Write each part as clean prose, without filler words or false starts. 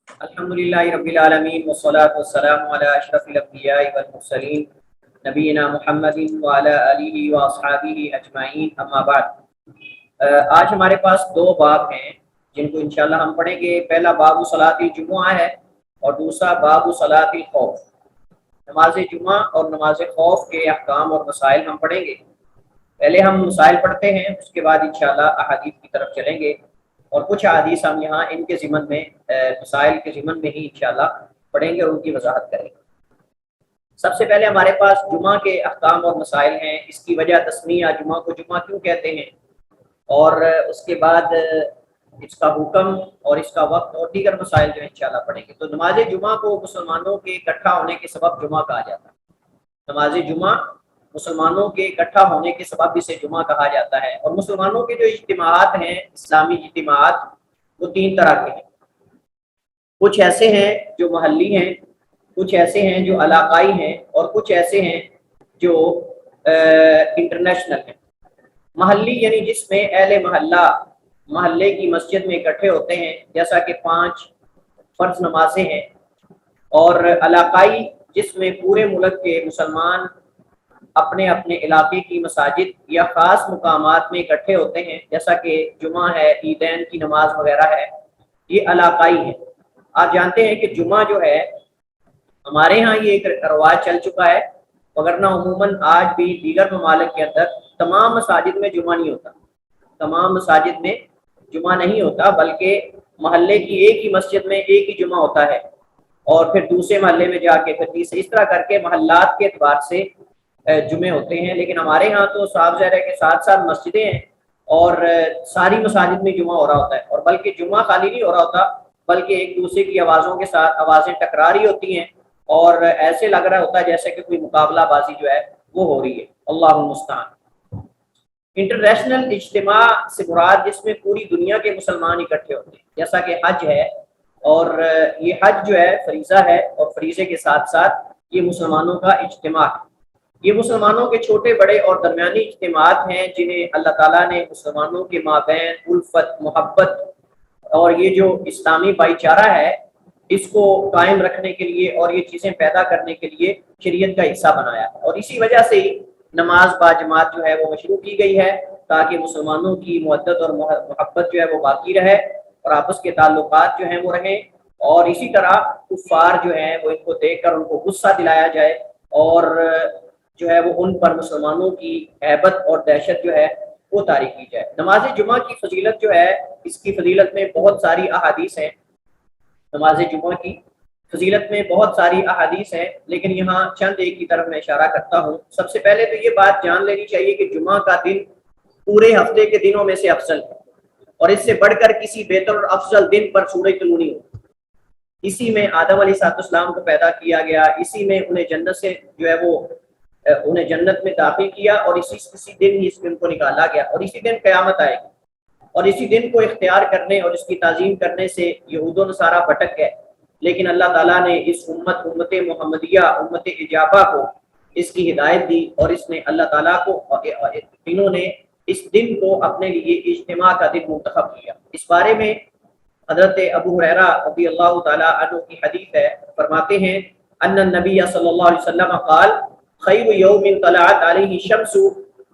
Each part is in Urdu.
الحمدللہ رب العالمین والصلاة والسلام علی اشرف الانبیاء والمرسلین نبینا محمد وعلی آلہ واصحابہ اجمعین، اما بعد۔ آج ہمارے پاس دو باب ہیں جن کو انشاءاللہ ہم پڑھیں گے۔ پہلا باب صلاۃ الجمعہ ہے اور دوسرا باب صلاۃ الخوف۔ نماز جمعہ اور نماز خوف کے احکام اور مسائل ہم پڑھیں گے۔ پہلے ہم مسائل پڑھتے ہیں، اس کے بعد انشاءاللہ احادیث کی طرف چلیں گے، اور کچھ حدیث ہم یہاں ان کے ضمن میں مسائل کے ضمن میں ہی انشاءاللہ پڑھیں گے اور ان کی وضاحت کریں گے۔ سب سے پہلے ہمارے پاس جمعہ کے احکام اور مسائل ہیں، اس کی وجہ تسمیہ، جمعہ کو جمعہ کیوں کہتے ہیں، اور اس کے بعد اس کا حکم اور اس کا وقت اور دیگر مسائل جو انشاءاللہ پڑھیں گے۔ تو نماز جمعہ کو مسلمانوں کے اکٹھا ہونے کے سبب جمعہ کہا جاتا ہے۔ نماز جمعہ مسلمانوں کے اکٹھا ہونے کے سبب اسے جمعہ کہا جاتا ہے۔ اور مسلمانوں کے جو اجتماعات ہیں، اسلامی اجتماعات، وہ تین طرح کے ہیں۔ کچھ ایسے ہیں جو محلی ہیں، کچھ ایسے ہیں جو علاقائی ہیں، اور کچھ ایسے ہیں جو انٹرنیشنل ہیں۔ محلی یعنی جس میں اہل محلہ محلے کی مسجد میں اکٹھے ہوتے ہیں، جیسا کہ 5 فرض نمازیں ہیں۔ اور علاقائی جس میں پورے ملک کے مسلمان اپنے اپنے علاقے کی مساجد یا خاص مقامات میں اکٹھے ہوتے ہیں، جیسا کہ جمعہ ہے، عیدین کی نماز وغیرہ ہے، یہ علاقائی ہے۔ آپ جانتے ہیں کہ جمعہ جو ہے ہمارے ہاں یہ ایک رواج چل چکا ہے، مگر نہ عموماً آج بھی دیگر ممالک کے اندر تمام مساجد میں جمعہ نہیں ہوتا، تمام مساجد میں جمعہ نہیں ہوتا، بلکہ محلے کی ایک ہی مسجد میں ایک ہی جمعہ ہوتا ہے، اور پھر دوسرے محلے میں جا کے پھر تیسرے، اس طرح کر کے محلات کے اعتبار سے جمعے ہوتے ہیں۔ لیکن ہمارے ہاں تو صاف ظاہر ہے کہ 7 مسجدیں ہیں اور ساری مساجد میں جمعہ ہو رہا ہوتا ہے، اور بلکہ جمعہ خالی نہیں ہو رہا ہوتا، بلکہ ایک دوسرے کی آوازوں کے ساتھ آوازیں ٹکرا رہی ہوتی ہیں، اور ایسے لگ رہا ہوتا ہے جیسے کہ کوئی مقابلہ بازی جو ہے وہ ہو رہی ہے۔ اللہ المستعان۔ انٹرنیشنل اجتماع سے مراد جس میں پوری دنیا کے مسلمان اکٹھے ہوتے ہیں، جیسا کہ حج ہے، اور یہ حج جو ہے فریضہ ہے، اور فریضے کے ساتھ ساتھ یہ مسلمانوں کا اجتماع ہے۔ یہ مسلمانوں کے چھوٹے بڑے اور درمیانی اجتماعات ہیں جنہیں اللہ تعالیٰ نے مسلمانوں کے مابین الفت، محبت اور یہ جو اسلامی بھائی چارہ ہے اس کو قائم رکھنے کے لیے اور یہ چیزیں پیدا کرنے کے لیے شریعت کا حصہ بنایا ہے، اور اسی وجہ سے ہی نماز باجماعت جو ہے وہ مشروع کی گئی ہے، تاکہ مسلمانوں کی مودت اور محبت جو ہے وہ باقی رہے اور آپس کے تعلقات جو ہیں وہ رہیں، اور اسی طرح کفار جو ہیں وہ ان کو دیکھ کر ان کو غصہ دلایا جائے، اور جو ہے وہ ان پر مسلمانوں کی ہیبت اور دہشت جو ہے وہ طاری کی جائے۔ نماز جمعہ کی فضیلت جو ہے، اس کی فضیلت میں بہت ساری احادیث ہیں۔ نماز جمعہ کی فضیلت میں بہت ساری احادیث ہیں، لیکن یہاں چند ایک کی طرف میں اشارہ کرتا ہوں۔ سب سے پہلے تو یہ بات جان لینی چاہیے کہ جمعہ کا دن پورے ہفتے کے دنوں میں سے افضل ہے، اور اس سے بڑھ کر کسی بہتر اور افضل دن پر سورج طلوع نہیں ہوتی۔ اسی میں آدم علیہ السلام کو پیدا کیا گیا، اسی میں انہیں جنت سے جو ہے وہ انہیں جنت میں داخل کیا، اور اسی دن ہی اس دن کو نکالا گیا، اور اسی دن قیامت آئے گی۔ اور اسی دن کو اختیار کرنے اور اس کی تعظیم کرنے سے یہود و نصارہ بھٹک گئے، لیکن اللہ تعالیٰ نے اس امت محمدیہ، امت اجابہ کو اس کی ہدایت دی، اور اس نے اللہ تعالیٰ کو، انہوں نے اس دن کو اپنے لیے اجتماع کا دن منتخب کیا۔ اس بارے میں حضرت ابو ہریرہ رضی اللہ تعالیٰ عنہ کی حدیث ہے، فرماتے ہیں ان النبی صلی اللہ علیہ وسلم قال خیر یوم طلعت علیہ الشمس۔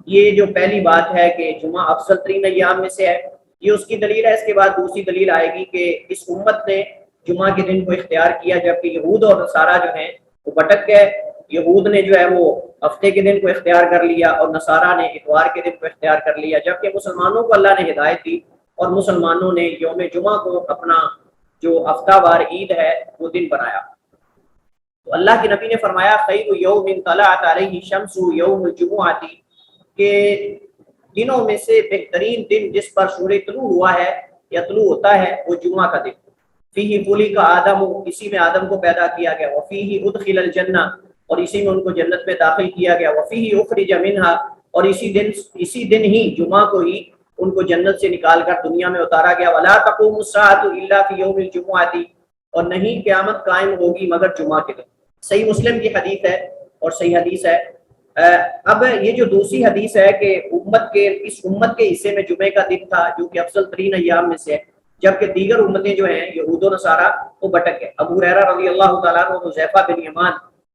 یہ جو پہلی بات ہے کہ جمعہ افضل ترین ایام میں سے ہے، یہ اس کی دلیل ہے۔ اس کے بعد دوسری دلیل آئے گی کہ اس امت نے جمعہ کے دن کو اختیار کیا، جبکہ یہود اور نصارہ جو ہیں وہ بھٹک گئے۔ یہود نے جو ہے وہ ہفتے کے دن کو اختیار کر لیا، اور نصارہ نے اتوار کے دن کو اختیار کر لیا، جبکہ مسلمانوں کو اللہ نے ہدایت دی، اور مسلمانوں نے یوم جمعہ کو اپنا جو ہفتہ وار عید ہے وہ دن بنایا۔ تو اللہ کے نبی نے فرمایا خیر یوم طلعت علیہ الشمس یوم الجمعہ، کہ دنوں میں سے بہترین دن جس پر سورج طلوع ہوا ہے یا طلوع ہوتا ہے وہ جمعہ کا دن۔ فیہ خلق آدم، اسی میں آدم کو پیدا کیا گیا، وفیہ ادخل الجنہ، اور اسی میں ان کو جنت میں داخل کیا گیا، وفیہ اخرج منہا، اور اسی دن ہی جمعہ کو ہی ان کو جنت سے نکال کر دنیا میں اتارا گیا۔ ولا تقوم الساعۃ الا فی یوم الجمعہ، اور نہیں قیامت قائم ہوگی مگر جمعہ کے دن۔ صحیح مسلم کی حدیث ہے اور صحیح حدیث ہے۔ اب یہ جو دوسری حدیث ہے کہ اس امت کے حصے میں جمعے کا دن تھا جو کہ افضل ترین ایام میں سے ہے، جبکہ دیگر امتیں جو ہیں یہود و نصارہ وہ بھٹک گئے۔ ابو ہریرہ رضی اللہ تعالیٰ عنہ، حذیفہ بن یمان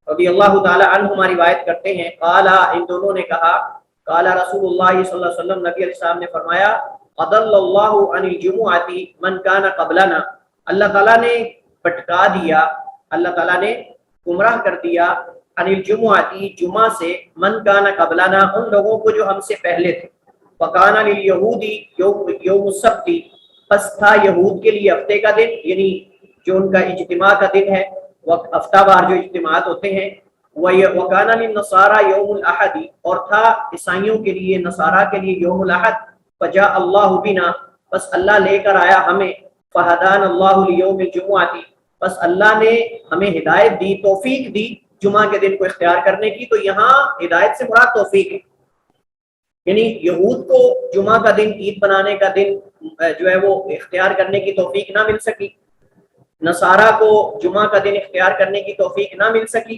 رضی اللہ تعالیٰ عنہما روایت کرتے ہیں، قالا، ان دونوں نے کہا، قال رسول اللہ صلی اللہ علیہ وسلم، نبی علیہ السلام نے فرمایا، اضل اللہ عن الجمعۃ من کان قبلنا، اللہ تعالیٰ نے بھٹکا دیا، اللہ تعالیٰ نے گمراہ کر دیا، عن الجمعۃ، جمعہ سے، من کان قبلنا، ان لوگوں کو جو ہم سے پہلے تھے، وکان لليہود یوم السبت، پس تھا یہود کے لیے ہفتے کا دن، یعنی جو ان کا اجتماع کا دن ہے، ہفتہ وار جو اجتماعات ہوتے ہیں، وَكَانَ لِلنَّصَارَى يَوْمُ الْأَحَدِ، اور تھا عیسائیوں کے لیے، نصارہ کے لیے یوم الاحد، فَجَاءَ اللَّهُ بِنَا، بس اللہ لے کر آیا ہمیں، فَهَدَانَ اللَّهُ لِيَوْمِ الْجُمُعَةِ، بس اللہ نے ہمیں ہدایت دی، توفیق دی جمعہ کے دن کو اختیار کرنے کی۔ تو یہاں ہدایت سے مراد توفیق ہے، یعنی یہود کو جمعہ کا دن، عید بنانے کا دن جو ہے وہ اختیار کرنے کی توفیق نہ مل سکی، نصارہ کو جمعہ کا دن اختیار کرنے کی توفیق نہ مل سکی،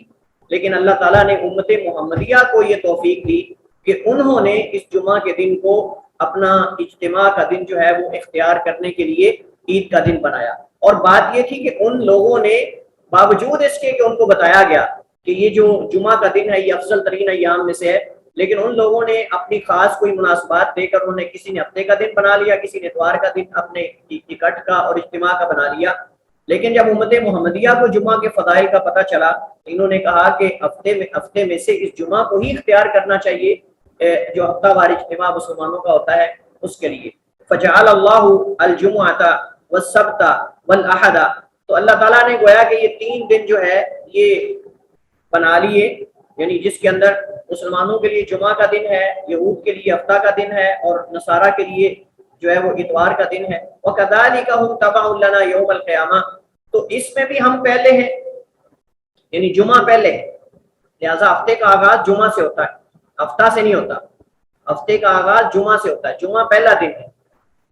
لیکن اللہ تعالیٰ نے امت محمدیہ کو یہ توفیق دی کہ انہوں نے اس جمعہ کے دن کو اپنا اجتماع کا دن جو ہے وہ اختیار کرنے کے لیے عید کا دن بنایا۔ اور بات یہ تھی کہ ان لوگوں نے باوجود اس کے کہ ان کو بتایا گیا کہ یہ جو جمعہ کا دن ہے یہ افضل ترین ایام میں سے ہے، لیکن ان لوگوں نے اپنی خاص کوئی مناسبات دے کر، انہوں نے کسی نے ہفتے کا دن بنا لیا، کسی نے اتوار کا دن اپنے اکٹھ کا اور اجتماع کا بنا لیا۔ لیکن جب امت محمدیہ کو جمعہ کے فضائل کا پتہ چلا، انہوں نے کہا کہ ہفتے میں سے اس جمعہ کو ہی اختیار کرنا چاہیے جو ہفتہ وار اجتماع مسلمانوں کا ہوتا ہے اس کے لیے۔ فجعل اللہ الجمعۃ والسبت والاحد، تو اللہ تعالیٰ نے گویا کہ یہ 3 دن جو ہے یہ بنا لیے، یعنی جس کے اندر مسلمانوں کے لیے جمعہ کا دن ہے، یہود کے لیے ہفتہ کا دن ہے، اور نصارہ کے لیے جو ہے وہ اتوار کا دن ہے۔ وَكَذَلِكَ هُمْ تَبَعٌ لَنَا يَوْمَ الْقِيَامَةِ، تو اس میں بھی ہم پہلے ہیں، یعنی جمعہ پہلے ہے، لہذا ہفتے کا آغاز جمعہ سے ہوتا ہے، ہفتہ سے نہیں ہوتا، ہفتے کا آغاز جمعہ سے ہوتا ہے، جمعہ پہلا دن ہے۔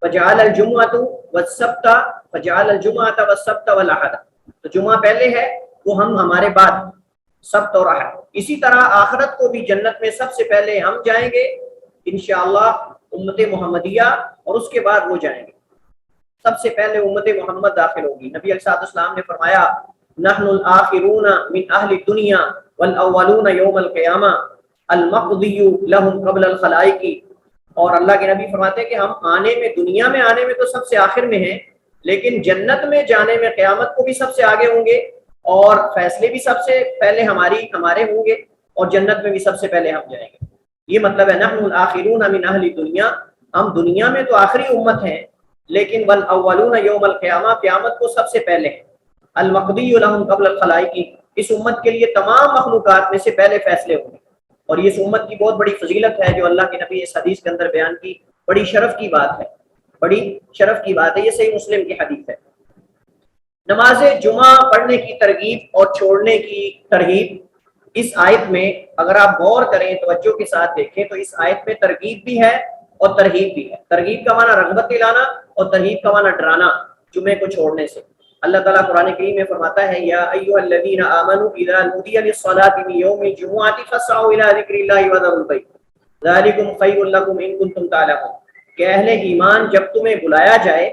فَجَعَلَ الْجُمْعَةُ وَالسَّبْتَ، فَجَعَلَ الْجُمْعَةَ وَالسَّبْتَ وَالْأَحَدَ، تو جمعہ پہلے ہے، وہ ہم ہمارے بعد سبت اور احد۔ اسی طرح آخرت کو بھی جنت میں سب سے پہلے ہم جائیں گے انشاءاللہ، امت محمدیہ، اور اس کے بعد وہ جائیں گے۔ سب سے پہلے امت محمد داخل ہوگی۔ نبی علیہ السلام نے فرمایا، نحن الآخرون من اہل الدنیا والاولون یوم القیامہ المقضی لهم قبل الخلائق، اور اللہ کے نبی فرماتے ہیں کہ ہم آنے میں، دنیا میں آنے میں تو سب سے آخر میں ہیں، لیکن جنت میں جانے میں قیامت کو بھی سب سے آگے ہوں گے، اور فیصلے بھی سب سے پہلے ہمارے ہوں گے، اور جنت میں بھی سب سے پہلے ہم جائیں گے۔ یہ مطلب ہے نحن الآخرون من اہل الدنیا، ہم دنیا میں تو آخری امت ہیں، لیکن والاولون یوم القیامہ، قیامت کو سب سے پہلے ہیں۔ المقضی لهم قبل الخلائق، اس امت کے لیے تمام مخلوقات میں سے پہلے فیصلے ہوں گے، اور یہ اس امت کی بہت بڑی فضیلت ہے جو اللہ کے نبی اس حدیث کے اندر بیان کی، بڑی شرف کی بات ہے، بڑی شرف کی بات ہے، یہ صحیح مسلم کی حدیث ہے۔ نماز جمعہ پڑھنے کی ترغیب اور چھوڑنے کی ترغیب، اس آیت میں اگر آپ غور کریں، توجہ کے ساتھ دیکھیں، تو اس آیت میں ترغیب بھی ہے اور ترغیب بھی ہے۔ ترغیب کا معنی رغبت دلانا، اور ترغیب کا معنی ڈرانا جمعے کو چھوڑنے سے۔ اللہ تعالیٰ قرآن کریم میں فرماتا ہے، یا ایھا الذین آمنوا اذا نودی للصلاۃ من یوم الجمعۃ فاسعوا الی ذکر اللہ وذروا البیع ذلکم خیر لکم ان کنتم تعلمون، کہ اہل ایمان جب تمہیں بلایا جائے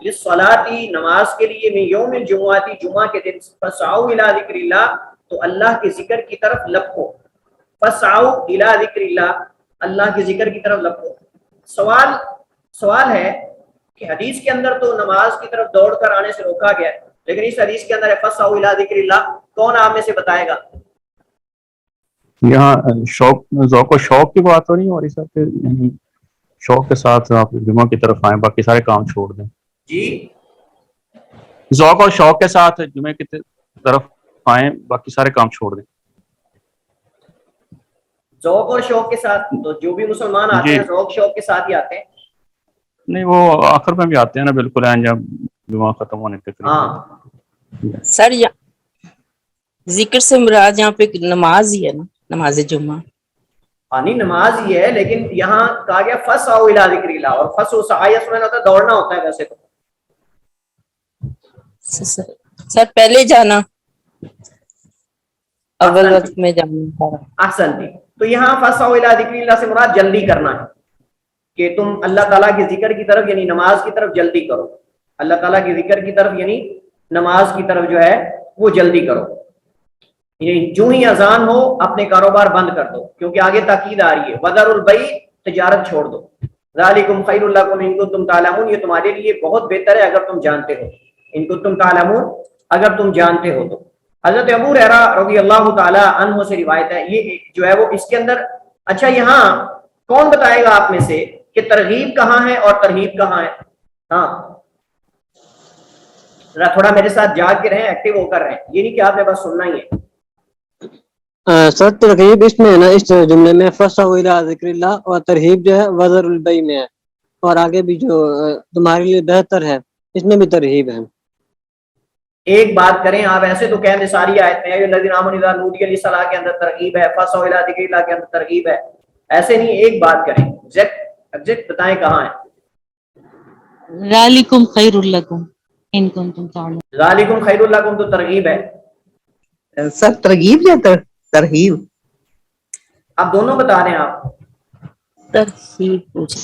للصلاۃ، نماز کے لیے، من یوم الجمعۃ، جمعہ کے دن، فاسعوا الی ذکر اللہ، تو اللہ کے ذکر کی طرف لپکو، فاسعوا الی ذکر اللہ، اللہ کے ذکر کی طرف لپکو۔ سوال ہے کہ حدیث کے اندر تو نماز کی طرف دوڑ کر آنے سے روکا گیا ہے، لیکن اس حدیث کے اندر ہے فاسعوا الی ذکر اللہ، کون آپ میں سے بتائے گا؟ یہاں شوق، ذوق و شوق کی بات تو نہیں ہو رہی سر، کہ یعنی شوق کے ساتھ آپ جمعہ کی طرف آئیں، باقی سارے کام چھوڑ دیں؟ جی، ذوق اور شوق کے ساتھ جمعے کی طرف آئیں، باقی سارے کام چھوڑ دیں۔ ذوق اور شوق کے ساتھ تو جو بھی مسلمان آتے ہیں ذوق شوق کے ساتھ ہی آتے ہیں۔ نہیں، وہ آخر میں بھی آتے ہیں نا، بالکل ہیں جب جمعہ ختم ہونے کے قریب۔ ہاں سر، ذکر سے مراد یہاں پہ نماز ہی ہے نا، نماز جمعہ؟ ہاں، نہیں نماز ہی ہے، لیکن یہاں کہا گیا فاسعوا الی ذکر اللہ، اور فسع سعی اس میں ہوتا ہے دوڑنا ہوتا ہے ویسے تو۔ سر پہلے جانا، اول وقت میں جانا۔ احسن جی، تو یہاں فاسعوا الی ذکر اللہ سے مراد جلدی کرنا ہے، کہ تم اللہ تعالیٰ کے ذکر کی طرف، یعنی نماز کی طرف جلدی کرو۔ اللہ تعالیٰ کی ذکر کی طرف یعنی نماز کی طرف جو ہے وہ جلدی کرو. یعنی جو ہی اذان ہو اپنے کاروبار بند کر دو, کیونکہ آگے تاکید آ رہی ہے وذروا البیع, تجارت چھوڑ دو. ذالکم خیر لکم ان کنتم تعلمون, یہ تمہارے لیے بہت بہتر ہے اگر تم جانتے ہو. ان کنتم تعلمون, اگر تم جانتے ہو تو. حضرت ابو ہریرہ رضی اللہ تعالی عنہ سے روایت ہے, یہ جو ہے وہ اس کے اندر. اچھا یہاں کون بتائے گا آپ میں سے کہ ترغیب کہاں ہے اور ترہیب کہاں ہے؟ ہاں ذرا تھوڑا میرے ساتھ جاگ کے رہیں, ایکٹیو ہو کر رہیں, یہ نہیں کہ آپ نے بس سننا ہی ہے. سر ترغیب اس میں ہے نا, اس جملے میں فَسَعُوا إِلَىٰ ذِكْرِ اللَّهِ, اور ترہیب جو ہے وَذَرُوا الْبَيْعَ میں ہے, اور آگے بھی جو تمہارے لیے بہتر ہے اس میں بھی ترہیب ہے. ایک بات کریں آپ, ایسے تو کہیں ساری آیت میں الذین آمنوا اذا نودی للصلاۃ کے اندر ترغیب ہے, فَسَعُوا إِلَىٰ ذِكْرِ اللَّهِ کے اندر ترغیب ہے. ایسے نہیں, ایک بات کریں, ایگزیکٹ بتائیں کہاں ہے. ذالکم خیر لکم ان کنتم تعلمون. ذالکم خیر لکم تو ترغیب ہے. سر ترغیب یا ترہیب؟ اب دونوں بتا رہے ہیں آپ. ترغیب پوچھ.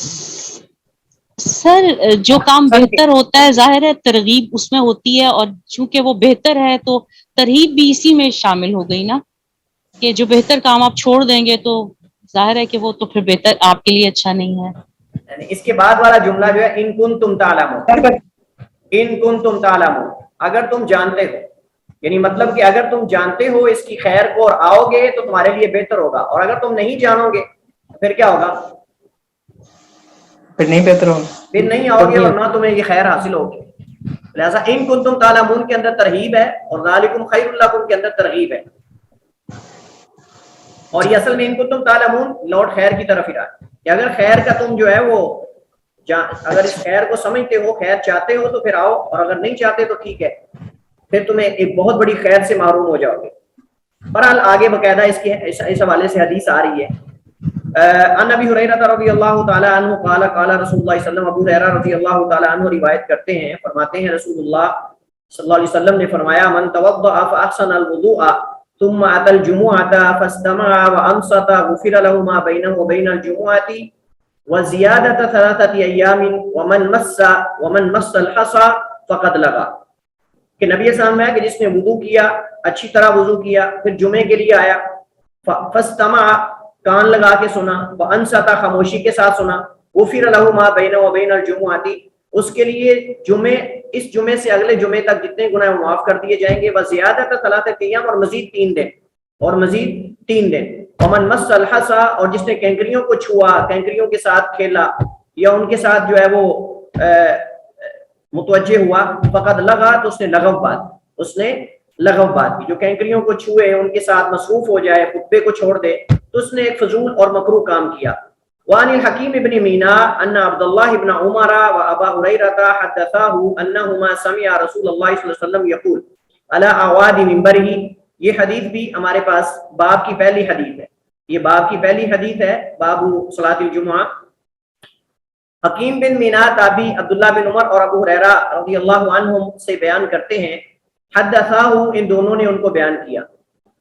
سر جو کام بہتر ہوتا ہے ظاہر ہے ترغیب اس میں ہوتی ہے, اور چونکہ وہ بہتر ہے تو ترہیب بھی اسی میں شامل ہو گئی نا, کہ جو بہتر کام آپ چھوڑ دیں گے تو ظاہر ہے کہ وہ تو پھر بہتر آپ کے لیے اچھا نہیں ہے. یعنی اس کے بعد والا جملہ جو ہے ان کنتم تعلمون, ان کنتم تعلمون, اگر تم جانتے ہو, یعنی مطلب کہ اگر تم جانتے ہو اس کی خیر کو اور آؤ گے تو تمہارے لیے بہتر ہوگا, اور اگر تم نہیں جانو گے پھر کیا ہوگا؟ پھر نہیں بہتر ہوگا, پھر نہیں آؤ گے اور نہ تمہیں یہ خیر حاصل ہوگی. لہٰذا ان کنتم تعلمون کے اندر ترہیب ہے اور ذالکم خیر لکم کے اندر ترغیب ہے. اور یہ اصل میں ان کنتم تعلمون لوٹ خیر کی طرف ہی رہا ہے, کہ اگر خیر کا تم جو ہے وہ اگر اس خیر کو سمجھتے ہو, خیر چاہتے ہو تو پھر آؤ, اور اگر نہیں چاہتے تو ٹھیک ہے, پھر تمہیں ایک بہت بڑی خیر سے محروم ہو جاؤ گے. بہرحال آگے باقاعدہ اس حوالے سے حدیث آ رہی ہے. عن ابی ہریرہ رضی اللہ تعالی عنہ قال قال رسول اللہ صلی اللہ علیہ وسلم, ابو ہریرہ رضی اللہ تعالی عنہ روایت کرتے ہیں, فرماتے ہیں رسول اللہ صلی اللہ علیہ وسلم نے فرمایا, من توضأ فاحسن الوضوء ثم اتى الجمعة فاستمع وانصت غفر له ما بينه وبين الجمعة وزيادة 3 أيام ومن مس الحصى فقد لغى. کہ نبی صلی اللہ علیہ وسلم ہے کہ جس نے وضو کیا, اچھی طرح وضو کیا, پھر جمعے کے لیے آیا, فاستمع کان لگا کے سنا, وانصت خاموشی کے ساتھ سنا, غفر له ما بینہ وبین الجمعۃ, اس کے لیے اس جمعے سے اگلے جمعے تک جتنے گناہ معاف کر دیے جائیں گے, وزیادۃ 3 ایام, اور مزید 3 دن, اور مزید 3 دن. ومن مس الحصى, اور جس نے کینکریوں کو چھوا, کینکریوں کے ساتھ کھیلا یا ان کے ساتھ جو ہے وہ متوجہ ہوا, فقد لغا, تو اس نے لغو بات کی, جو کینکریوں کو چھوئے ان کے ساتھ مصروف ہو جائے, خطبے کو چھوڑ دے, تو اس نے ایک فضول اور مکروہ کام کیا. وعن الحکیم ابن مینا ان عبد اللہ ابن عمر و ابا ہریرہ حدثاه انہما سمع رسول اللہ صلی اللہ علیہ وسلم یقول علی اعواد منبرہ. یہ حدیث بھی ہمارے پاس باب کی پہلی حدیث ہے, یہ باب کی پہلی حدیث ہے, باب صلاۃ الجمعہ. حکیم بن مینا تابعی عبداللہ بن عمر اور ابو ہریرہ رضی اللہ عنہم سے بیان کرتے ہیں, حدثاه, ان دونوں نے ان کو بیان کیا,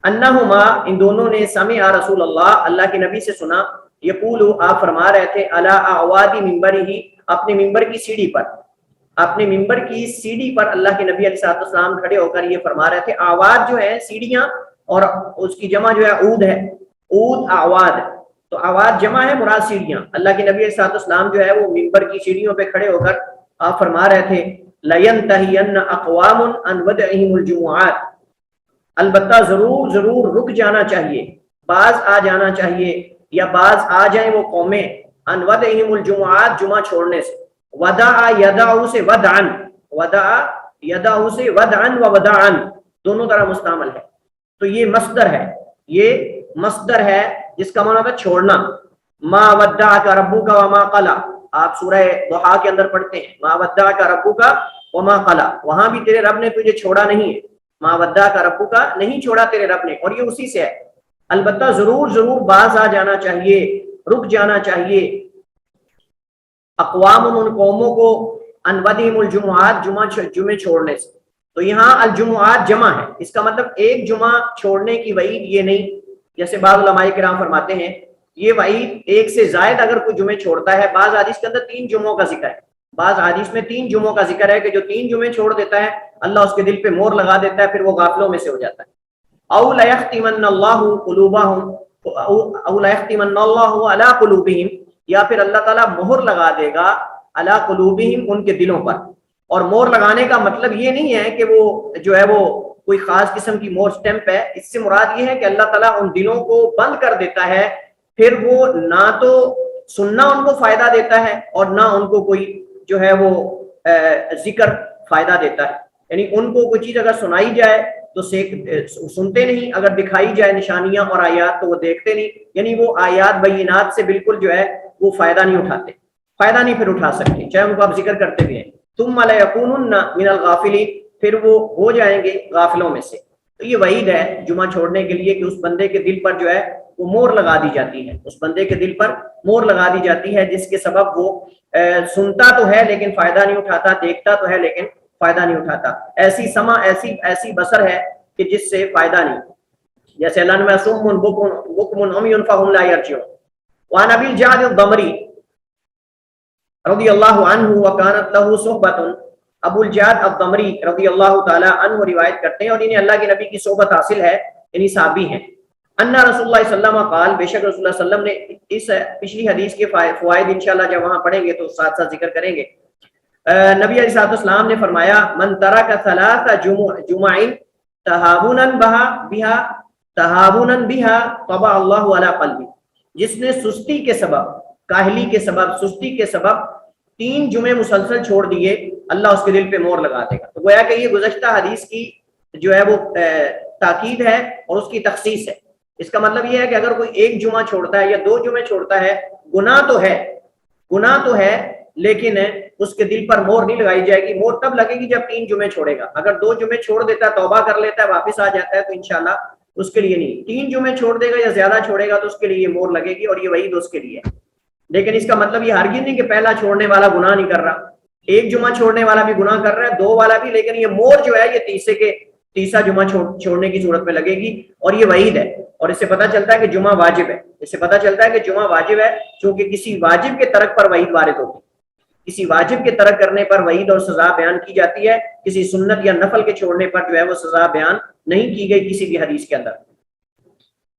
انہما, ان دونوں نے, سمع رسول اللہ, اللہ کے نبی سے سنا, یقول, آپ فرما رہے تھے, علی اعواد منبرہ, اپنے ممبر کی سیڑھی پر, اپنے ممبر کی سیڑھی پر اللہ کے نبی علیہ السلام کھڑے ہو کر یہ فرما رہے تھے. اعواد جو ہے سیڑھیاں, اور اس کی جمع جو ہے عود ہے, عود اعواد, تو اعواد جمع ہے, مراد سیڑھیاں. اللہ کے نبی علیہ السلام جو ہے وہ ممبر کی سیڑھیوں پہ کھڑے ہو کر آپ فرما رہے تھے, لَيَنْتَهِيَنَّ أَقْوَامٌ عَنْ وَدْعِهِمُ الْجُمُعَاتِ, البتہ ضرور رک جانا چاہیے, بعض آ جانا چاہیے, یا بعض آ جائیں وہ قومیں, عَنْ وَدْعِهِمُ الْجُمُعَاتِ, جمعہ چھوڑنے سے. وَدَعَ يَدَعُ سے وَدْعًا, وَدَعَ يَدَعُ سے وَدْعًا و وَدَعًا, دونوں طرح مستعمل ہے. تو یہ مصدر ہے جس کا معنی ہے چھوڑنا. ما ودعک ربک وما قلی, آپ سورہ ضحیٰ کے اندر پڑھتے ہیں, ما ودعک ربک وما قلی, وہاں بھی تیرے رب نے تجھے چھوڑا نہیں ہے, ما ودعک ربک, نہیں چھوڑا تیرے رب نے, اور یہ اسی سے ہے. البتہ ضرور باز آ جانا چاہیے, رک جانا چاہیے. اقوام, ان قوموں کو, ان ودعہم الجمعات, جمعے چھوڑنے سے. تو یہاں الجمعات جمع ہے, اس کا مطلب ایک جمعہ چھوڑنے کی وعید یہ نہیں, جیسے بعض علماء کرام فرماتے ہیں یہ وعید ایک سے زائد اگر کوئی جمعے چھوڑتا ہے. بعض حدیث کے اندر 3 جمعوں کا ذکر ہے, بعض حدیث میں 3 جمعوں کا ذکر ہے کہ جو 3 جمعے چھوڑ دیتا ہے اللہ اس کے دل پہ مہر لگا دیتا ہے، پھر وہ غافلوں میں سے ہو جاتا ہے۔ او لیختمن اللہ قلوبہم او لیختمن اللہ علی قلوبہم، یا پھر اللہ تعالیٰ مہر لگا دے گا علی قلوبہم، ان کے دلوں پر۔ اور مہر لگانے کا مطلب یہ نہیں ہے کہ وہ جو ہے وہ کوئی خاص قسم کی مہر سٹیمپ ہے، اس سے مراد یہ ہے کہ اللہ تعالیٰ ان دلوں کو بند کر دیتا ہے، پھر وہ نہ تو سننا ان کو فائدہ دیتا ہے اور نہ ان کو کوئی جو ہے وہ ذکر فائدہ دیتا ہے۔ یعنی ان کو کوئی چیز اگر سنائی جائے تو سنتے نہیں، اگر دکھائی جائے نشانیاں اور آیات تو وہ دیکھتے نہیں، یعنی وہ آیات بینات سے بالکل جو ہے وہ فائدہ نہیں اٹھاتے، فائدہ نہیں پھر اٹھا سکتے چاہے ان کو آپ ذکر کرتے بھی ہیں۔ ثم لیکونن من الغافلین، پھر وہ ہو جائیں گے غافلوں میں سے۔ تو یہ وعید ہے جمعہ چھوڑنے کے لیے کہ اس بندے کے دل پر جو ہے وہ مہر لگا دی جاتی ہے، اس بندے کے دل پر مہر لگا دی جاتی ہے جس کے سبب وہ سنتا تو ہے لیکن فائدہ نہیں اٹھاتا، دیکھتا تو ہے لیکن فائدہ نہیں اٹھاتا، ایسی سما ایسی بصر ہے کہ جس سے فائدہ نہیں، جیسے اللہ نے صم بکم عمی فہم لا یرجعون۔ وعن ابی الجعد الضمری رضی اللہ عنہ وکانت لہ صحبۃ، ابو الجعد الضمری رضی اللہ تعالی عنہ روایت کرتے ہیں اور انہیں اللہ کے نبی کی صحبت حاصل ہے، یعنی صحابی ہیں۔ ان رسول اللہ صلی اللہ علیہ وسلم قال، بے شک رسول اللہ صلی اللہ علیہ وسلم نے اس پچھلی حدیث کے فوائد انشاءاللہ جب وہاں پڑھیں گے تو ساتھ ساتھ ذکر کریں گے۔ نبی علیہ الصلوۃ والسلام نے فرمایا من ترک ثلاث جمع تہاونا بها طبع اللہ علی قلبی، جس نے سستی کے سبب، کاہلی کے سبب، سستی کے سبب 3 جمعے مسلسل چھوڑ دیے، اللہ اس کے دل پہ مہر لگا دے گا۔ تو گویا کہ یہ گزشتہ حدیث کی جو ہے وہ تاکید ہے اور اس کی تخصیص ہے۔ اس کا مطلب یہ ہے کہ اگر کوئی 1 جمعہ چھوڑتا ہے یا 2 جمعے چھوڑتا ہے، گناہ تو ہے لیکن اس کے دل پر مہر نہیں لگائی جائے گی۔ مہر تب لگے گی جب 3 جمعے چھوڑے گا۔ اگر 2 جمعے چھوڑ دیتا ہے، توبہ کر لیتا ہے، واپس آ جاتا ہے تو انشاءاللہ اس کے لیے نہیں۔ 3 جمعے چھوڑ دے گا یا زیادہ چھوڑے گا تو اس کے لیے یہ مہر لگے گی اور یہ وعید اس کے لیے ہے۔ لیکن اس کا مطلب یہ ہرگز نہیں کہ پہلا چھوڑنے والا گناہ نہیں کر رہا، 1 جمعہ چھوڑنے والا بھی گناہ کر رہا ہے، 2 والا بھی، لیکن یہ مہر جو ہے یہ تیسرا جمعہ چھوڑنے کی صورت میں لگے گی اور یہ وعید ہے۔ اور اس سے پتہ چلتا ہے کہ جمعہ واجب ہے، اس سے پتہ چلتا ہے کہ جمعہ واجب ہے، چونکہ کسی واجب کے ترک پر وعید وارد ہوگی، کسی واجب کے ترک کرنے پر وعید اور سزا بیان کی جاتی ہے، کسی سنت یا نفل کے چھوڑنے پر جو ہے وہ سزا بیان نہیں کی گئی کسی بھی حدیث کے اندر۔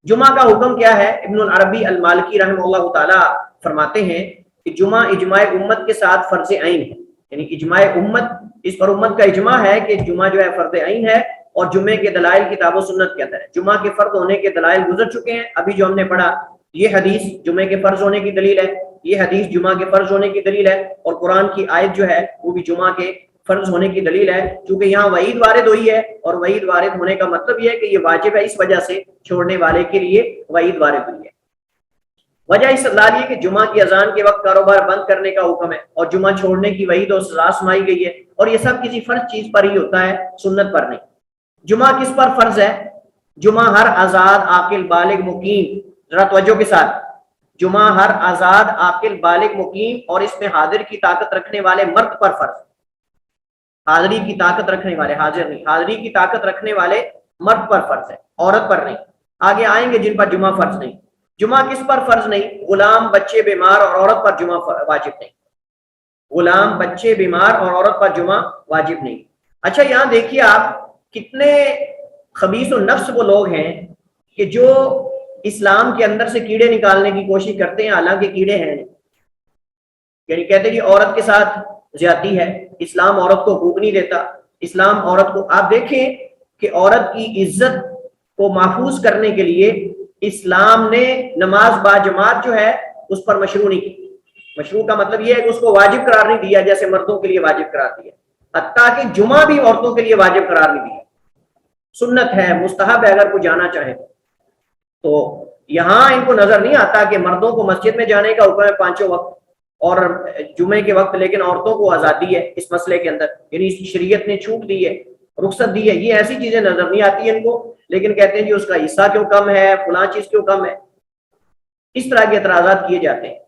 جمعہ کا حکم کیا ہے؟ ابن العربی المالکی رحمہ اللہ تعالی فرماتے ہیں کہ جمعہ اجماع امت کے ساتھ فرض عین ہے، یعنی اجماع امت، اس پر امت کا اجماع ہے کہ جمعہ جو ہے فرض عین ہے اور جمعے کے دلائل کتاب و سنت کے اندر ہے۔ جمعہ کے فرض ہونے کے دلائل گزر چکے ہیں، ابھی جو ہم نے پڑھا یہ حدیث جمعے کے فرض ہونے کی دلیل ہے، یہ حدیث جمعہ کے فرض ہونے کی دلیل ہے، اور قرآن کی آیت جو ہے وہ بھی جمعہ کے فرض ہونے کی دلیل ہے، چونکہ یہاں وعید وارد ہوئی ہے اور وعید وارد ہونے کا مطلب یہ ہے کہ یہ واجب ہے، اس وجہ سے چھوڑنے والے کے لیے وعید وارد ہوئی ہے۔ وجہ استدلال یہ کہ جمعہ کی اذان کے وقت کاروبار بند کرنے کا حکم ہے اور جمعہ چھوڑنے کی وعید اور سزا سنائی گئی ہے، اور یہ سب کسی فرض چیز پر ہی ہوتا ہے، سنت پر نہیں۔ جمعہ کس پر فرض ہے؟ جمعہ ہر آزاد عاقل بالغ مقیم، ذرا توجہ کے ساتھ، جمعہ ہر آزاد عاقل بالغ مقیم اور اس میں حاضر کی طاقت رکھنے والے مرد پر فرض، حاضری کی طاقت رکھنے والے، حاضر نہیں، حاضری کی طاقت رکھنے والے مرد پر فرض ہے، عورت پر نہیں۔ آگے آئیں گے جن پر جمعہ فرض نہیں۔ جمعہ کس پر فرض نہیں؟ غلام، بچے، بیمار اور عورت پر جمعہ واجب نہیں۔ غلام، بچے، بیمار اور عورت پر جمعہ واجب نہیں۔ اچھا یہاں دیکھیے آپ، کتنے خبیث و نفس وہ لوگ ہیں کہ جو اسلام کے اندر سے کیڑے نکالنے کی کوشش کرتے ہیں، حالانکہ کیڑے ہیں، یعنی کہتے ہیں کہ عورت کے ساتھ زیادتی ہے، اسلام عورت کو حقوق نہیں دیتا، اسلام عورت کو، آپ دیکھیں کہ عورت کی عزت کو محفوظ کرنے کے لیے اسلام نے نماز با جماعت جو ہے اس پر مشروع نہیں کی۔ مشروع کا مطلب یہ ہے کہ اس کو واجب قرار نہیں دیا جیسے مردوں کے لیے واجب قرار دیا، حتیٰ کہ جمعہ بھی عورتوں کے لیے واجب قرار نہیں دیا، سنت ہے، مستحب ہے اگر کوئی جانا چاہے تو۔ یہاں ان کو نظر نہیں آتا کہ مردوں کو مسجد میں جانے کا حکم ہے 5 وقت اور جمعے کے وقت، لیکن عورتوں کو آزادی ہے اس مسئلے کے اندر، یعنی شریعت نے چھوٹ دی ہے، رخصت دی ہے۔ یہ ایسی چیزیں نظر نہیں آتی ان کو، لیکن کہتے ہیں جی اس کا حصہ کیوں کم ہے، فلاں چیز کیوں کم ہے، اس طرح کے اعتراضات کیے جاتے ہیں۔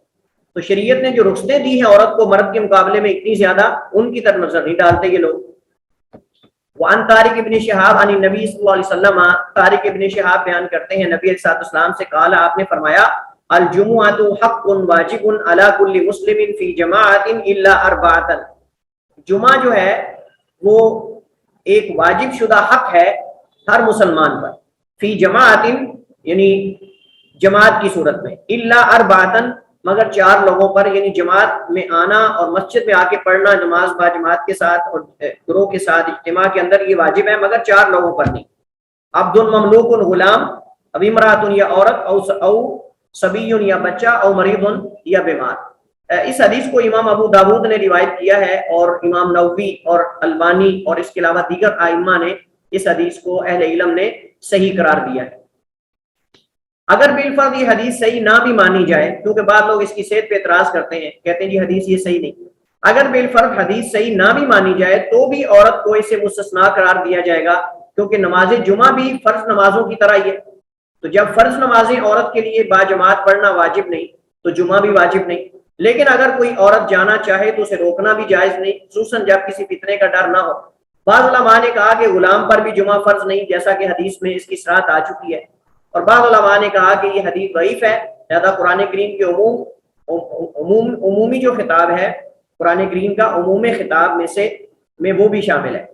تو شریعت نے جو رخصتیں دی ہیں عورت کو مرد کے مقابلے میں اتنی زیادہ، ان کی طرف نظر نہیں ڈالتے یہ لوگ۔ وعن طارق ابن شہاب عن النبی صلی اللہ علیہ وسلم، طارق ابن شہاب بیان کرتے ہیں نبی علیہ الصلوۃ والسلام سے، قال، آپ نے فرمایا، الجمعۃ حق واجب علی کل مسلم فی جماعۃ الا اربعۃ، جمعہ جو ہے وہ ایک واجب شدہ حق ہے ہر مسلمان پر، فی جماعت یعنی جماعت کی صورت میں، الا اربعۃ مگر 4 لوگوں پر، یعنی جماعت میں آنا اور مسجد میں آ کے پڑھنا نماز با جماعت کے ساتھ اور گروہ کے ساتھ اجتماع کے اندر یہ واجب ہے، مگر 4 لوگوں پر نہیں، عبد مملوک غلام، اب امرأۃ یا عورت، او صبی یا بچہ، او مریض یا بیمار۔ اس حدیث کو امام ابو داود نے روایت کیا ہے، اور امام نووی اور البانی اور اس کے علاوہ دیگر ائمہ نے اس حدیث کو اہل علم نے صحیح قرار دیا ہے۔ اگر بالفرض یہ حدیث صحیح نہ بھی مانی جائے، کیونکہ بعض لوگ اس کی صحت پہ اعتراض کرتے ہیں، کہتے ہیں جی حدیث یہ صحیح نہیں، اگر بالفرض حدیث صحیح نہ بھی مانی جائے تو بھی عورت کو اسے مستثنا قرار دیا جائے گا، کیونکہ نماز جمعہ بھی فرض نمازوں کی طرح ہی ہے، تو جب فرض نمازیں عورت کے لیے با جماعت پڑھنا واجب نہیں تو جمعہ بھی واجب نہیں، لیکن اگر کوئی عورت جانا چاہے تو اسے روکنا بھی جائز نہیں، خصوصاً جب کسی فتنے کا ڈر نہ ہو۔ بعض علماء نے کہا کہ غلام پر بھی جمعہ فرض نہیں، جیسا کہ حدیث میں اس کی صراحت آ چکی ہے، اور بعض علماء نے کہا کہ یہ حدیث ضعیف ہے، لہذا قرآن کریم کے عمومی جو خطاب ہے، قرآن کریم کا عموم خطاب میں وہ بھی شامل ہے،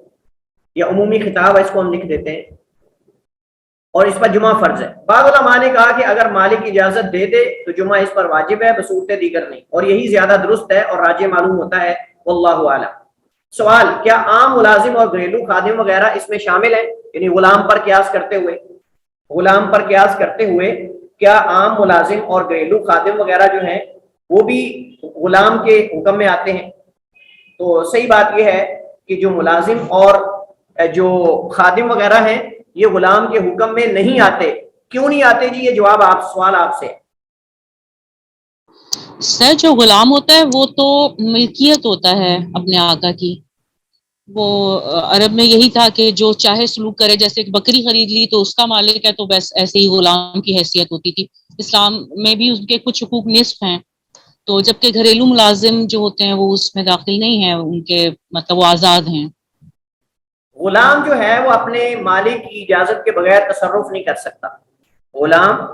یہ عمومی خطاب ہے، اس کو ہم لکھ دیتے ہیں، اور اس پر جمعہ فرض ہے۔ بعض علماء نے کہا کہ اگر مالک اجازت دے دے تو جمعہ اس پر واجب ہے بصورت دیگر نہیں، اور یہی زیادہ درست ہے اور راجح معلوم ہوتا ہے، واللہ اعلم۔ سوال، کیا عام ملازم اور گھریلو خادم وغیرہ اس میں شامل ہیں؟ یعنی غلام پر قیاس کرتے ہوئے کیا عام ملازم اور گھریلو خادم وغیرہ جو ہیں وہ بھی غلام کے حکم میں آتے ہیں؟ تو صحیح بات یہ ہے کہ جو ملازم اور جو خادم وغیرہ ہیں یہ غلام کے حکم میں نہیں آتے۔ کیوں نہیں آتے جی؟ یہ جواب سوال آپ سے۔ سر جو غلام ہوتا ہے وہ تو ملکیت ہوتا ہے اپنے آقا کی، وہ عرب میں یہی تھا کہ جو چاہے سلوک کرے، جیسے ایک بکری خرید لی تو اس کا مالک ہے تو بس ایسے ہی غلام کی حیثیت ہوتی تھی۔ اسلام میں بھی ان کے کچھ حقوق نصف ہیں، تو جبکہ گھریلو ملازم جو ہوتے ہیں وہ اس میں داخل نہیں ہیں، ان کے مطلب وہ آزاد ہیں۔ غلام جو ہے وہ اپنے مالک کی اجازت کے بغیر تصرف نہیں کر سکتا، غلام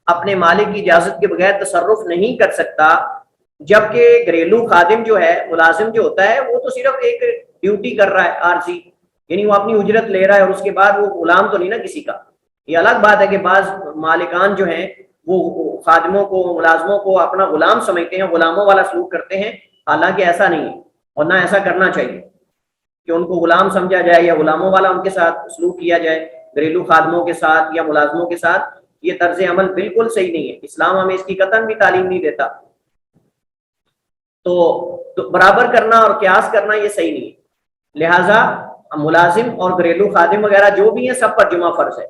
اپنے مالک کی اجازت کے بغیر تصرف نہیں کر سکتا، جبکہ گھریلو خادم جو ہے، ملازم جو ہوتا ہے، وہ تو صرف ایک ڈیوٹی کر رہا ہے عارضی، یعنی وہ اپنی اجرت لے رہا ہے، اور اس کے بعد وہ غلام تو نہیں نا کسی کا۔ یہ الگ بات ہے کہ بعض مالکان جو ہیں وہ خادموں کو، ملازموں کو اپنا غلام سمجھتے ہیں، غلاموں والا سلوک کرتے ہیں، حالانکہ ایسا نہیں ہے، اور نہ ایسا کرنا چاہیے کہ ان کو غلام سمجھا جائے یا غلاموں والا ان کے ساتھ سلوک کیا جائے، گھریلو خادموں کے ساتھ یا ملازموں کے ساتھ۔ یہ طرز عمل بالکل صحیح نہیں ہے، اسلام ہمیں اس کی قطعاً بھی تعلیم نہیں دیتا۔ تو برابر کرنا اور قیاس کرنا یہ صحیح نہیں ہے، لہٰذا ملازم اور گھریلو خادم وغیرہ جو بھی ہیں سب پر جمعہ فرض ہے۔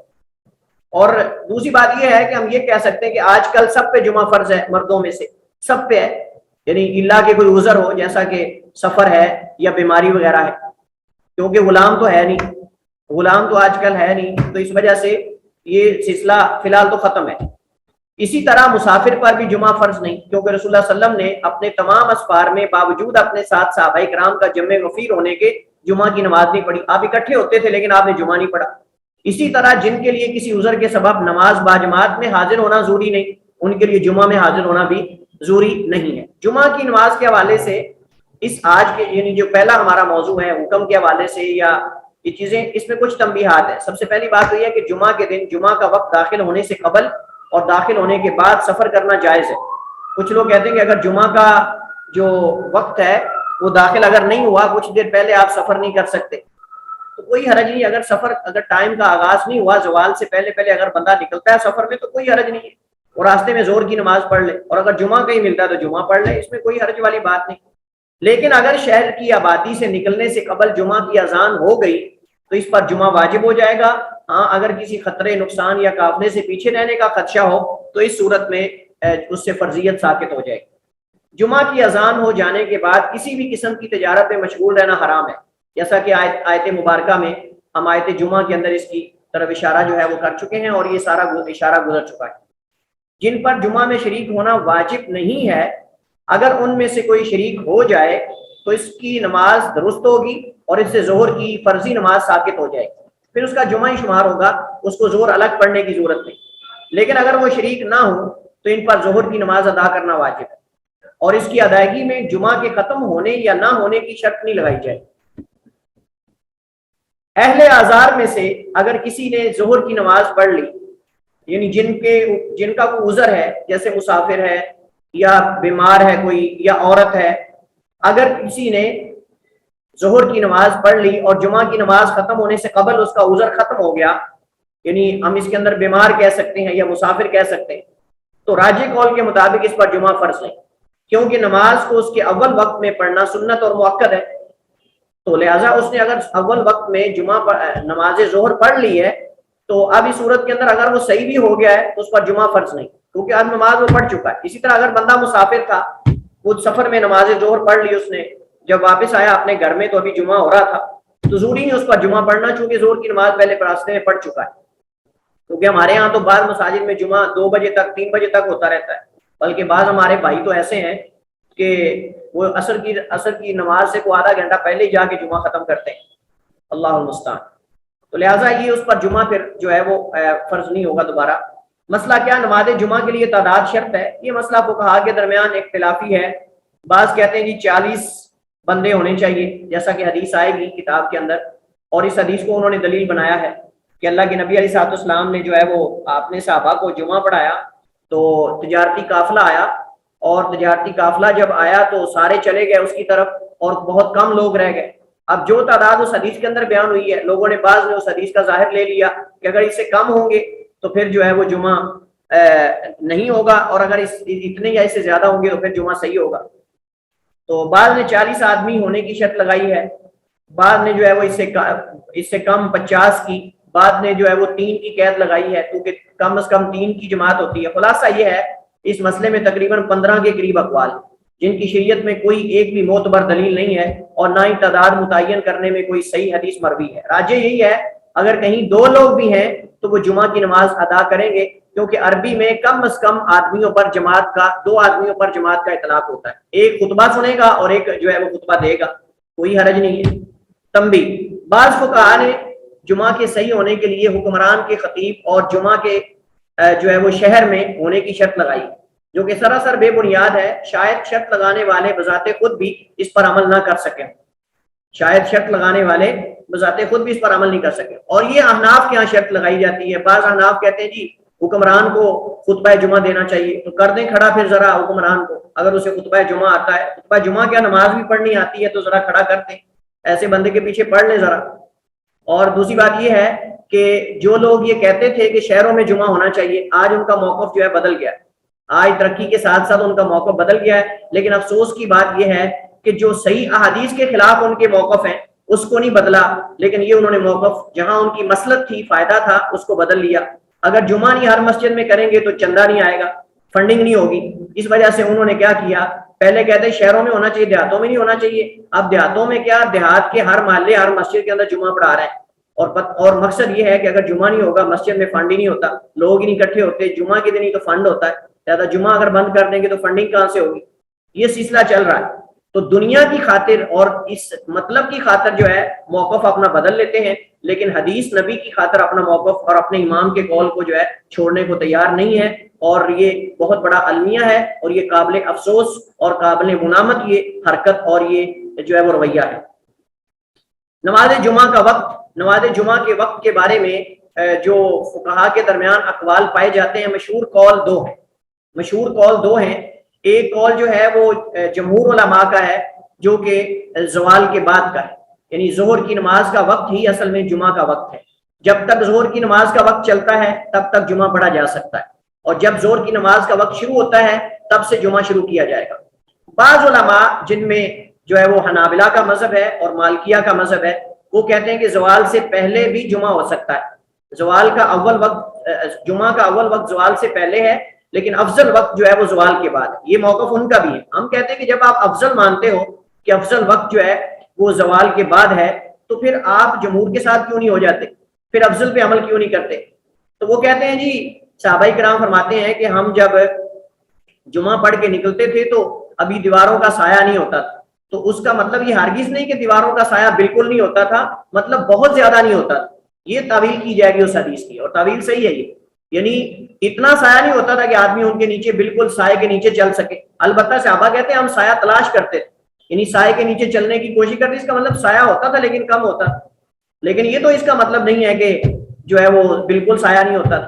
اور دوسری بات یہ ہے کہ ہم یہ کہہ سکتے ہیں کہ آج کل سب پہ جمعہ فرض ہے، مردوں میں سے سب پہ ہے، یعنی اللہ کے کوئی عذر ہو جیسا کہ سفر ہے یا بیماری وغیرہ ہے، کیونکہ غلام تو ہے نہیں، غلام تو آج کل ہے نہیں، تو اس وجہ سے یہ سلسلہ فی الحال تو ختم ہے۔ اسی طرح مسافر پر بھی جمعہ فرض نہیں، کیونکہ رسول اللہ صلی اللہ علیہ وسلم نے اپنے تمام اسفار میں باوجود اپنے ساتھ صحابہ کرام کا جمع غفیر ہونے کے جمعہ کی نماز نہیں پڑھی۔ آپ اکٹھے ہوتے تھے لیکن آپ نے جمعہ نہیں پڑھا۔ اسی طرح جن کے لیے کسی عذر کے سبب نماز باجماعت میں حاضر ہونا ضروری نہیں، ان کے لیے جمعہ میں حاضر ہونا بھی ضروری نہیں ہے۔ جمعہ کی نماز کے حوالے سے اس آج کے یعنی جو پہلا ہمارا موضوع ہے حکم کے حوالے سے یا یہ چیزیں، اس میں کچھ تنبیہات ہیں۔ سب سے پہلی بات تو یہ ہے کہ جمعہ کے دن جمعہ کا وقت داخل ہونے سے قبل اور داخل ہونے کے بعد سفر کرنا جائز ہے۔ کچھ لوگ کہتے ہیں کہ اگر جمعہ کا جو وقت ہے وہ داخل اگر نہیں ہوا، کچھ دیر پہلے آپ سفر نہیں کر سکتے، تو کوئی حرج نہیں۔ اگر ٹائم کا آغاز نہیں ہوا، زوال سے پہلے اگر بندہ نکلتا ہے سفر میں تو کوئی حرج نہیں ہے، اور راستے میں زور کی نماز پڑھ لے، اور اگر جمعہ کہیں ملتا ہے تو جمعہ پڑھ لے، اس میں کوئی حرج والی بات نہیں۔ لیکن اگر شہر کی آبادی سے نکلنے سے قبل جمعہ کی اذان ہو گئی تو اس پر جمعہ واجب ہو جائے گا۔ ہاں، اگر کسی خطرے، نقصان یا قافلے سے پیچھے رہنے کا خدشہ ہو تو اس صورت میں اس سے فرضیت ثابت ہو جائے گی۔ جمعہ کی اذان ہو جانے کے بعد کسی بھی قسم کی تجارت میں مشغول رہنا حرام ہے، جیسا کہ آیت مبارکہ میں ہم آیت جمعہ کے اندر اس کی طرف اشارہ جو ہے وہ کر چکے ہیں، اور یہ سارا اشارہ گزر چکا ہے۔ جن پر جمعہ میں شریک ہونا واجب نہیں ہے، اگر ان میں سے کوئی شریک ہو جائے تو اس کی نماز درست ہوگی اور اس سے ظہر کی فرضی نماز ثابت ہو جائے گی، پھر اس کا جمعہ ہی شمار ہوگا، اس کو ظہر الگ پڑھنے کی ضرورت نہیں۔ لیکن اگر وہ شریک نہ ہو تو ان پر ظہر کی نماز ادا کرنا واجب ہے، اور اس کی ادائیگی میں جمعہ کے ختم ہونے یا نہ ہونے کی شرط نہیں لگائی جائے۔ اہل آزار میں سے اگر کسی نے ظہر کی نماز پڑھ لی، یعنی جن کا کوئی عذر ہے، جیسے مسافر ہے یا بیمار ہے کوئی یا عورت ہے، اگر کسی نے ظہر کی نماز پڑھ لی اور جمعہ کی نماز ختم ہونے سے قبل اس کا عذر ختم ہو گیا، یعنی ہم اس کے اندر بیمار کہہ سکتے ہیں یا مسافر کہہ سکتے ہیں، تو راجح قول کے مطابق اس پر جمعہ فرض نہیں، کیونکہ نماز کو اس کے اول وقت میں پڑھنا سنت اور مؤکد ہے، تو لہٰذا اس نے اگر اول وقت میں نماز ظہر پڑھ لی ہے تو اب اس صورت کے اندر اگر وہ صحیح بھی ہو گیا ہے تو اس پر جمعہ فرض نہیں، کیونکہ اب نماز وہ پڑھ چکا ہے۔ اسی طرح اگر بندہ مسافر تھا، وہ سفر میں نماز ظہر پڑھ لی اس نے، جب واپس آیا اپنے گھر میں تو ابھی جمعہ ہو رہا تھا، تو ضروری نہیں اس پر جمعہ پڑھنا، چونکہ ظہر کی نماز پہلے راستے میں پڑھ چکا ہے۔ کیونکہ ہمارے ہاں تو بعض مساجد میں جمعہ 2 بجے تک 3 بجے تک ہوتا رہتا ہے، بلکہ بعض ہمارے بھائی تو ایسے ہیں کہ وہ عصر کی نماز سے کو آدھا گھنٹہ پہلے ہی جا کے جمعہ ختم کرتے ہیں، اللہ المستعان۔ تو لہٰذا یہ اس پر جمعہ پھر جو ہے وہ فرض نہیں ہوگا دوبارہ۔ مسئلہ کیا نماز جمعہ کے لیے تعداد شرط ہے، یہ مسئلہ فقہا کے درمیان اختلافی ہے۔ بعض کہتے ہیں جی 40 بندے ہونے چاہیے، جیسا کہ حدیث آئے گی کتاب کے اندر، اور اس حدیث کو انہوں نے دلیل بنایا ہے کہ اللہ کے نبی علیہ السلام نے جو ہے وہ آپ نے صحابہ کو جمعہ پڑھایا تو تجارتی قافلہ آیا، اور تجارتی قافلہ جب آیا تو سارے چلے گئے اس کی طرف اور بہت کم لوگ رہ گئے۔ اب جو تعداد اس حدیث کے اندر بیان ہوئی ہے، لوگوں نے بعض نے اس حدیث کا ظاہر لے لیا کہ اگر اس سے کم ہوں گے تو پھر جو ہے وہ جمعہ نہیں ہوگا، اور اگر اتنے یا اس سے زیادہ ہوں گے تو پھر جمعہ صحیح ہوگا۔ تو بعض نے 40 آدمی ہونے کی شرط لگائی ہے، بعض نے جو ہے وہ اس سے کم 50 کی، بعض نے جو ہے وہ 3 کی قید لگائی ہے، کیونکہ کم از کم 3 کی جماعت ہوتی ہے۔ خلاصہ یہ ہے اس مسئلے میں تقریباً 15 کے قریب اقوال، جن کی شریعت میں کوئی ایک بھی معتبر دلیل نہیں ہے، اور نہ ہی تعداد متعین کرنے میں کوئی صحیح حدیث مروی ہے۔ راجح یہی ہے اگر کہیں 2 لوگ بھی ہیں تو وہ جمعہ کی نماز ادا کریں گے، کیونکہ عربی میں کم از کم آدمیوں پر جماعت کا 2 آدمیوں پر جماعت کا اطلاق ہوتا ہے، ایک خطبہ سنے گا اور ایک جو ہے وہ خطبہ دے گا، کوئی حرج نہیں ہے۔ تنبیہ، بعض فقہا نے جمعہ کے صحیح ہونے کے لیے حکمران کے خطیب اور جمعہ کے جو ہے وہ شہر میں ہونے کی شرط لگائی، جو کہ سراسر بے بنیاد ہے۔ شاید شرط لگانے والے بذات خود بھی اس پر عمل نہ کر سکیں، شاید شرط لگانے والے بذات خود بھی اس پر عمل نہیں کر سکیں، اور یہ احناف کے ہاں شرط لگائی جاتی ہے۔ بعض احناف کہتے ہیں جی حکمران کو خطبہ جمعہ دینا چاہیے، تو کر دیں کھڑا پھر ذرا حکمران کو، اگر اسے خطبہ جمعہ آتا ہے، خطبہ جمعہ کیا نماز بھی پڑھنی آتی ہے تو ذرا کھڑا کر دیں، ایسے بندے کے پیچھے پڑھ لیں ذرا۔ اور دوسری بات یہ ہے کہ جو لوگ یہ کہتے تھے کہ شہروں میں جمعہ ہونا چاہیے، آج ان کا موقف جو ہے بدل گیا ہے، آج ترقی کے ساتھ ساتھ ان کا موقف بدل گیا ہے، لیکن افسوس کی بات یہ ہے کہ جو صحیح احادیث کے خلاف ان کے موقف ہیں اس کو نہیں بدلا، لیکن یہ انہوں نے موقف جہاں ان کی مصلحت تھی، فائدہ تھا، اس کو بدل لیا۔ اگر جمعہ نہیں ہر مسجد میں کریں گے تو چندہ نہیں آئے گا، فنڈنگ نہیں ہوگی، اس وجہ سے انہوں نے کیا کیا، پہلے کہتے ہیں شہروں میں ہونا چاہیے، دیہاتوں میں نہیں ہونا چاہیے، اب دیہاتوں میں کیا، دیہات کے ہر محلے ہر مسجد کے اندر جمعہ پڑھا رہے ہیں، اور مقصد یہ ہے کہ اگر جمعہ نہیں ہوگا مسجد میں فنڈ ہی نہیں ہوتا، لوگ ہی نہیں اکٹھے ہوتے، جمعہ کے دن ہی تو فنڈ ہوتا ہے، زیادہ جمعہ اگر بند کر دیں گے تو فنڈنگ کہاں سے ہوگی؟ یہ سلسلہ چل رہا ہے۔ تو دنیا کی خاطر اور اس مطلب کی خاطر جو ہے موقف اپنا بدل لیتے ہیں، لیکن حدیث نبی کی خاطر اپنا موقف اور اپنے امام کے قول کو جو ہے چھوڑنے کو تیار نہیں ہے، اور یہ بہت بڑا المیہ ہے، اور یہ قابل افسوس اور قابل منامت یہ حرکت اور یہ جو ہے وہ رویہ ہے۔ نماز جمعہ کا وقت، نماز جمعہ کے وقت کے بارے میں جو فقہا کے درمیان اقوال پائے جاتے ہیں، مشہور قول 2 ہیں، مشہور قول 2 ہیں۔ ایک قول جو ہے وہ جمہور علماء کا ہے، جو کہ زوال کے بعد کا ہے، یعنی ظہر کی نماز کا وقت ہی اصل میں جمعہ کا وقت ہے، جب تک ظہر کی نماز کا وقت چلتا ہے تب تک جمعہ پڑھا جا سکتا ہے، اور جب ظہر کی نماز کا وقت شروع ہوتا ہے تب سے جمعہ شروع کیا جائے گا۔ بعض علماء جن میں جو ہے وہ حنابلہ کا مذہب ہے اور مالکیہ کا مذہب ہے، وہ کہتے ہیں کہ زوال سے پہلے بھی جمعہ ہو سکتا ہے، زوال کا اول وقت، جمعہ کا اول وقت زوال سے پہلے ہے، لیکن افضل وقت جو ہے وہ زوال کے بعد ہے۔ یہ موقف ان کا بھی ہے۔ ہم کہتے ہیں کہ جب آپ افضل مانتے ہو کہ افضل وقت جو ہے وہ زوال کے بعد ہے، تو پھر آپ جمہور کے ساتھ کیوں نہیں ہو جاتے، پھر افضل پہ عمل کیوں نہیں کرتے؟ تو وہ کہتے ہیں جی صحابہ کرام فرماتے ہیں کہ ہم جب جمعہ پڑھ کے نکلتے تھے تو ابھی دیواروں کا سایہ نہیں ہوتا تھا، تو اس کا مطلب یہ ہرگز نہیں کہ دیواروں کا سایہ بالکل نہیں ہوتا تھا، مطلب بہت زیادہ نہیں ہوتا تھا۔ یہ تعویل کی جائے گی اس حدیث کی، اور تعویل صحیح ہے یہ، یعنی اتنا سایہ نہیں ہوتا تھا کہ آدمی ان کے نیچے بالکل سائے کے نیچے چل سکے. البتہ صحابہ کہتے ہیں ہم سایہ تلاش کرتے تھے, یعنی سائے کے نیچے چلنے کی کوشش کرتے, اس کا مطلب سایہ ہوتا تھا لیکن کم ہوتا. لیکن یہ تو اس کا مطلب نہیں ہے کہ جو ہے وہ بالکل سایہ نہیں ہوتا.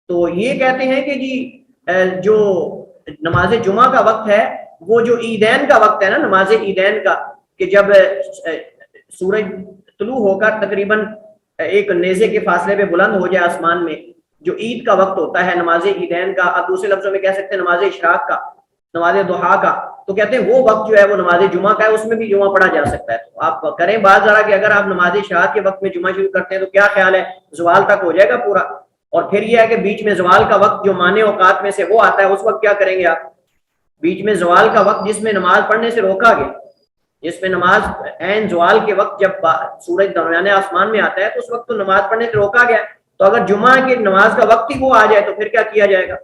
تو یہ کہتے ہیں کہ جی جو نماز جمعہ کا وقت ہے وہ جو عیدین کا وقت ہے نا, نماز عیدین کا, کہ جب سورج طلوع ہو کر تقریباً ایک نیزے کے فاصلے پہ بلند ہو جائے آسمان میں, جو عید کا وقت ہوتا ہے نماز عیدین کا, اب دوسرے لفظوں میں کہہ سکتے ہیں نماز اشراق کا, نماز ضحیٰ کا, تو کہتے ہیں وہ وقت جو ہے وہ نماز جمعہ کا ہے, اس میں بھی جمعہ پڑھا جا سکتا ہے. تو آپ کریں بات ذرا کہ اگر آپ نماز اشراق کے وقت میں جمعہ شروع کرتے ہیں تو کیا خیال ہے, زوال تک ہو جائے گا پورا, اور پھر یہ ہے کہ بیچ میں زوال کا وقت جو مانع اوقات میں سے وہ آتا ہے, اس وقت کیا کریں گے آپ؟ بیچ میں زوال کا وقت جس میں نماز پڑھنے سے روکا گیا, جس میں نماز عین زوال کے وقت جب سورج درمیانے آسمان میں آتا ہے تو اس وقت تو نماز پڑھنے سے روکا گیا. تو اگر جمعہ کی نماز کا وقت ہی وہ آ جائے تو پھر کیا کیا جائے گا؟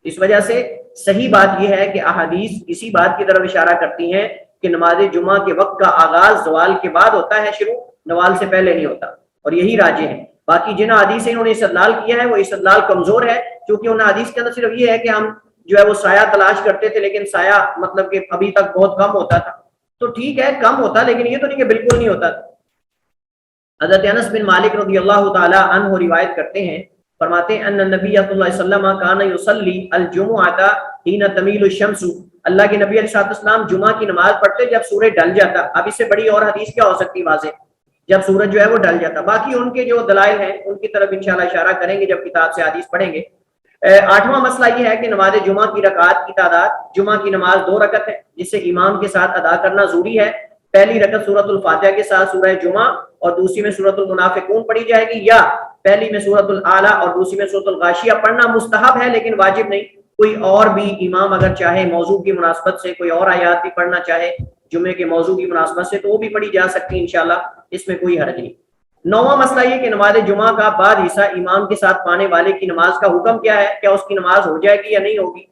اس وجہ سے صحیح بات یہ ہے کہ احادیث اسی بات کی طرف اشارہ کرتی ہیں کہ نماز جمعہ کے وقت کا آغاز زوال کے بعد ہوتا ہے, شروع نوال سے پہلے نہیں ہوتا, اور یہی راجح ہے. باقی جن حدیث سے انہوں نے استدلال کیا ہے وہ استدلال کمزور ہے, کیونکہ ان حدیث کے اندر صرف یہ ہے کہ ہم جو ہے وہ سایہ تلاش کرتے تھے, لیکن سایہ مطلب کہ ابھی تک بہت کم ہوتا تھا. تو ٹھیک ہے کم ہوتا, لیکن یہ تو نہیں کہ بالکل نہیں ہوتا. حضرت انس بن مالک رضی اللہ تعالی عنہ روایت کرتے ہیں, فرماتے ہیں ان نبی صلی اللہ علیہ وسلم کان یصلی الجمعہ حین تمیل الشمس, اللہ کے نبی علیہ السلام جمعہ کی نماز پڑھتے جب سورج ڈھل جاتا. اب اس سے بڑی اور حدیث کیا ہو سکتی واضح, جب سورج جو ہے وہ ڈھل جاتا. باقی ان کے جو دلائل ہیں ان کی طرف انشاءاللہ اشارہ کریں گے جب کتاب سے حدیث پڑھیں گے. آٹھواں مسئلہ یہ ہے کہ نماز جمعہ کی رکعات کی تعداد, جمعہ کی نماز 2 رکعت ہے جسے امام کے ساتھ ادا کرنا ضروری ہے. پہلی رکعت سورۃ الفاتحہ کے ساتھ سورہ جمعہ اور دوسری میں سورۃ المنافقون پڑھی جائے گی, یا پہلی میں سورۃ الاعلیٰ اور دوسری میں سورۃ الغاشیہ پڑھنا مستحب ہے لیکن واجب نہیں. کوئی اور بھی امام اگر چاہے موضوع کی مناسبت سے کوئی اور آیات بھی پڑھنا چاہے جمعے کے موضوع کی مناسبت سے تو وہ بھی پڑھی جا سکتی انشاءاللہ, اس میں کوئی حرج نہیں. نوواں مسئلہ یہ کہ نماز جمعہ کا بعد حصہ امام کے ساتھ پانے والے کی نماز کا حکم کیا ہے, کیا اس کی نماز ہو جائے گی یا نہیں ہوگی؟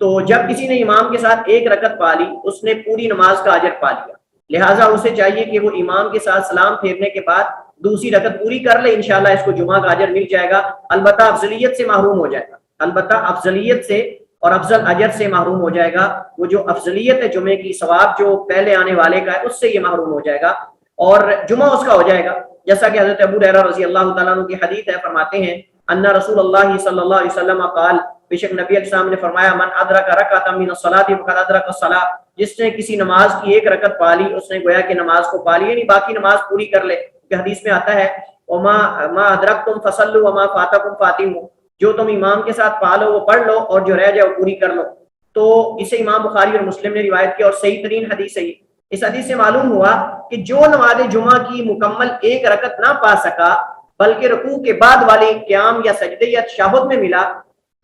تو جب کسی نے امام کے ساتھ 1 رکعت پا لی اس نے پوری نماز کا اجر پا لیا, لہٰذا اسے چاہیے کہ وہ امام کے ساتھ سلام پھیرنے کے بعد دوسری رکعت پوری کر لے, انشاءاللہ اس کو جمعہ کا اجر مل جائے گا. البتہ افضلیت سے محروم ہو جائے گا, البتہ افضلیت سے اور افضل اجر سے محروم ہو جائے گا. وہ جو افضلیت ہے جمعے کی, ثواب جو پہلے آنے والے کا ہے اس سے یہ محروم ہو جائے گا اور جمعہ اس کا ہو جائے گا. جیسا کہ حضرت ابو ہریرہ رضی اللہ تعالیٰ عنہ کی حدیث ہے, فرماتے ہیں ان رسول اللہ صلی اللہ علیہ وسلم قال, بے شک نبی علیہ السلام نے فرمایا, من ادرک رکعۃ من الصلاۃ فقد ادرک الصلاۃ, جس نے کسی نماز کی 1 رکعت پا لی اس نے گویا کہ نماز کو پا لی, یعنی باقی نماز پوری کر لے. کہ حدیث میں آتا ہے وما ما ادرکتم فصلوا وما فاتکم فاتموا, جو تم امام کے ساتھ پا لو وہ پڑھ لو اور جو رہ جائے وہ پوری کر لو. تو اسے امام بخاری اور مسلم نے روایت کیا اور صحیح ترین حدیث ہے یہ. اس حدیث سے معلوم ہوا کہ جو نماز جمعہ کی مکمل 1 رکعت نہ پا سکا بلکہ رکوع کے بعد والے قیام یا سجدے یا تشہد میں ملا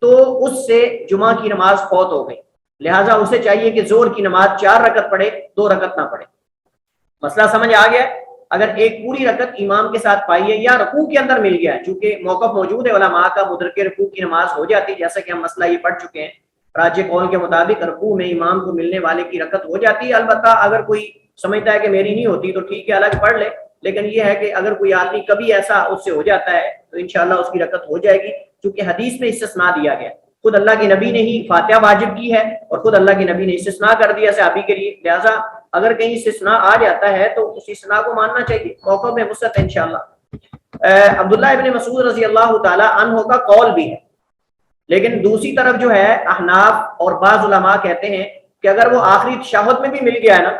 تو اس سے جمعہ کی نماز فوت ہو گئی. لہٰذا اسے چاہیے کہ ظہر کی نماز 4 رکعت پڑھے, 2 رکعت نہ پڑھے. مسئلہ سمجھ آ گیا؟ اگر ایک پوری رکعت امام کے ساتھ پائی ہے یا رکوع کے اندر مل گیا ہے, چونکہ موقف موجود ہے علماء کا, مدرک رکوع کی نماز ہو جاتی ہے, جیسا کہ ہم مسئلہ یہ پڑھ چکے ہیں. راجح قول کے مطابق رکوع میں امام کو ملنے والے کی رکعت ہو جاتی ہے. البتہ اگر کوئی سمجھتا ہے کہ میری نہیں ہوتی تو ٹھیک ہے الگ پڑھ لے, لیکن یہ ہے کہ اگر کوئی آدمی کبھی ایسا اس سے ہو جاتا ہے تو انشاءاللہ اس کی رکعت ہو جائے گی, کیونکہ حدیث میں استثناء دیا گیا. خود اللہ کے نبی نے ہی فاتحہ واجب کی ہے اور خود اللہ کے نبی نے استثناء کر دیا صحابی کے لیے. لہٰذا اگر کہیں استثناء آ جاتا ہے تو اس استثناء کو ماننا چاہیے, موقع میں وسعت ہے انشاءاللہ. عبداللہ ابن مسعود رضی اللہ تعالی عنہ کا قول بھی ہے, لیکن دوسری طرف جو ہے احناف اور بعض علماء کہتے ہیں کہ اگر وہ آخری تشہد میں بھی مل گیا ہے نا,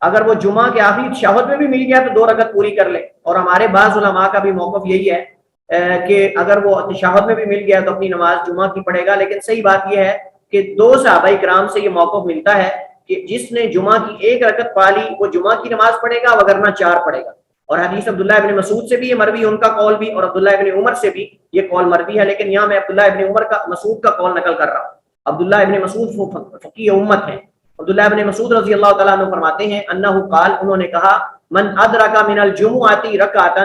اگر وہ جمعہ کے آخری تشہد میں بھی مل گیا تو 2 رکعت پوری کر لے. اور ہمارے بعض علماء کا بھی موقف یہی ہے کہ اگر وہ تشہد میں بھی مل گیا تو اپنی نماز جمعہ کی پڑھے گا. لیکن صحیح بات یہ ہے کہ 2 صحابہ کرام سے یہ موقف ملتا ہے کہ جس نے جمعہ کی 1 رکعت پا لی وہ جمعہ کی نماز پڑھے گا وگرنہ 4 پڑھے گا. اور حدیث عبداللہ ابن مسعود سے بھی یہ مروی, ان کا قول بھی, اور عبداللہ ابن عمر سے بھی یہ قول مروی ہے. لیکن یہاں میں عبداللہ ابن عمر کا مسعود کا قول نقل کر رہا ہوں. عبداللہ ابن مسعود فقیہ امت ہیں. عبداللہ ابن مسعود رضی اللہ تعالیٰ عنہ فرماتے ہیں انہ قال, انہوں نے کہا, من ادرک من الجمعۃ رکعۃ,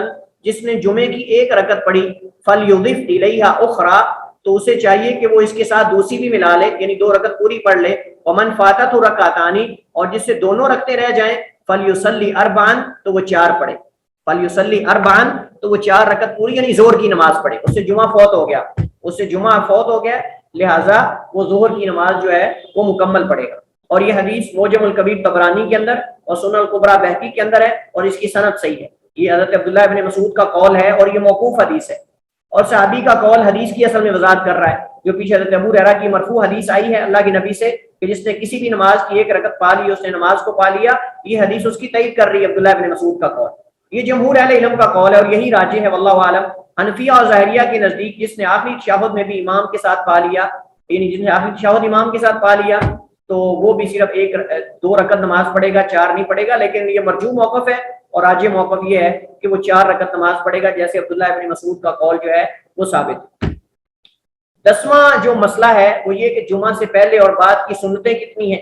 جس نے جمعے کی 1 رکعت پڑھی, فلیضف الیہا اخرى, تو اسے چاہیے کہ وہ اس کے ساتھ دوسری بھی ملا لے, یعنی 2 رکعت پوری پڑھ لے. ومن فاتتہ رکعتان, اور جس سے دونوں رکعتیں رہ جائیں, فلیصلی اربعا, تو وہ 4 پڑھے. فلیصلی اربعن، تو وہ 4 رکعت پوری یعنی ظہر کی نماز پڑھے. اس سے جمعہ فوت ہو گیا لہٰذا وہ ظہر کی نماز جو ہے وہ مکمل پڑھے گا. اور یہ حدیث معجم الکبیر طبرانی کے اندر اور سنن الکبریٰ بہقی کے اندر ہے اور اس کی سند صحیح ہے. یہ حضرت عبداللہ ابن مسعود کا قول ہے اور یہ موقوف حدیث ہے، اور صحابی کا قول حدیث کی اصل میں وضاحت کر رہا ہے جو پیچھے حضرت ابو ہریرہ کی مرفوع حدیث آئی ہے اللہ کے نبی سے کہ جس نے کسی بھی نماز کی 1 رکعت پا لی اس نے نماز کو پا لیا. یہ حدیث اس کی تائید کر رہی ہے عبداللہ ابن مسعود کا قول. یہ جمہور اہل علم کا قول ہے اور یہی راجح ہے واللہ عالم. حنفیہ اور ظاہریہ کے نزدیک جس نے آخری تشہد میں بھی امام کے ساتھ پا لیا، یعنی جس نے آخری تشہد امام کے ساتھ پا لیا تو وہ بھی صرف 2 رکعت نماز پڑھے گا، 4 نہیں پڑھے گا. لیکن یہ مرجوح موقف ہے اور راجح موقف یہ ہے کہ وہ 4 رکعت نماز پڑھے گا جیسے عبداللہ ابن مسعود کا قول جو ہے وہ ثابت. 10واں جو مسئلہ ہے وہ یہ کہ جمعہ سے پہلے اور بعد کی سنتیں کتنی ہیں.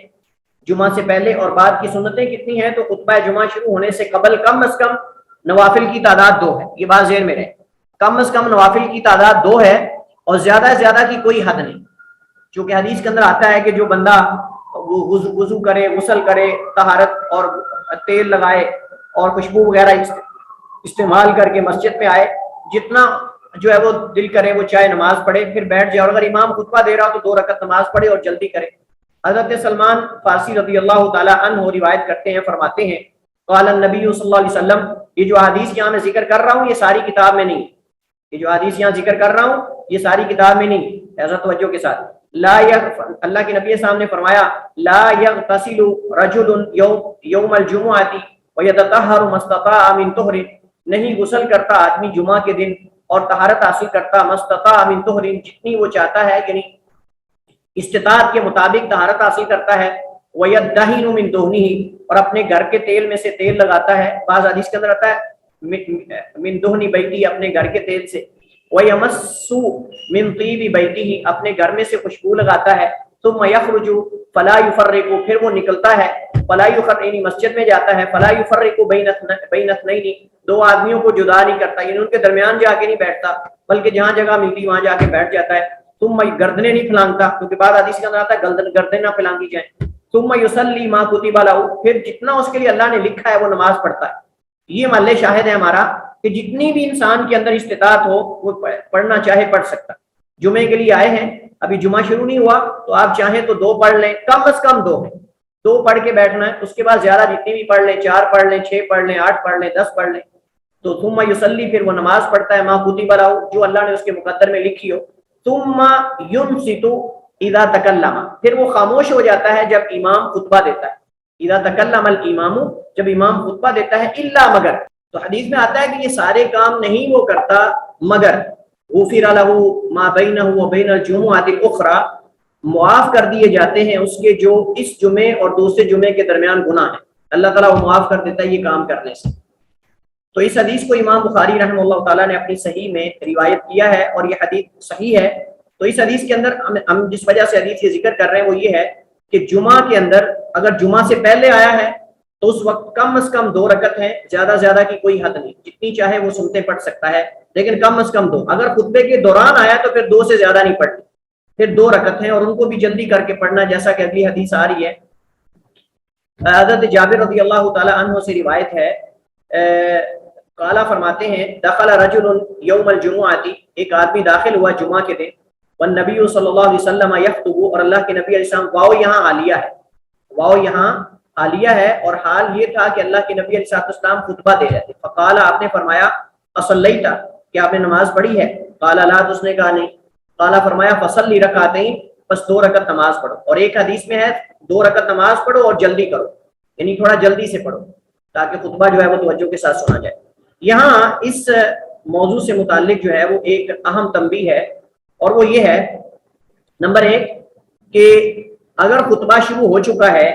جمعہ سے پہلے اور بعد کی سنتیں کتنی ہیں؟ تو خطبہ جمعہ شروع ہونے سے قبل کم از کم نوافل کی تعداد 2 ہے. یہ بات ذہن میں رہے، کم از کم نوافل کی تعداد 2 ہے اور زیادہ سے زیادہ کی کوئی حد نہیں. چونکہ حدیث کے اندر آتا ہے کہ جو بندہ وضو کرے، غسل کرے، طہارت اور تیل لگائے اور خوشبو وغیرہ استعمال کر کے مسجد میں آئے، جتنا جو ہے وہ دل کرے وہ چاہے نماز پڑھے پھر بیٹھ جائے، اور اگر امام خطبہ دے رہا تو 2 رکعت نماز پڑھے اور جلدی کرے. حضرت سلمان فارسی رضی اللہ تعالی عنہ روایت کرتے ہیں، فرماتے ہیں قال النبی صلی اللہ علیہ وسلم. یہ جو حدیث یہاں میں ذکر کر رہا ہوں یہ ساری کتاب میں نہیں، یہ جو حدیث یہاں ذکر کر رہا ہوں یہ ساری کتاب میں نہیں. حضرت توجہ کے ساتھ، اللہ کے نبی صاحب نے فرمایا لا یغتسل رجل یوم الجمعۃ ویتطہر ما استطاع من طہر، نہیں غسل کرتا آدمی جمعہ کے دن اور طہارت حاصل کرتا ما استطاع من طہر، جتنی وہ چاہتا ہے یعنی استطاعت کے مطابق طہارت حاصل کرتا ہے. ویدہن من دہنہ، اور اپنے گھر کے تیل میں سے تیل لگاتا ہے. بعض حدیث کے اندر آتا ہے من دہن بیتی، اپنے گھر کے تیل سے. وَيَمَسُّ مِن طِيبِ بَيْتِهِ، اپنے گھر میں سے خوشبو لگاتا ہے. ثُمَّ يَخْرُجُ فَلَا يُفَرِّقُ، پھر وہ نکلتا ہے فَلَا يُفَرِّقُ، مسجد میں جاتا ہے. فَلَا يُفَرِّقُ بَيْنَ اثْنَيْنِ، 2 آدمیوں کو جدا نہیں کرتا، یعنی ان کے درمیان جا کے نہیں بیٹھتا بلکہ جہاں جگہ ملتی وہاں جا کے بیٹھ جاتا ہے. ثُمَّ گردنیں نہیں پھلانگتا، کیونکہ بعد حدیث کے اندر آتا ہے گردنیں نہ پھلانگی جائیں. ثُمَّ يُصَلِّي مَا كُتِبَ لَهُ، پھر جتنا اس کے لیے اللہ نے لکھا ہے وہ نماز پڑھتا ہے. یہ محل شاہد ہے ہمارا کہ جتنی بھی انسان کے اندر استطاعت ہو وہ پڑھنا چاہے پڑھ سکتا. جمعے کے لیے آئے ہیں، ابھی جمعہ شروع نہیں ہوا تو آپ چاہیں تو 2 پڑھ لیں، کم از کم 2 پڑھ کے بیٹھنا ہے. اس کے بعد زیادہ جتنی بھی پڑھ لیں، 4 پڑھ لیں، 6 پڑھ لیں، 8 پڑھ لیں، 10 پڑھ لیں. تو ثم یصلی، پھر وہ نماز پڑھتا ہے ما کتب لہ، جو اللہ نے اس کے مقدر میں لکھی ہو. ثم ینصت اذا تکلم، پھر وہ خاموش ہو جاتا ہے جب امام خطبہ دیتا ہے. اذا تکلم الامام، جب امام خطبہ دیتا ہے. الا، مگر. تو حدیث میں آتا ہے کہ یہ سارے کام نہیں وہ کرتا مگر غفر لہ ما بینہ و بین الجمعۃ الاخری، معاف کر دیے جاتے ہیں اس کے جو اس جمعے اور دوسرے جمعے کے درمیان گناہ ہیں، اللہ تعالیٰ وہ معاف کر دیتا ہے یہ کام کرنے سے. تو اس حدیث کو امام بخاری رحمہ اللہ تعالیٰ نے اپنی صحیح میں روایت کیا ہے اور یہ حدیث صحیح ہے. تو اس حدیث کے اندر ہم جس وجہ سے حدیث یہ ذکر کر رہے ہیں وہ یہ ہے کہ جمعہ کے اندر اگر جمعہ سے پہلے آیا ہے تو اس وقت کم از کم 2 رکعت ہیں، زیادہ زیادہ کی کوئی حد نہیں، جتنی چاہے وہ سنتیں پڑھ سکتا ہے لیکن کم از کم 2. اگر خطبے کے دوران آیا تو پھر 2 سے زیادہ نہیں پڑھنی، پھر 2 رکعت ہیں اور ان کو بھی جلدی کر کے پڑھنا، جیسا کہ اگلی حدیث آ رہی ہے. حضرت جابر رضی اللہ تعالی عنہ سے روایت ہے، قالا فرماتے ہیں دخل رجل یوم الجمعۃ، ایک آدمی داخل ہوا جمعہ کے دن. والنبی صلی اللہ علیہ وسلم یخطب، اور اللہ کے نبی علیہ السلام، واو یہاں حالیہ ہے، واو یہاں حالیہ ہے اور حال یہ تھا کہ اللہ کے نبی علیہ السلام خطبہ دے رہے تھے. فقال، آپ نے فرمایا اصلیت، کہ آپ نے نماز پڑھی ہے؟ قال لا، تو اس نے کہا نہیں. قال، فرمایا فصلی رکعتین، بس 2 رکعت نماز پڑھو. اور ایک حدیث میں ہے 2 رکعت نماز پڑھو اور جلدی کرو، یعنی تھوڑا جلدی سے پڑھو تاکہ خطبہ جو ہے وہ توجہ کے ساتھ سنا جائے. یہاں اس موضوع سے متعلق جو ہے وہ ایک اہم تنبیہ ہے اور وہ یہ ہے، نمبر 1 کہ اگر خطبہ شروع ہو چکا ہے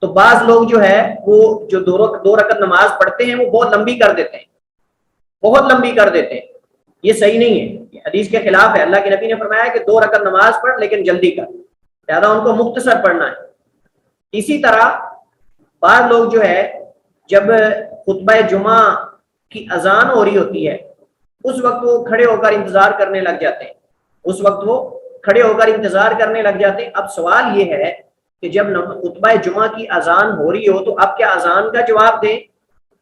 تو بعض لوگ جو ہے وہ جو 2 رکعت نماز پڑھتے ہیں وہ بہت لمبی کر دیتے ہیں، بہت لمبی کر دیتے ہیں. یہ صحیح نہیں ہے، یہ حدیث کے خلاف ہے. اللہ کے نبی نے فرمایا کہ 2 رکعت نماز پڑھ لیکن جلدی کر، زیادہ ان کو مختصر پڑھنا ہے. اسی طرح بعض لوگ جو ہے جب خطبہ جمعہ کی اذان ہو رہی ہوتی ہے اس وقت وہ کھڑے ہو کر انتظار کرنے لگ جاتے ہیں، اس وقت وہ کھڑے ہو کر انتظار کرنے لگ جاتے ہیں. اب سوال یہ ہے کہ جب خطبہ جمعہ کی اذان ہو رہی ہو تو اب کیا اذان کا جواب دیں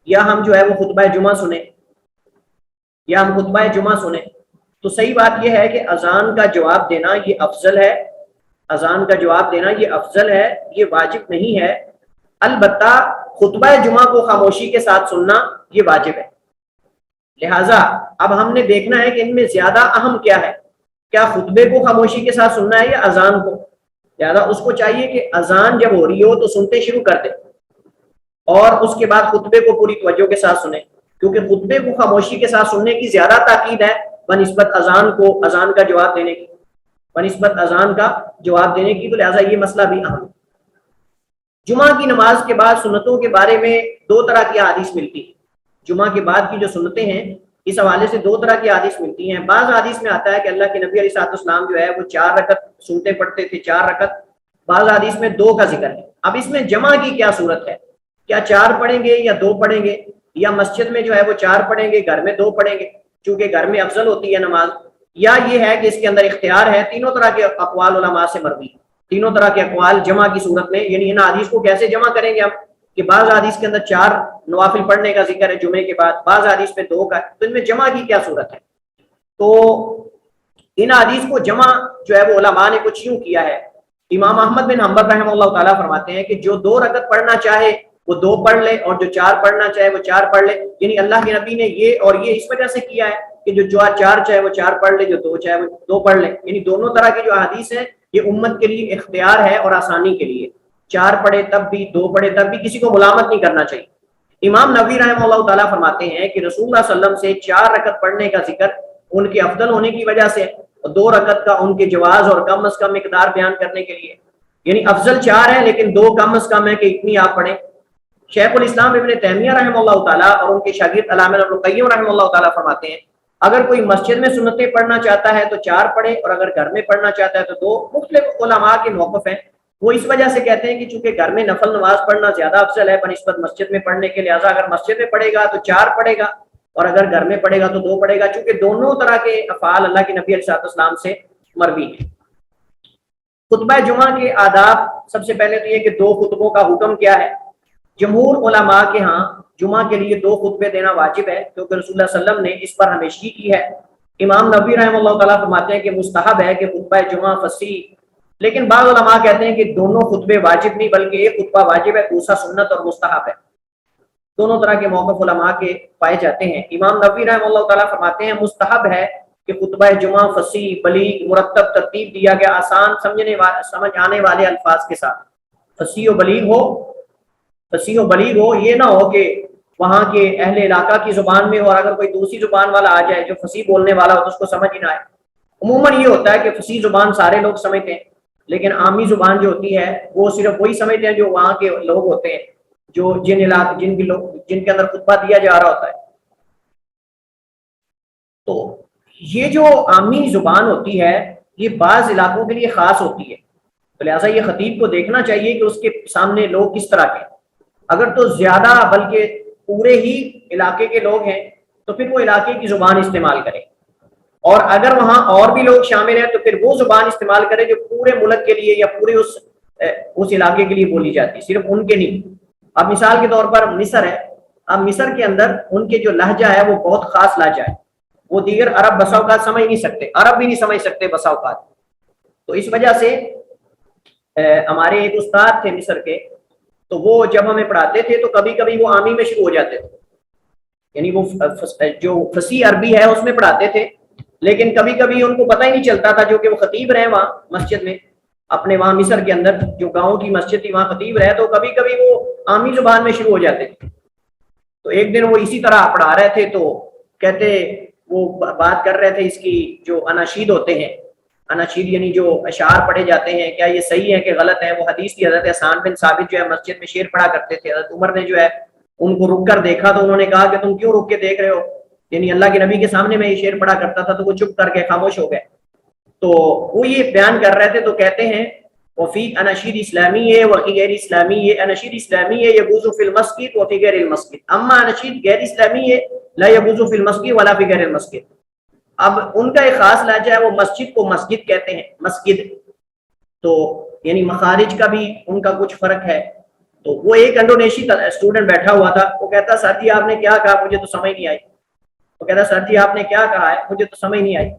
یا ہم جو ہے وہ خطبہ جمعہ سنیں، تو صحیح بات یہ ہے کہ اذان کا جواب دینا یہ افضل ہے، یہ واجب نہیں ہے، البتہ خطبہ جمعہ کو خاموشی کے ساتھ سننا یہ واجب ہے۔ لہٰذا اب ہم نے دیکھنا ہے کہ ان میں زیادہ اہم کیا ہے، کیا خطبے کو خاموشی کے ساتھ سننا ہے یا اذان کو؟ لہٰذا اس کو چاہیے کہ اذان جب ہو رہی ہو تو سنتے شروع کر دے اور اس کے بعد خطبے کو پوری توجہ کے ساتھ سنیں، کیونکہ خطبے کو خاموشی کے ساتھ سننے کی زیادہ تاکید ہے بنسبت اذان کا جواب دینے کی، تو لہٰذا یہ مسئلہ بھی اہم ہے۔ جمعہ کی نماز کے بعد سنتوں کے بارے میں دو طرح کی حدیث ملتی ہیں، جمعہ کے بعد کی جو سنتیں ہیں اس حوالے سے دو طرح کی حدیث ملتی ہیں۔ بعض حدیث میں آتا ہے کہ اللہ کے نبی علیہ الصلوۃ والسلام جو ہے وہ 4 رکعت سنتے پڑھتے تھے، 4 رکعت، بعض حدیث میں 2 کا ذکر ہے۔ اب اس میں جمع کی کیا صورت ہے، کیا 4 پڑھیں گے یا 2 پڑھیں گے، یا مسجد میں جو ہے وہ 4 پڑھیں گے، گھر میں 2 پڑھیں گے چونکہ گھر میں افضل ہوتی ہے نماز، یا یہ ہے کہ اس کے اندر اختیار ہے؟ تینوں طرح کے اقوال علماء سے مروی، تینوں طرح کے اقوال جمع کی صورت میں، یعنی ان حدیث کو کیسے جمع کریں گے ہم، کہ بعض حدیث کے اندر 4 نوافل پڑھنے کا ذکر ہے جمعے کے بعد، بعض حدیث میں 2 کا، تو ان میں جمع کی کیا صورت ہے؟ تو ان حدیث کو جمع جو ہے وہ علماء نے کچھ یوں کیا ہے۔ امام احمد بن حنبل رحمہ اللہ تعالیٰ فرماتے ہیں کہ جو 2 رکعت پڑھنا چاہے وہ 2 پڑھ لے، اور جو 4 پڑھنا چاہے وہ 4 پڑھ لے، یعنی اللہ کے نبی نے یہ اور یہ اس وجہ سے کیا ہے کہ جو 4 چاہے وہ 4 پڑھ لے، جو 2 چاہے وہ 2 پڑھ لے، یعنی دونوں طرح کی جو حدیث ہیں یہ امت کے لیے اختیار ہے اور آسانی کے لیے، 4 پڑھے تب بھی 2 پڑھے تب بھی، کسی کو ملامت نہیں کرنا چاہیے۔ امام نووی رحمہ اللہ تعالیٰ فرماتے ہیں کہ رسول اللہ صلی اللہ علیہ وسلم سے 4 رکعت پڑھنے کا ذکر ان کے افضل ہونے کی وجہ سے، اور 2 رکعت کا ان کے جواز اور کم از کم مقدار بیان کرنے کے لیے، یعنی افضل 4 ہے لیکن 2 کم از کم ہے کہ اتنی آپ پڑھیں۔ شیخ الاسلام ابن تیمیہ رحمہ اللہ تعالیٰ اور ان کے شاگرد علامہ ابن القیم رحمہ اللہ تعالیٰ فرماتے ہیں اگر کوئی مسجد میں سنتیں پڑھنا چاہتا ہے تو 4 پڑھے، اور اگر گھر میں پڑھنا چاہتا ہے تو 2۔ مختلف علماء کے موقف ہیں، وہ اس وجہ سے کہتے ہیں کہ چونکہ گھر میں نفل نماز پڑھنا زیادہ افضل ہے بنسبت مسجد میں پڑھنے کے، لہٰذا اگر مسجد میں پڑھے گا تو 4 پڑھے گا، اور اگر گھر میں پڑھے گا تو 2 پڑھے گا، چونکہ دونوں طرح کے افعال اللہ کے نبی علیہ الصلوۃ والسلام سے مروی ہیں۔ خطبہ جمعہ کے آداب، سب سے پہلے تو یہ کہ 2 خطبوں کا حکم کیا ہے۔ جمہور علماء کے ہاں جمعہ کے لیے 2 خطبے دینا واجب ہے، کیونکہ رسول اللہ صلی اللہ علیہ وسلم نے اس پر ہمیشگی کی ہے۔ امام نووی رحمہ اللہ تعالیٰ فرماتے ہیں کہ مستحب ہے کہ خطبہ جمعہ فصیح، لیکن بعض علماء کہتے ہیں کہ دونوں خطبے واجب نہیں بلکہ ایک خطبہ واجب ہے، دوسرا سنت اور مستحب ہے۔ دونوں طرح کے موقف علماء کے پائے جاتے ہیں۔ امام نووی رحمہ اللہ تعالیٰ فرماتے ہیں مستحب ہے کہ خطبہ جمعہ فصیح، بلیغ، مرتب، ترتیب دیا گیا، آسان سمجھ آنے والے الفاظ کے ساتھ فصیح و بلیغ ہو، یہ نہ ہو کہ وہاں کے اہل علاقہ کی زبان میں ہو، اور اگر کوئی دوسری زبان والا آ جائے جو فصیح بولنے والا ہو تو اس کو سمجھ ہی نہ آئے۔ عموماً یہ ہوتا ہے کہ فصیح زبان سارے لوگ سمجھتے ہیں، لیکن عامی زبان جو ہوتی ہے وہ صرف وہی سمجھتے ہیں جو وہاں کے لوگ ہوتے ہیں، جو جن کے اندر خطبہ دیا جا رہا ہوتا ہے۔ تو یہ جو عامی زبان ہوتی ہے یہ بعض علاقوں کے لیے خاص ہوتی ہے، تو لہٰذا یہ خطیب کو دیکھنا چاہیے کہ اس کے سامنے لوگ کس طرح کے، اگر تو زیادہ بلکہ پورے ہی علاقے کے لوگ ہیں تو پھر وہ علاقے کی زبان استعمال کرے، اور اگر وہاں اور بھی لوگ شامل ہیں تو پھر وہ زبان استعمال کرے جو پورے ملک کے لیے یا پورے اس علاقے کے لیے بولی جاتی ہے، صرف ان کے نہیں۔ اب مثال کے طور پر مصر ہے، اب مصر کے اندر ان کے جو لہجہ ہے وہ بہت خاص لہجہ ہے، وہ دیگر عرب بسا اوقات سمجھ نہیں سکتے، عرب بھی نہیں سمجھ سکتے بسا اوقات۔ تو اس وجہ سے ہمارے ایک استاد تھے مصر کے، تو وہ جب ہمیں پڑھاتے تھے تو کبھی کبھی وہ عامی میں شروع ہو جاتے تھے، یعنی وہ جو فصیح عربی ہے اس میں پڑھاتے تھے، لیکن کبھی کبھی ان کو پتہ ہی نہیں چلتا تھا، جو کہ وہ خطیب رہے وہاں مسجد میں، اپنے وہاں مصر کے اندر جو گاؤں کی مسجد تھی وہاں خطیب رہے، تو کبھی کبھی وہ عامی زبان میں شروع ہو جاتے تھے۔ تو ایک دن وہ اسی طرح پڑھا رہے تھے تو کہتے وہ بات کر رہے تھے اس کی جو اناشید ہوتے ہیں، اناشید یعنی جو اشعار پڑھے جاتے ہیں، کیا یہ صحیح ہے کہ غلط ہے؟ وہ حدیث کی حضرت حسان بن ثابت جو ہے مسجد میں شعر پڑھا کرتے تھے، حضرت عمر نے جو ہے ان کو رک کر دیکھا تو انہوں نے کہا کہ تم کیوں رک کے دیکھ رہے ہو، یعنی اللہ کے نبی کے سامنے میں یہ شعر پڑھا کرتا تھا، تو وہ چپ کر کے خاموش ہو گئے۔ تو وہ یہ بیان کر رہے تھے تو کہتے ہیں وفی اناشید اسلامی ہے وفی غیر اسلامی ہے، اناشید اسلامی ہے یجوز فی المسجد وفی غیر المسجد، اما اناشید غیر اسلامی ہے لا یجوز فی المسجد ولا فی غیر المسجد۔ اب ان کا ایک خاص لہجہ ہے، وہ مسجد کو مسجد کہتے ہیں، مسجد، تو یعنی مخارج کا بھی ان کا کچھ فرق ہے۔ تو وہ ایک انڈونیشی اسٹوڈنٹ بیٹھا ہوا تھا, وہ کہتا سر جی آپ نے کیا کہا مجھے تو سمجھ نہیں آئی. وہ کہتا سر جی آپ نے کیا کہا ہے مجھے تو سمجھ نہیں آئی.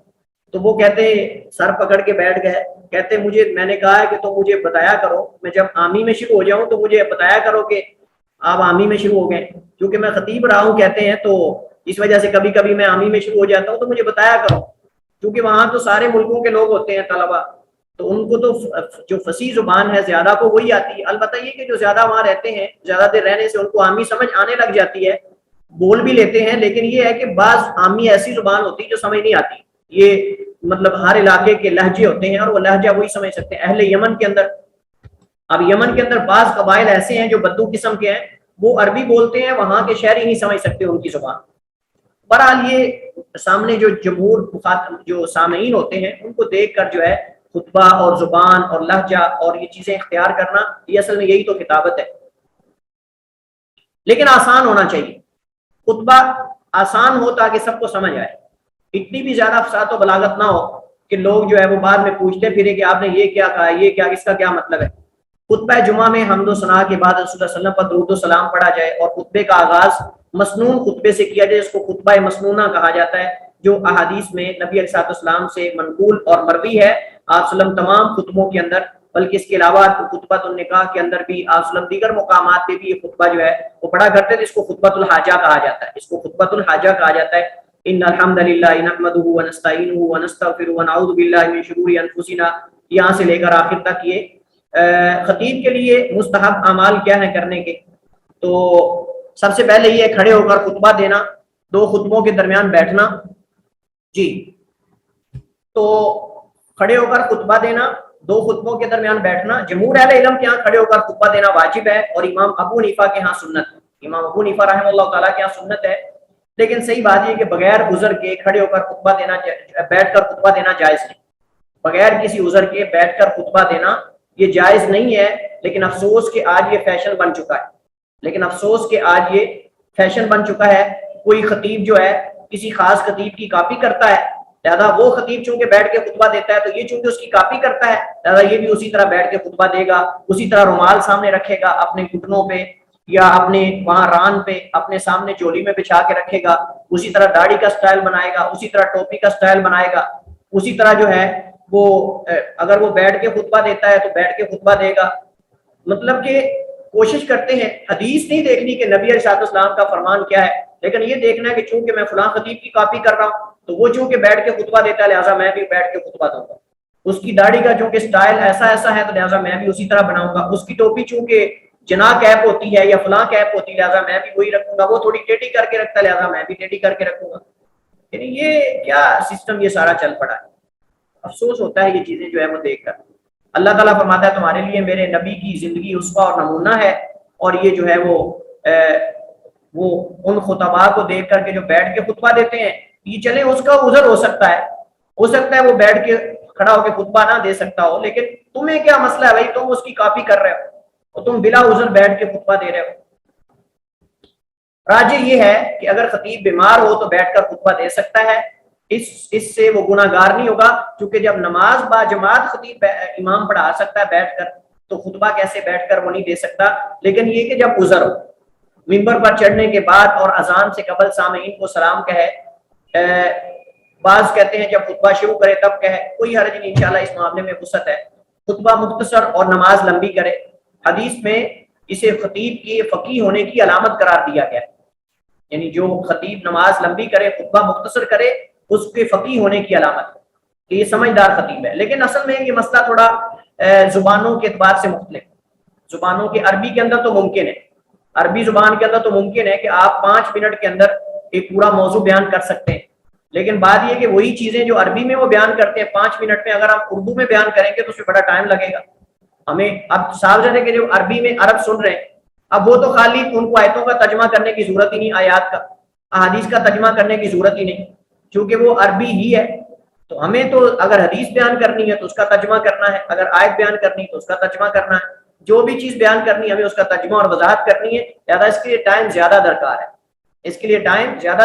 تو وہ کہتے سر پکڑ کے بیٹھ گئے, کہتے میں نے کہا ہے کہ تم مجھے بتایا کرو, میں جب آمی میں شروع ہو جاؤں تو مجھے بتایا کرو کہ آپ آمی میں شروع ہو گئے, کیونکہ میں خطیب رہا ہوں کہتے ہیں, تو اس وجہ سے کبھی کبھی میں آمی میں شروع ہو جاتا ہوں, تو مجھے بتایا کرو, کیونکہ وہاں تو سارے ملکوں کے لوگ ہوتے ہیں طلبا, تو ان کو تو جو فصیح زبان ہے زیادہ کو وہی آتی ہے. البتہ یہ کہ جو زیادہ وہاں رہتے ہیں, زیادہ دیر رہنے سے ان کو عامی سمجھ آنے لگ جاتی ہے, بول بھی لیتے ہیں, لیکن یہ ہے کہ بعض عامی ایسی زبان ہوتی ہے جو سمجھ نہیں آتی. یہ مطلب ہر علاقے کے لہجے ہوتے ہیں اور وہ لہجہ وہی سمجھ سکتے ہیں. اہل یمن کے اندر, اب یمن کے اندر بعض قبائل ایسے ہیں جو بدو قسم کے ہیں, وہ عربی بولتے ہیں, وہاں کے شہری نہیں سمجھ سکتے ان کی زبان. بہرحال یہ سامنے جو جمہور جو سامعین ہوتے ہیں ان کو دیکھ کر جو ہے خطبہ اور زبان اور لہجہ اور یہ چیزیں اختیار کرنا, یہ اصل میں یہی تو خطابت ہے. لیکن آسان ہونا چاہیے, خطبہ آسان ہو تاکہ سب کو سمجھ آئے. اتنی بھی زیادہ فساد و بلاغت نہ ہو کہ لوگ جو ہے وہ بعد میں پوچھتے پھرے کہ آپ نے یہ کیا کہا, یہ کیا, اس کا کیا مطلب ہے. خطبہ جمعہ میں حمد و ثنا کے بعد رسول اللہ صلی اللہ علیہ وسلم پر درود و سلام پڑھا جائے اور خطبے کا آغاز مسنون خطبے سے کیا جائے, جس کو خطبہ مسنونہ کہا جاتا ہے, جو احادیث میں نبی علیہ السلام سے منقول اور مروی ہے. آپ صلی اللہ علیہ وسلم تمام خطبوں کے اندر, بلکہ اس کے علاوہ خطبۃ النکاح کے اندر بھی آپ صلی اللہ علیہ وسلم دیگر مقامات پہ بھی یہ خطبہ جو ہے وہ پڑھا کرتے تھے. اس کو خطبۃ الحاجہ کہا جاتا ہے, اس کو خطبۃ الحاجہ کہا جاتا ہے. ان الحمد للہ نحمده ونستعینه ونستغفره ونعوذ باللہ من شرور انفسنا, یہاں سے لے کر آخر تک یہ خطیب کے لیے مستحب اعمال کیا ہیں کرنے کے. تو سب سے پہلے یہ کھڑے ہو کر خطبہ دینا, 2 خطبوں کے درمیان بیٹھنا. جی, تو کھڑے ہو کر خطبہ دینا, 2 خطبوں کے درمیان بیٹھنا. جمہور اہل علم کے ہاں کھڑے ہو کر خطبہ دینا واجب ہے, اور امام ابو حنیفہ کے ہاں سنت ہے. امام ابو حنیفہ رحمہ اللہ تعالیٰ کے ہاں سنت ہے, لیکن صحیح بات یہ کہ بغیر عذر کے کھڑے ہو کر خطبہ دینا, بیٹھ کر خطبہ دینا جائز نہیں. بغیر کسی عذر کے بیٹھ کر خطبہ دینا یہ جائز نہیں ہے. لیکن افسوس کہ آج یہ فیشن بن چکا ہے, لیکن افسوس کہ آج یہ فیشن بن چکا ہے. کوئی خطیب جو ہے کسی خاص خطیب کی کاپی کرتا ہے, لہذا وہ خطیب چونکہ بیٹھ کے خطبہ دیتا ہے تو یہ چونکہ اس کی کاپی کرتا ہے, لہذا یہ بھی اسی طرح بیٹھ کے خطبہ دے گا, اسی طرح رومال سامنے رکھے گا اپنے گھٹنوں پہ یا اپنے وہاں ران پہ اپنے سامنے چولی میں بچھا کے رکھے گا, اسی طرح داڑھی کا سٹائل بنائے گا, اسی طرح ٹوپی کا سٹائل بنائے گا, اسی طرح جو ہے وہ اگر وہ بیٹھ کے خطبہ دیتا ہے تو بیٹھ کے خطبہ دے گا. مطلب کہ کوشش کرتے ہیں حدیث نہیں دیکھنی کہ نبی علیہ السلام کا فرمان کیا ہے, لیکن یہ دیکھنا ہے کہ چونکہ میں فلاں خطیب کی کاپی کر رہا ہوں تو وہ چونکہ بیٹھ کے خطبہ دیتا ہے لہٰذا میں بھی بیٹھ کے خطبہ دوں گا. اس کی داڑھی کا چونکہ سٹائل ایسا ہے تو لہٰذا میں بھی اسی طرح بناؤں گا. اس کی ٹوپی چونکہ جناح کیپ ہوتی ہے یا فلاں کیپ ہوتی ہے لہٰذا میں بھی وہی رکھوں گا. وہ تھوڑی ٹیٹی کر کے رکھتا ہے لہٰذا میں بھی ٹیٹی کر کے رکھوں گا. یعنی یہ کیا سسٹم یہ سارا چل پڑا ہے. افسوس ہوتا ہے یہ چیزیں جو ہے وہ دیکھ کر. اللہ تعالیٰ فرماتا ہے تمہارے لیے میرے نبی کی زندگی اسوہ اور نمونہ ہے, اور یہ جو ہے وہ ان خطباء کو دیکھ کر کے جو بیٹھ کے خطبہ دیتے ہیں, یہ چلے اس کا عذر ہو سکتا ہے وہ بیٹھ کے کھڑا ہو کے خطبہ نہ دے سکتا ہو, لیکن تمہیں کیا مسئلہ ہے بھائی, تم اس کی کاپی کر رہے ہو اور تم بلا عذر بیٹھ کے خطبہ دے رہے ہو. راجح یہ ہے کہ اگر خطیب بیمار ہو تو بیٹھ کر خطبہ دے سکتا ہے, اس سے وہ گناہ گار نہیں ہوگا, کیونکہ جب نماز با جماعت خطیب امام پڑھا سکتا ہے بیٹھ کر تو خطبہ کیسے بیٹھ کر وہ نہیں دے سکتا. لیکن یہ کہ جب عذر ہو, منبر پر چڑھنے کے بعد اور اذان سے قبل سامعین کو سلام کہے, بعض کہتے ہیں جب خطبہ شروع کرے تب کہے, کوئی حرج نہیں, انشاءاللہ اس معاملے میں وسعت ہے. خطبہ مختصر اور نماز لمبی کرے, حدیث میں اسے خطیب کے فقیہ ہونے کی علامت قرار دیا گیا ہے. یعنی جو خطیب نماز لمبی کرے خطبہ مختصر کرے اس کے فقیہ ہونے کی علامت ہے کہ یہ سمجھدار خطیب ہے. لیکن اصل میں یہ مسئلہ تھوڑا زبانوں کے اعتبار سے مختلف. زبانوں کے عربی کے اندر تو ممکن ہے, عربی زبان کے اندر تو ممکن ہے کہ آپ 5 منٹ کے اندر ایک پورا موضوع بیان کر سکتے ہیں. لیکن بات یہ کہ وہی چیزیں جو عربی میں وہ بیان کرتے ہیں 5 منٹ میں, اگر ہم اردو میں بیان کریں گے تو اس میں بڑا ٹائم لگے گا ہمیں. اب صاحب ہے کہ جو عربی میں عرب سن رہے ہیں, اب وہ تو خالی ان کو آیتوں کا ترجمہ کرنے کی ضرورت ہی نہیں, آیات کا احادیث کا ترجمہ کرنے کی ضرورت ہی نہیں, کیونکہ وہ عربی ہی ہے. تو ہمیں تو اگر حدیث بیان کرنی ہے تو اس کا ترجمہ کرنا ہے, اگر آیت بیان کرنی ہے تو اس کا ترجمہ کرنا ہے, جو بھی چیز بیان کرنی ہے ہمیں اس کا ترجمہ اور وضاحت کرنی ہے. لہٰذا اس کے لیے ٹائم زیادہ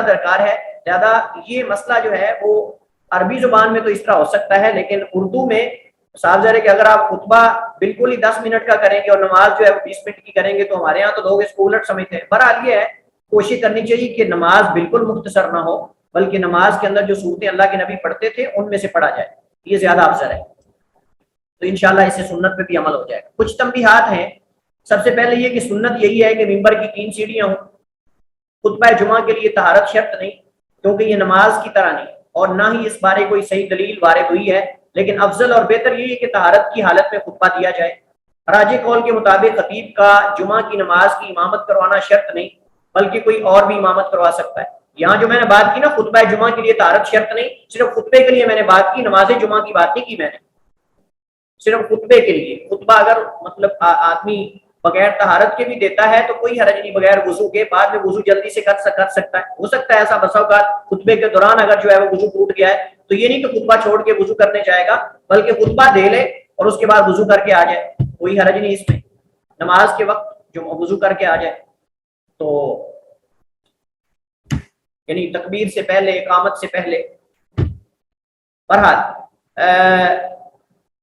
درکار ہے, لہٰذا یہ مسئلہ جو ہے وہ عربی زبان میں تو اس طرح ہو سکتا ہے, لیکن اردو میں صاحب ذرا کہ اگر آپ خطبہ بالکل ہی 10 منٹ کا کریں گے اور نماز جو ہے 20 منٹ کی کریں گے تو ہمارے ہاں تو لوگ اس کو الٹ سمجھتے ہیں. بہرحال یہ ہے کوشش کرنی چاہیے کہ نماز بالکل مختصر نہ ہو بلکہ نماز کے اندر جو صورتیں اللہ کے نبی پڑھتے تھے ان میں سے پڑھا جائے, یہ زیادہ افضل ہے. تو انشاءاللہ اس سے سنت پہ بھی عمل ہو جائے گا. کچھ تنبیہات ہیں. سب سے پہلے یہ کہ سنت یہی ہے کہ ممبر کی 3 سیڑھیاں ہوں. خطبہ جمعہ کے لیے طہارت شرط نہیں کیونکہ یہ نماز کی طرح نہیں اور نہ ہی اس بارے کوئی صحیح دلیل وارد ہوئی ہے, لیکن افضل اور بہتر یہ ہے کہ طہارت کی حالت میں خطبہ دیا جائے. راجح قول کے مطابق خطیب کا جمعہ کی نماز کی امامت کروانا شرط نہیں بلکہ کوئی اور بھی امامت کروا سکتا ہے. یہاں جو میں نے بات کی نا خطبہ جمعہ کے لیے طہارت شرط نہیں, صرف خطبے کے لیے میں نے بات کی, نماز جمعہ کی بات نہیں کی میں نے, صرف خطبے کے لیے. خطبہ اگر مطلب آدمی بغیر طہارت کے بھی دیتا ہے تو کوئی حرج نہیں, بغیر وضو کے, بعد میں وضو جلدی سے کر سکتا ہے. ہو سکتا ہے ایسا بسا اوقات خطبے کے دوران اگر جو ہے وہ وضو ٹوٹ گیا ہے تو یہ نہیں کہ خطبہ چھوڑ کے وضو کرنے جائے گا بلکہ خطبہ دے لے اور اس کے بعد وضو کر کے آ جائے, کوئی حرج نہیں اس میں. نماز کے وقت جو وضو کر کے آ جائے تو یعنی تکبیر سے پہلے, اقامت سے پہلے. بہرحال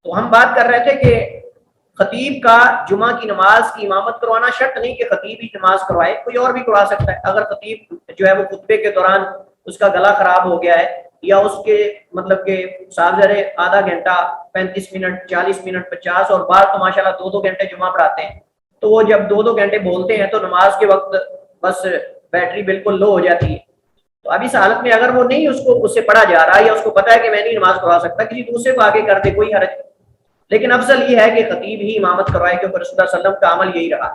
تو ہم بات کر رہے تھے کہ خطیب کا جمعہ کی نماز کی امامت کروانا شرط نہیں کہ خطیب ہی نماز کروائے, کوئی اور بھی کروا سکتا ہے. اگر خطیب جو ہے وہ خطبے کے دوران اس کا گلا خراب ہو گیا ہے یا اس کے مطلب کہ سالزرے آدھا گھنٹہ 35 منٹ 40 منٹ 50 اور بعض تو ماشاءاللہ 2 گھنٹے جمعہ پڑھاتے ہیں, تو وہ جب 2 گھنٹے بولتے ہیں تو نماز کے وقت بس بیٹری بالکل لو ہو جاتی ہے. تو اب اس حالت میں اگر وہ نہیں اس سے پڑھا جا رہا یا اس کو پتا ہے کہ میں نہیں نماز کروا سکتا, کسی دوسرے کو آگے کر دے, کوئی حرج نہیں. لیکن افضل یہ ہے کہ خطیب ہی امامت کروائے کیونکہ رسول اللہ صلی اللہ علیہ وسلم کا عمل یہی رہا.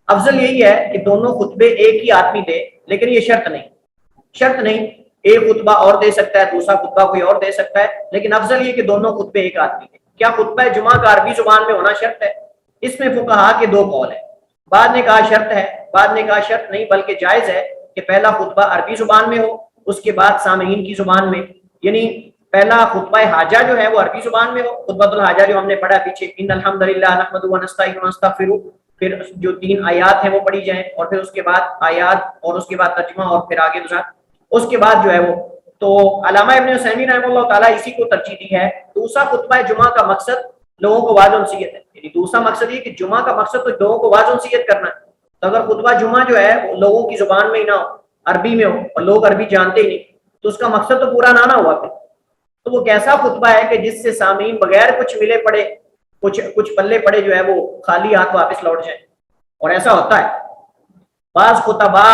افضل یہی ہے کہ دونوں خطبے ایک ہی آدمی دے, لیکن یہ شرط نہیں, ایک خطبہ اور دے سکتا ہے, دوسرا خطبہ کوئی اور دے سکتا ہے, لیکن افضل یہ کہ دونوں خطبے ایک آدمی دے. کیا خطبہ جمعہ کا عربی زبان میں ہونا شرط ہے؟ اس میں فقہا کے 2 قول ہیں. بعد نے کہا شرط ہے, بعد نے کہا شرط نہیں بلکہ جائز ہے کہ پہلا خطبہ عربی زبان میں ہو, اس کے بعد سامعین کی زبان میں. یعنی پہلا خطبہ حاجہ جو ہے وہ عربی زبان میں ہو, خطبۃ الحاجہ جو ہم نے پڑھا پیچھے, ان الحمدللہ نحمدہ ونستعینہ ونستغفرہ, پھر جو 3 آیات ہیں وہ پڑھی جائیں اور پھر اس کے بعد آیات اور اس کے بعد ترجمہ اور پھر آگے دوسرا, اس کے بعد جو ہے وہ. تو علامہ ابن عثیمین رحمہ اللہ تعالیٰ اسی کو ترجیح دی ہے. دوسرا خطبہ جمعہ کا مقصد لوگوں کو واعظ و نصیحت ہے, یعنی دوسرا مقصد یہ کہ جمعہ کا مقصد تو لوگوں کو واعظ و نصیحت کرنا ہے. تو اگر خطبہ جمعہ جو ہے وہ لوگوں کی زبان میں ہی نہ ہو, عربی میں ہو, اور لوگ عربی جانتے ہی نہیں, تو اس کا مقصد تو پورا نہ ہوا پھر. تو وہ کیسا خطبہ ہے کہ جس سے سامعین بغیر کچھ ملے پڑے, کچھ پلے پڑے جو ہے وہ خالی ہاتھ واپس لوٹ جائیں. اور ایسا ہوتا ہے بعض خطبہ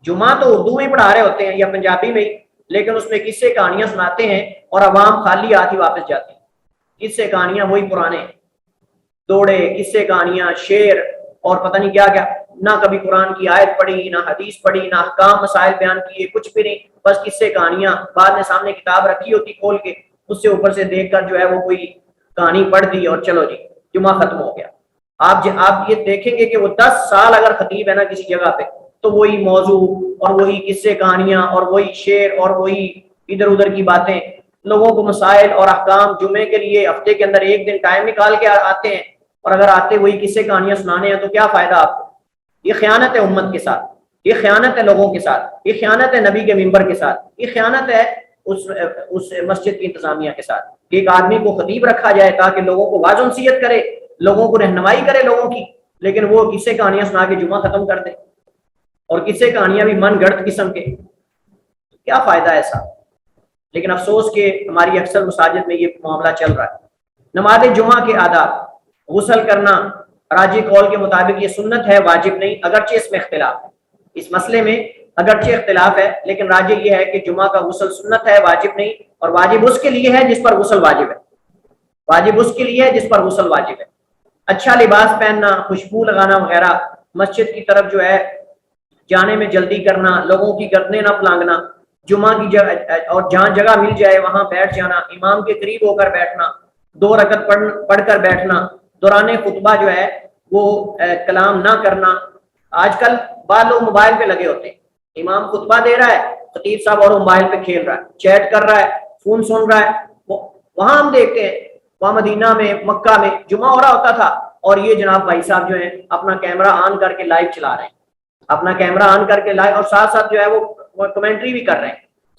جمعہ تو اردو میں پڑھا رہے ہوتے ہیں یا پنجابی میں ہی, لیکن اس میں قصے کہانیاں سناتے ہیں اور عوام خالی ہاتھ ہی واپس جاتی ہیں. قصے کہانیاں وہی پرانے دوڑے, قصے کہانیاں, شعر اور پتہ نہیں کیا کیا, نہ کبھی قرآن کی آیت پڑھی, نہ حدیث پڑھی, نہ احکام مسائل بیان کیے, کچھ بھی نہیں, بس قصے کہانیاں. بعد میں سامنے کتاب رکھی ہوتی کھول کے, اس سے اوپر سے دیکھ کر جو ہے وہ کوئی کہانی پڑھ دی اور چلو جی جمعہ ختم ہو گیا. آپ یہ دیکھیں گے کہ وہ 10 سال اگر خطیب ہے نا کسی جگہ پہ تو وہی موضوع اور وہی قصے کہانیاں اور وہی شعر اور وہی ادھر ادھر کی باتیں, لوگوں کو مسائل اور احکام جمعے کے لیے ہفتے کے اندر 1 دن ٹائم نکال کے آتے ہیں, اور اگر آتے وہی قصے کہانیاں سنانے ہیں تو کیا فائدہ آپ کو؟ یہ خیانت ہے امت کے ساتھ, یہ خیانت ہے لوگوں کے ساتھ, یہ خیانت ہے نبی کے منبر کے ساتھ, یہ خیانت ہے اس مسجد کی انتظامیہ کے ساتھ. ایک آدمی کو خطیب رکھا جائے تاکہ لوگوں کو واعظ و نصیحت کرے, لوگوں کو رہنمائی کرے لوگوں کی, لیکن وہ قصے کہانیاں سنا کے جمعہ ختم کر دے, اور قصے کہانیاں بھی من گڑت قسم کے, کیا فائدہ ایسا؟ لیکن افسوس کہ ہماری اکثر مساجد میں یہ معاملہ چل رہا ہے. نماز جمعہ کے آداب, غسل کرنا راجح قول کے مطابق یہ سنت ہے, واجب نہیں, اگرچہ اس میں اختلاف ہے, اس مسئلے میں اگرچہ اختلاف ہے, لیکن راجح یہ ہے کہ جمعہ کا غسل سنت ہے, واجب نہیں, اور واجب اس کے لیے ہے جس پر غسل واجب ہے, واجب اس کے لیے ہے جس پر غسل واجب ہے. اچھا لباس پہننا, خوشبو لگانا وغیرہ, مسجد کی طرف جو ہے جانے میں جلدی کرنا, لوگوں کی گردنیں نہ پلانگنا, جمعہ کی جگہ اور جہاں جگہ مل جائے وہاں بیٹھ جانا, امام کے قریب ہو کر بیٹھنا, 2 رکعت پڑھ کر بیٹھنا, دوران خطبہ جو ہے وہ کلام نہ کرنا. آج کل بعض لوگ موبائل پہ لگے ہوتے ہیں, امام خطبہ دے رہا ہے, خطیب صاحب اور موبائل پہ کھیل رہا ہے, چیٹ کر رہا ہے, فون سن رہا ہے. وہاں ہم دیکھتے ہیں وہاں مدینہ میں, مکہ میں جمعہ ہو رہا ہوتا تھا اور یہ جناب بھائی صاحب جو ہیں اپنا کیمرہ آن کر کے لائیو چلا رہے ہیں, اپنا کیمرہ آن کر کے لائیو, اور ساتھ ساتھ جو ہے وہ کمنٹری بھی کر رہے ہیں,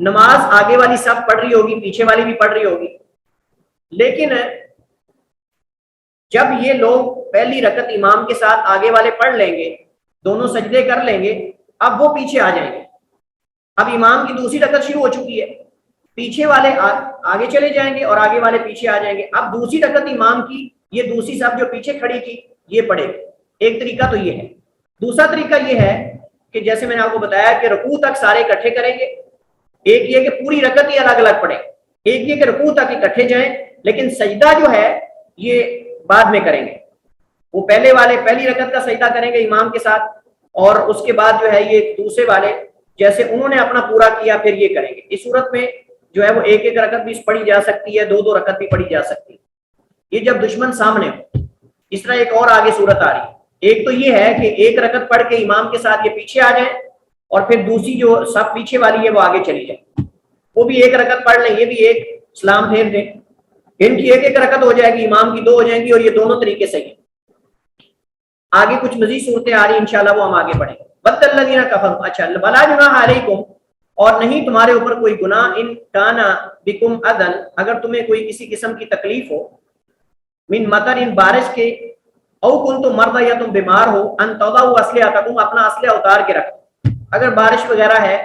نماز آگے والی صف پڑھ رہی ہوگی، پیچھے والی بھی پڑھ رہی ہوگی، لیکن جب یہ لوگ پہلی رکعت امام کے ساتھ آگے والے پڑھ لیں گے، دونوں سجدے کر لیں گے، اب وہ پیچھے آ جائیں گے، اب امام کی دوسری رکعت شروع ہو چکی ہے، پیچھے والے آگے چلے جائیں گے اور آگے والے پیچھے آ جائیں گے، اب دوسری رکعت امام کی یہ دوسری صف جو پیچھے کھڑی تھی یہ پڑھے گی۔ ایک طریقہ تو یہ ہے۔ دوسرا طریقہ یہ ہے کہ جیسے میں نے آپ کو بتایا کہ رکوع تک سارے اکٹھے کریں گے، ایک یہ کہ پوری رکعت ہی الگ الگ پڑھیں، ایک یہ کہ رکوع تک اکٹھے جائیں، لیکن سجدہ جو ہے یہ بعد میں کریں گے، وہ پہلے والے پہلی رکعت کا سجدہ کریں گے امام کے ساتھ، اور اس کے بعد جو ہے یہ دوسرے والے جیسے انہوں نے اپنا پورا کیا پھر یہ کریں گے۔ اس صورت میں جو ہے وہ ایک ایک رکعت بھی پڑھی جا سکتی ہے، دو دو رکعت بھی پڑھی جا سکتی ہے، یہ جب دشمن سامنے ہو۔ اس طرح ایک اور آگے صورت آ رہی ہے، ایک تو یہ ہے کہ ایک رکعت پڑھ کے امام کے ساتھ یہ پیچھے آ جائیں اور پھر دوسری جو سب پیچھے والی ہے وہ آگے چلی جائے، وہ بھی ایک رکعت پڑھ لیں، یہ بھی ایک سلام پھیر دیں، ان کی ایک ایک رکعت ہو جائے گی، امام کی دو ہو جائیں گی، اور یہ دونوں طریقے صحیح ہیں۔ آگے کچھ مزید صورتیں آ رہی ہیں انشاءاللہ، وہ ہم آگے پڑھیں گے۔ وَالَّذِينَ كَفَرُوا، اچھا، وَلَا جُنَاحَ عَلَيْكُمْ، اور نہیں تمہارے اوپر کوئی گناہ، ان کانا بکم اذن، اگر تمہیں کوئی کسی قسم کی تکلیف ہو، من مطر، ان بارش کے، او کنتم مرضی، یا تم بیمار ہو، ان تضعوا اسلحتکم، اپنا اسلحہ اتار کے رکھو۔ اگر بارش وغیرہ ہے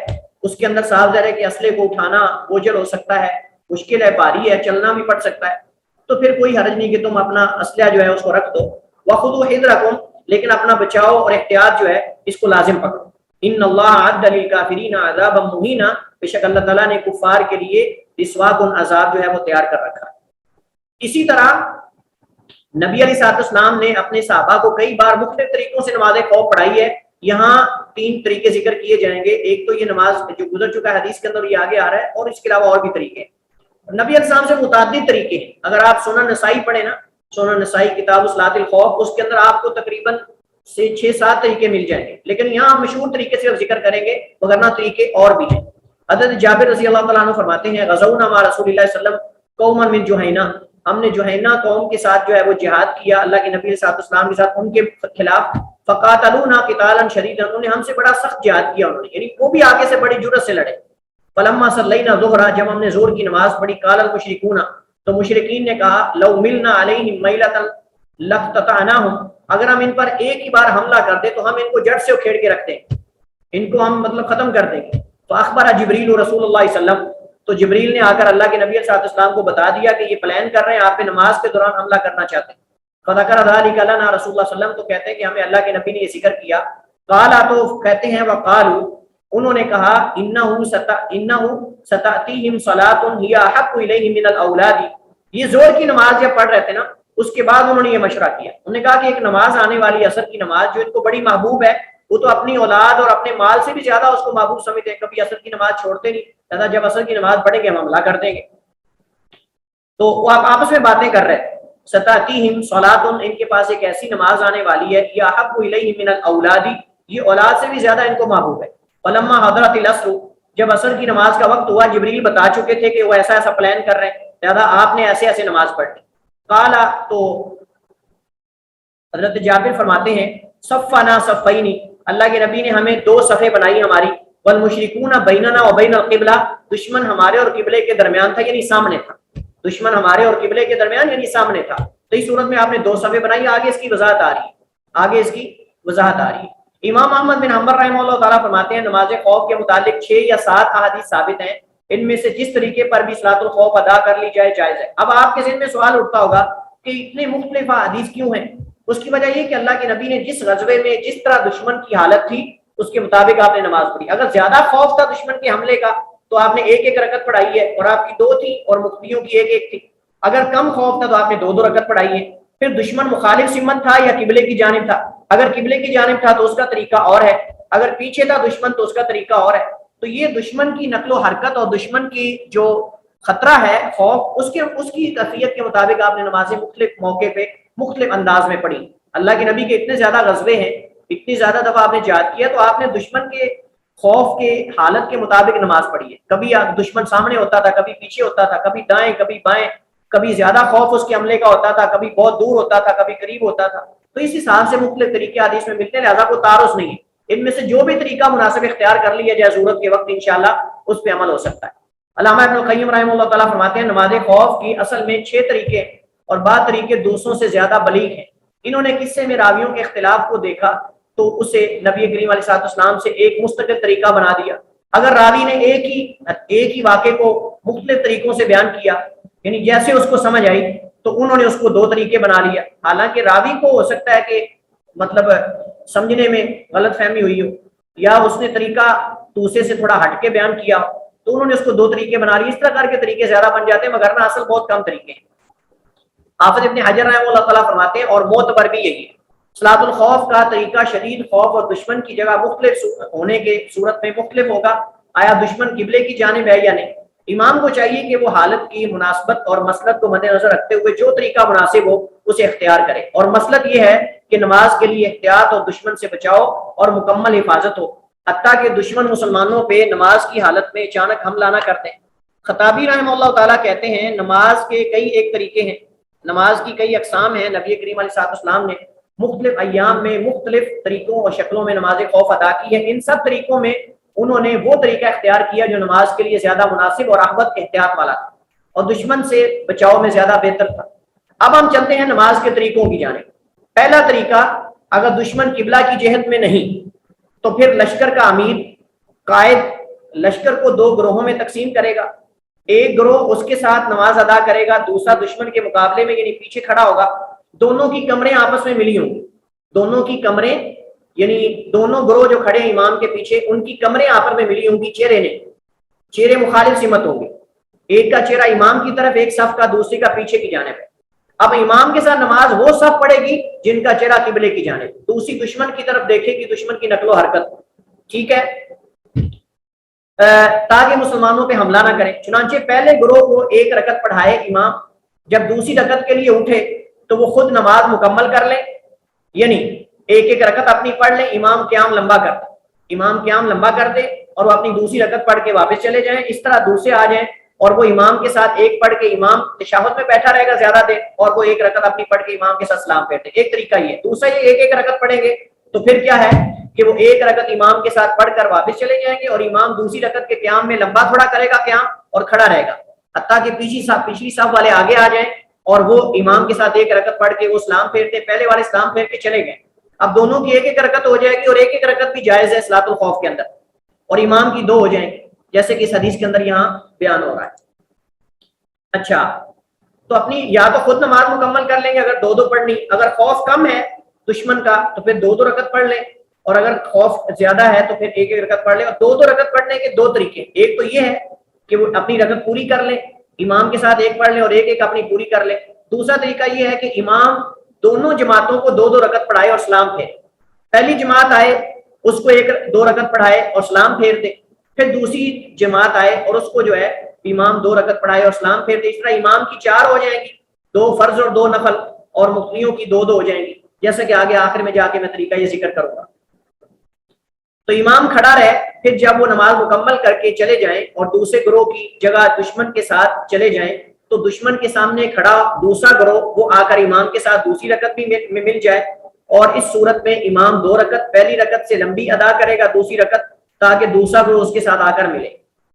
اس کے اندر صاف ظاہر ہے کہ اسلحے کو اٹھانا بوجھل ہو سکتا ہے، مشکل ہے، بھاری ہے، چلنا بھی پڑ سکتا ہے، تو پھر کوئی حرج نہیں کہ تم اپنا اسلحہ جو ہے اس کو رکھ دو۔ وخذوا حذرکم، لیکن اپنا بچاؤ اور احتیاط جو ہے اس کو لازم پکڑو۔ ان اللہ اعد للکافرین عذابا مہینا، بے شک اللہ تعالیٰ نے کفار کے لیے رسوا کن عذاب جو ہے وہ تیار کر رکھا ہے۔ اسی طرح نبی علیہ السلام نے اپنے صحابہ کو کئی بار مختلف طریقوں سے نماز خوف پڑھائی ہے، یہاں تین طریقے ذکر کیے جائیں گے۔ ایک تو یہ نماز جو گزر چکا ہے حدیث کے اندر، یہ آگے آ رہا ہے، اور اس کے علاوہ اور بھی طریقے ہیں۔ نبی علیہ السلام سے متعدد طریقے ہیں، اگر آپ سنن نسائی پڑھیں نا، سنن نسائی کتاب صلاۃ الخوف، اس کے اندر آپ کو تقریباً سے 6-7 طریقے مل جائیں گے، لیکن یہاں ہم مشہور طریقے سے ذکر کریں گے، وگرنہ طریقے اور بھی ہیں۔ حضرت جابر رضی اللہ تعالیٰ عنہ فرماتے ہیں، غزونا مع رسول اللہ صلی اللہ علیہ وسلم قوما من جہینہ، ہم نے جہینہ قوم کے ساتھ جو ہے وہ جہاد کیا اللہ کے نبی صلی اللہ علیہ وسلم کے ساتھ، ان کے خلاف، فقاتلونا قتالا شدیدا، انہوں نے ہم سے بڑا سخت جہاد کیا، انہوں نے یعنی وہ بھی آگے سے بڑی جرأت سے لڑے۔ فلما صلینا ظہر، جب ہم نے ظہر کی نماز پڑھی، قال المشرکون، تو مشرکین نے کہا، لو ملنا علیہم میلۃ لقطعناہم، اگر ہم ان پر ایک ہی بار حملہ کر دیں تو ہم ان کو جڑ سے اکھیڑ کے رکھتے ہیں، ان کو ہم مطلب ختم کر دیں گے۔ فاخبر جبریل رسول اللہ صلی اللہ علیہ وسلم، تو جبریل نے آ کر اللہ کے نبی صلی اللہ علیہ وسلم کو بتا دیا کہ یہ پلان کر رہے ہیں، آپ پہ نماز کے دوران حملہ کرنا چاہتے ہیں۔ فذکر ذلک لنا رسول اللہ صلی اللہ علیہ وسلم، تو کہتے ہیں کہ ہمیں اللہ کے نبی نے یہ ذکر کیا۔ قال، تو کہتے ہیں، وقالوا، انہوں نے کہا، انہ ستاتیہم صلاۃ ہی احب الیہم من الاولاد، یہ زور کی نماز جب پڑھ رہے تھے نا، اس کے بعد انہوں نے یہ مشورہ کیا، انہوں نے کہا کہ ایک نماز آنے والی عصر کی نماز جو ان کو بڑی محبوب ہے، وہ تو اپنی اولاد اور اپنے مال سے بھی زیادہ اس کو محبوب سمجھتے ہیں، کبھی عصر کی نماز چھوڑتے نہیں، لہذا جب عصر کی نماز پڑھیں گے ہم حملہ کر دیں گے۔ تو وہ آپ آپس میں باتیں کر رہے ہیں، ستاتیہم صلاۃ، ان کے پاس ایک ایسی نماز آنے والی ہے، یا احب الیہم من الاولاد، یہ اولاد سے بھی زیادہ ان کو محبوب ہے۔ فلما حضرت العصر، جب عصر کی نماز کا وقت ہوا، جبریل بتا چکے تھے کہ وہ ایسا ایسا پلان کر رہے ہیں، لہذا آپ نے ایسے ایسے نماز پڑھنی۔ قال، تو حضرت جابر فرماتے ہیں، صفنا صفین، اللہ کے نبی نے ہمیں دو صفیں بنائی ہماری، والمشرکون بیننا وبین القبلہ، دشمن ہمارے اور قبلے کے درمیان تھا، یعنی سامنے تھا، دشمن ہمارے اور قبلے کے درمیان یعنی سامنے تھا۔ تو اس صورت میں آپ نے دو صفیں بنائی، آگے اس کی وضاحت آ رہی ہے، آگے اس کی وضاحت آ رہی ہے۔ امام احمد بن حنبل رحمہ اللہ تعالیٰ فرماتے ہیں، نماز خوف کے متعلق 6 یا 7 احادیث ثابت ہیں، ان میں سے جس طریقے پر بھی صلاۃ الخوف ادا کر لی جائے جائز ہے۔ اب آپ کے ذہن میں سوال اٹھتا ہوگا کہ اتنے مختلف احادیث کیوں ہیں؟ اس کی وجہ یہ کہ اللہ کے نبی نے جس غزوے میں جس طرح دشمن کی حالت تھی اس کے مطابق آپ نے نماز پڑھی۔ اگر زیادہ خوف تھا دشمن کے حملے کا تو آپ نے ایک ایک رکعت پڑھائی ہے، اور آپ کی 2 تھی اور مقتدیوں کی ایک ایک تھی۔ اگر کم خوف تھا تو آپ نے 2 رکعت پڑھائی ہے۔ پھر دشمن مخالف سمت تھا یا قبلے کی جانب تھا، اگر قبلے کی جانب تھا تو اس کا طریقہ اور ہے، اگر پیچھے تھا دشمن تو اس کا طریقہ اور ہے۔ تو یہ دشمن کی نقل و حرکت اور دشمن کی جو خطرہ ہے، خوف، اس کی کیفیت کے مطابق آپ نے نمازیں مختلف موقع پہ مختلف انداز میں پڑھی۔ اللہ کے نبی کے اتنے زیادہ غزوے ہیں، اتنی زیادہ دفعہ آپ نے جہاد کیا، تو آپ نے دشمن کے خوف کے حالت کے مطابق نماز پڑھی ہے۔ کبھی دشمن سامنے ہوتا تھا، کبھی پیچھے ہوتا تھا، کبھی دائیں کبھی بائیں، کبھی زیادہ خوف اس کے حملے کا ہوتا تھا، کبھی بہت دور ہوتا تھا، کبھی قریب ہوتا تھا۔ تو اس حساب سے مختلف طریقے حدیث میں ملتے ہیں، لہٰذا کوئی تعارض نہیں ہے۔ ان میں سے جو بھی طریقہ مناسب اختیار کر لیا جائے ضرورت کے وقت انشاءاللہ اس پہ عمل ہو سکتا ہے۔ علامہ ابن القیم رحمہ اللہ تعالیٰ فرماتے ہیں نماز خوف کی اصل میں 6 طریقے اور بعض طریقے دوسروں سے زیادہ بلیغ ہیں۔ انہوں نے قصے میں راویوں کے اختلاف کو دیکھا تو اسے نبی کریم علیہ السلام سے ایک مستقل طریقہ بنا دیا۔ اگر راوی نے ایک ہی واقعے کو مختلف طریقوں سے بیان کیا، یعنی جیسے اس کو سمجھ آئی، تو انہوں نے اس کو 2 طریقے بنا لیا، حالانکہ راوی کو ہو سکتا ہے کہ مطلب سمجھنے میں غلط فہمی ہوئی ہو یا اس نے طریقہ دوسرے سے تھوڑا ہٹ کے بیان کیا، تو انہوں نے اس کو 2 طریقے بنا لیے۔ اس طرح کر کے طریقے زیادہ بن جاتے ہیں، مگر نہ اصل بہت کم طریقے ہیں۔ حافظ ابن حجر رحمہ اللہ تعالیٰ فرماتے ہیں اور معتبر بھی یہی ہے، صلاۃ الخوف کا طریقہ شدید خوف اور دشمن کی جگہ مختلف ہونے کے صورت میں مختلف ہوگا۔ آیا دشمن قبلے کی جانب ہے یا نہیں؟ امام کو چاہیے کہ وہ حالت کی مناسبت اور مصلحت کو مد نظر رکھتے ہوئے جو طریقہ مناسب ہو اسے اختیار کرے، اور مصلحت یہ ہے کہ نماز کے لیے احتیاط اور دشمن سے بچاؤ اور مکمل حفاظت ہو، حتیٰ کہ دشمن مسلمانوں پہ نماز کی حالت میں اچانک حملہ نہ کرتے ہیں۔ خطابی رحمہ اللہ تعالیٰ کہتے ہیں نماز کے کئی ایک طریقے ہیں، نماز کی کئی اقسام ہیں۔ نبی کریم علیہ السلام نے مختلف ایام میں مختلف طریقوں اور شکلوں میں نماز خوف ادا کی ہے۔ ان سب طریقوں میں انہوں نے وہ طریقہ اختیار کیا جو نماز کے لیے زیادہ مناسب اور احوط احتیاط والا تھا اور دشمن سے بچاؤ میں زیادہ بہتر تھا۔ اب ہم چلتے ہیں نماز کے طریقوں کی جانب۔ پہلا طریقہ، اگر دشمن قبلہ کی جہت میں نہیں تو پھر لشکر کا امیر قائد لشکر کو 2 گروہوں میں تقسیم کرے گا۔ ایک گروہ اس کے ساتھ نماز ادا کرے گا، دوسرا دشمن کے مقابلے میں یعنی پیچھے کھڑا ہوگا۔ دونوں کی کمریں آپس میں ملی ہوں گی، دونوں کی کمریں یعنی دونوں گروہ جو کھڑے ہیں امام کے پیچھے ان کی کمریں آپس میں ملی ہوں گی، چہرے مخالف سمت ہوں گے، ایک کا چہرہ امام کی طرف، ایک صف کا دوسرے کا پیچھے کی جانب ہے۔ اب امام کے ساتھ نماز وہ صف پڑھے گی جن کا چہرہ قبلے کی جانب، دوسری دشمن کی طرف دیکھے گی، دشمن کی نقل و حرکت، ٹھیک ہے، تاکہ مسلمانوں پہ حملہ نہ کریں۔ چنانچہ پہلے گروہ کو 1 رکعت پڑھائے امام، جب دوسری رکعت کے لیے اٹھے تو وہ خود نماز مکمل کر لیں، یعنی 1 رکعت اپنی پڑھ لیں، امام قیام لمبا کر دے اور وہ اپنی دوسری رکعت پڑھ کے واپس چلے جائیں۔ اس طرح دوسرے آ جائیں اور وہ امام کے ساتھ 1 پڑھ کے امام تشہد میں بیٹھا رہے گا زیادہ دیر، اور وہ 1 رکعت اپنی پڑھ کے امام کے ساتھ سلام پھیرتے۔ ایک طریقہ یہ۔ دوسرا یہ 1 رکعت پڑھیں گے تو پھر کیا ہے کہ وہ 1 رکعت امام کے ساتھ پڑھ کر واپس چلے جائیں گے اور امام دوسری رکعت کے قیام میں لمبا تھوڑا کرے گا قیام اور کھڑا رہے گا، حتیٰ کہ پچھلی صف والے آگے آ جائیں اور وہ امام کے ساتھ 1 رکعت پڑھ کے وہ سلام پھیرتے، پہلے والے سلام پھیر کے چلے گئے۔ اب دونوں کی 1 رکعت ہو جائے گی اور 1 رکعت بھی جائز ہے صلاۃ الخوف کے اندر، اور امام کی 2 ہو جائیں گی، جیسے کہ اس حدیث کے اندر یہاں بیان ہو رہا ہے۔ اچھا، تو اپنی یا تو خود نماز مکمل کر لیں گے اگر 2 پڑھنی، اگر خوف کم ہے دشمن کا تو پھر 2 رکعت پڑھ لیں، اور اگر خوف زیادہ ہے تو پھر 1 رکعت پڑھ لیں۔ اور 2 رکعت پڑھنے کے 2 طریقے، ایک تو یہ ہے کہ وہ اپنی رکعت پوری کر لیں، امام کے ساتھ 1 پڑھ لیں اور 1 اپنی پوری کر لیں۔ دوسرا طریقہ یہ ہے کہ امام دونوں جماعتوں کو 2 رکعت پڑھائے اور سلام پھیرے، پہلی جماعت آئے اس کو 2 رکعت پڑھائے اور سلام پھیر دے، پھر دوسری جماعت آئے اور اس کو جو ہے امام 2 رکعت پڑھائے اور سلام پھیر دے۔ اس طرح امام کی 4 ہو جائیں گی، 2 فرض اور 2 نفل، اور مقتدیوں کی 2 ہو جائیں گی، جیسا کہ آگے آخر میں جا کے میں طریقہ یہ ذکر کروں گا۔ تو امام کھڑا رہے، پھر جب وہ نماز مکمل کر کے چلے جائیں اور دوسرے گروہ کی جگہ دشمن کے ساتھ چلے جائیں تو دشمن کے سامنے کھڑا دوسرا گروہ وہ آ کر امام کے ساتھ دوسری رکعت بھی مل جائے، اور اس صورت میں امام 2 رکعت پہلی رکعت سے لمبی ادا کرے گا دوسری رکعت، تاکہ دوسرا گروہ اس کے ساتھ آ کر ملے،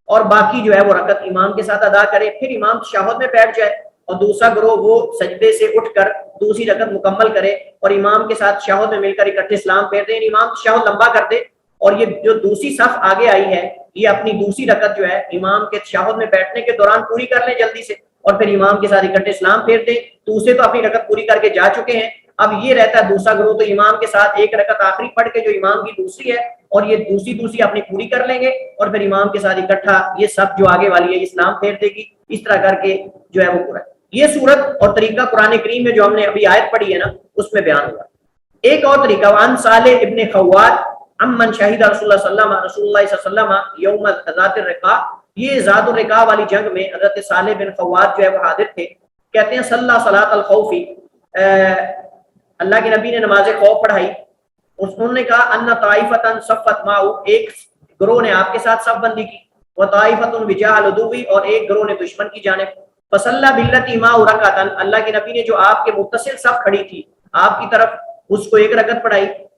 اور باقی جو ہے وہ رکعت امام کے ساتھ ادا کرے۔ پھر امام تشہد میں بیٹھ جائے اور دوسرا گروہ وہ سجدے سے اٹھ کر دوسری رکعت مکمل کرے اور امام کے ساتھ تشہد میں مل کر اکٹھے سلام پھیر دیں، امام تشہد لمبا کر دے، اور یہ جو دوسری صف آگے آئی ہے یہ اپنی دوسری رکعت جو ہے امام کے تشہد میں بیٹھنے کے دوران پوری کر لیں جلدی سے، اور پھر امام کے ساتھ اکٹھے سلام پھیر دیں۔ دوسرے تو اپنی رکعت پوری کر کے جا چکے ہیں، اب یہ رہتا ہے دوسرا گروہ تو امام کے ساتھ 1 رکعت آخری پڑھ کے جو امام کی دوسری ہے، اور یہ دوسری اپنی پوری کر لیں گے، اور پھر امام کے ساتھ اکٹھا یہ صف جو آگے والی ہے اسلام پھیر دے گی۔ اس طرح کر کے جو ہے وہ پورا یہ صورت اور طریقہ قرآن کریم میں جو ہم نے ابھی آیت پڑھی ہے نا اس میں بیان ہوا۔ ایک اور طریقہ وان صالح ابن خوات امن شہید رسول اللہ صلی اللہ علیہ وسلم یوم ذات الرقاع، یہ ذات الرقاع والی جنگ میں حضرت صالح بن خوات جو ہے وہ حاضر تھے۔ کہتے ہیں صلی صلاۃ الخوف، اللہ کے نبی نے نماز خوف پڑھائی، انہوں نے کہا ان طائفتن صفت معه، ایک گروہ نے آپ کے ساتھ صف بندی کی، وطائفتن وجاہ العدو، اور ایک گروہ نے دشمن کی جانب، فصلی باللتی معه رکعتن، اللہ کے نبی نے جو آپ کے متصل صف کھڑی تھی آپ کی طرف اس کو 1 رکعت پڑھائی،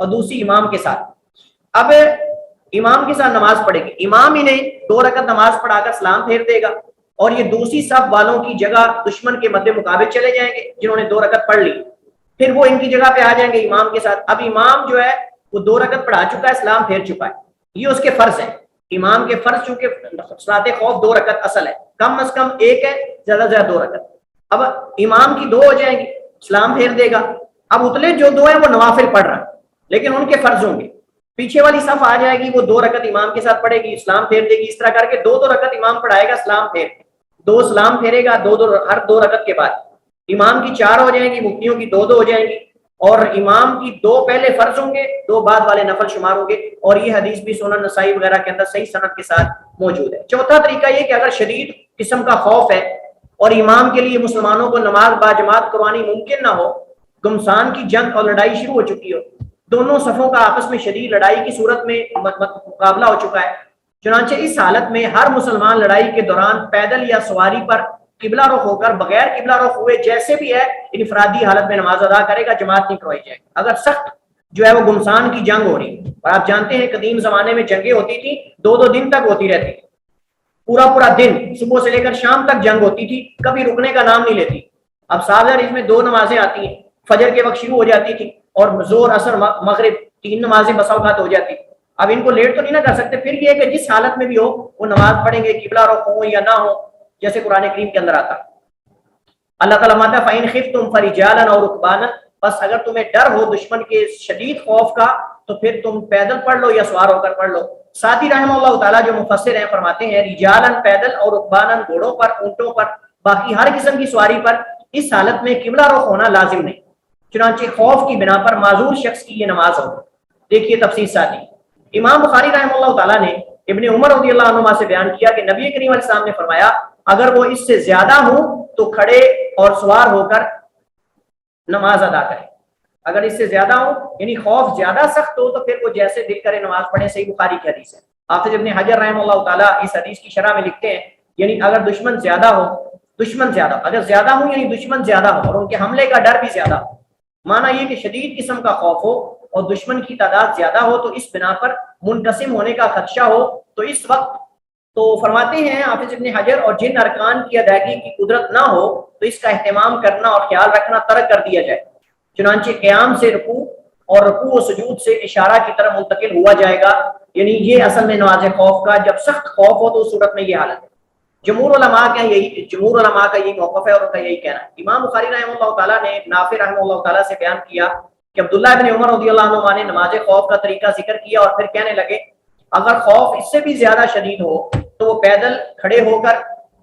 اور دوسری امام کے ساتھ. اب امام کے ساتھ نماز پڑھے گی, امام انہیں 2 رکعت نماز پڑھا کر سلام پھیر دے گا اور یہ دوسری صف والوں کی جگہ دشمن کے مد مقابل چلے جائیں گے جنہوں نے 2 رکعت پڑھ لی, پھر وہ ان کی جگہ پہ آ جائیں گے امام کے ساتھ. اب امام جو ہے وہ 2 رکعت پڑھا چکا ہے, سلام پھیر چکا ہے, یہ اس کے فرض ہیں. امام کے فرض چونکہ صلاۃ خوف 2 رکعت اصل ہے, کم از کم 1 ہے, زیادہ سے زیادہ 2 رکعت. اب امام کی 2 ہو جائیں گی, سلام پھیر دے گا. اب اتلے جو 2 ہیں وہ نوافل پڑھ رہا ہے لیکن ان کے فرض ہوں گے. پیچھے والی صف آ جائے گی, وہ 2 رکعت امام کے ساتھ پڑھے گی, اسلام پھیر دے گی. اس طرح کر کے 2 رکعت امام پڑھائے گا, سلام پھیر 2 سلام پھیرے گا, ہر 2 رکعت کے بعد. امام کی 4 ہو جائیں گی, مفتیوں کی 2 ہو جائیں گی, اور امام کی 2 پہلے فرض ہوں گے, 2 بعد والے نفل شمار ہوں گے. اور یہ حدیث بھی سنن نسائی وغیرہ کے اندر صحیح سند کے ساتھ موجود ہے. چوتھا طریقہ یہ کہ اگر شدید قسم کا خوف ہے اور امام کے لیے مسلمانوں کو نماز باجماعت قربانی ممکن نہ ہو, گمسان کی جنگ اور لڑائی شروع ہو چکی ہو, دونوں صفوں کا آپس میں شدید لڑائی کی صورت میں مقابلہ ہو چکا ہے, چنانچہ اس حالت میں ہر مسلمان لڑائی کے دوران پیدل یا سواری پر قبلہ رخ ہو کر بغیر قبلہ رخ ہوئے جیسے بھی ہے انفرادی حالت میں نماز ادا کرے گا, جماعت نہیں کروائی جائے گی. اگر سخت جو ہے وہ گمسان کی جنگ ہو رہی, اور آپ جانتے ہیں قدیم زمانے میں جنگیں ہوتی تھی 2 دن تک ہوتی رہتی, پورا دن صبح سے لے کر شام تک جنگ ہوتی تھی, کبھی رکنے کا نام نہیں لیتی. اب سابقہ اس میں 2 نمازیں آتی ہیں, فجر کے وقت شروع ہو جاتی تھی اور زور اثر مغرب 3 نمازیں بسا اوقات ہو جاتی. اب ان کو لیٹ تو نہیں نہ کر سکتے, پھر یہ کہ جس حالت میں بھی ہو وہ نماز پڑھیں گے, قبلہ رخ ہو یا نہ ہو, جیسے قرآن کریم کے اندر آتا. اللہ تعالیٰ ماتا فَإِنْ خِفْتُمْ فَرِجَالًا أَوْ رُكْبَانًا, بس اگر تمہیں ڈر ہو دشمن کے شدید خوف کا تو پھر تم پیدل پڑھ لو یا سوار ہو کر پڑھ لو. ساتھی رحمہ اللہ تعالیٰ جو مفسر ہیں فرماتے ہیں رجالن پیدل اور رکبانن گھوڑوں پر, اونٹوں پر, باقی ہر قسم کی سواری پر اس حالت میں قبلہ رخ ہونا لازم نہیں, چنانچہ خوف کی بنا پر معذور شخص کی یہ نماز ہو. دیکھیے تفصیل ساتھی. امام بخاری رحمہ اللہ تعالیٰ نے ابن عمر رضی اللہ عنہما سے بیان کیا کہ نبی کریم علیہ السلام نے فرمایا اگر وہ اس سے زیادہ ہوں تو کھڑے اور سوار ہو کر نماز ادا کریں. اگر اس سے زیادہ ہو یعنی خوف زیادہ سخت ہو تو پھر وہ جیسے دل کرے نماز پڑھیں. صحیح بخاری کی حدیث ہے. حافظ ابن حجر رحمہ اللہ تعالیٰ اس حدیث کی شرح میں لکھتے ہیں یعنی اگر دشمن زیادہ ہو, اگر زیادہ ہو یعنی دشمن زیادہ ہو اور ان کے حملے کا ڈر بھی زیادہ ہو, معنی یہ کہ شدید قسم کا خوف ہو اور دشمن کی تعداد زیادہ ہو تو اس بنا پر منقسم ہونے کا خدشہ ہو, تو اس وقت تو فرماتے ہیں حافظ ابن حجر اور جن ارکان کی ادائیگی کی قدرت نہ ہو تو اس کا اہتمام کرنا اور خیال رکھنا ترک کر دیا جائے. چنانچہ قیام سے رکوع اور رکوع و سجود سے اشارہ کی طرف منتقل ہوا جائے گا. یعنی یہ اصل میں نماز خوف کا جب سخت خوف ہو تو اس صورت میں یہ حالت ہے. جمہور علماء کا یہی موقف ہے اور ان کا یہی کہنا ہے. امام بخاری رحمہ اللہ تعالیٰ نے نافع رحمہ اللہ تعالیٰ سے بیان کیا کہ عبداللہ بن عمر رضی اللہ عنہ نے نماز خوف کا طریقہ ذکر کیا اور پھر کہنے لگے اگر خوف اس سے بھی زیادہ شدید ہو تو وہ پیدل کھڑے ہو کر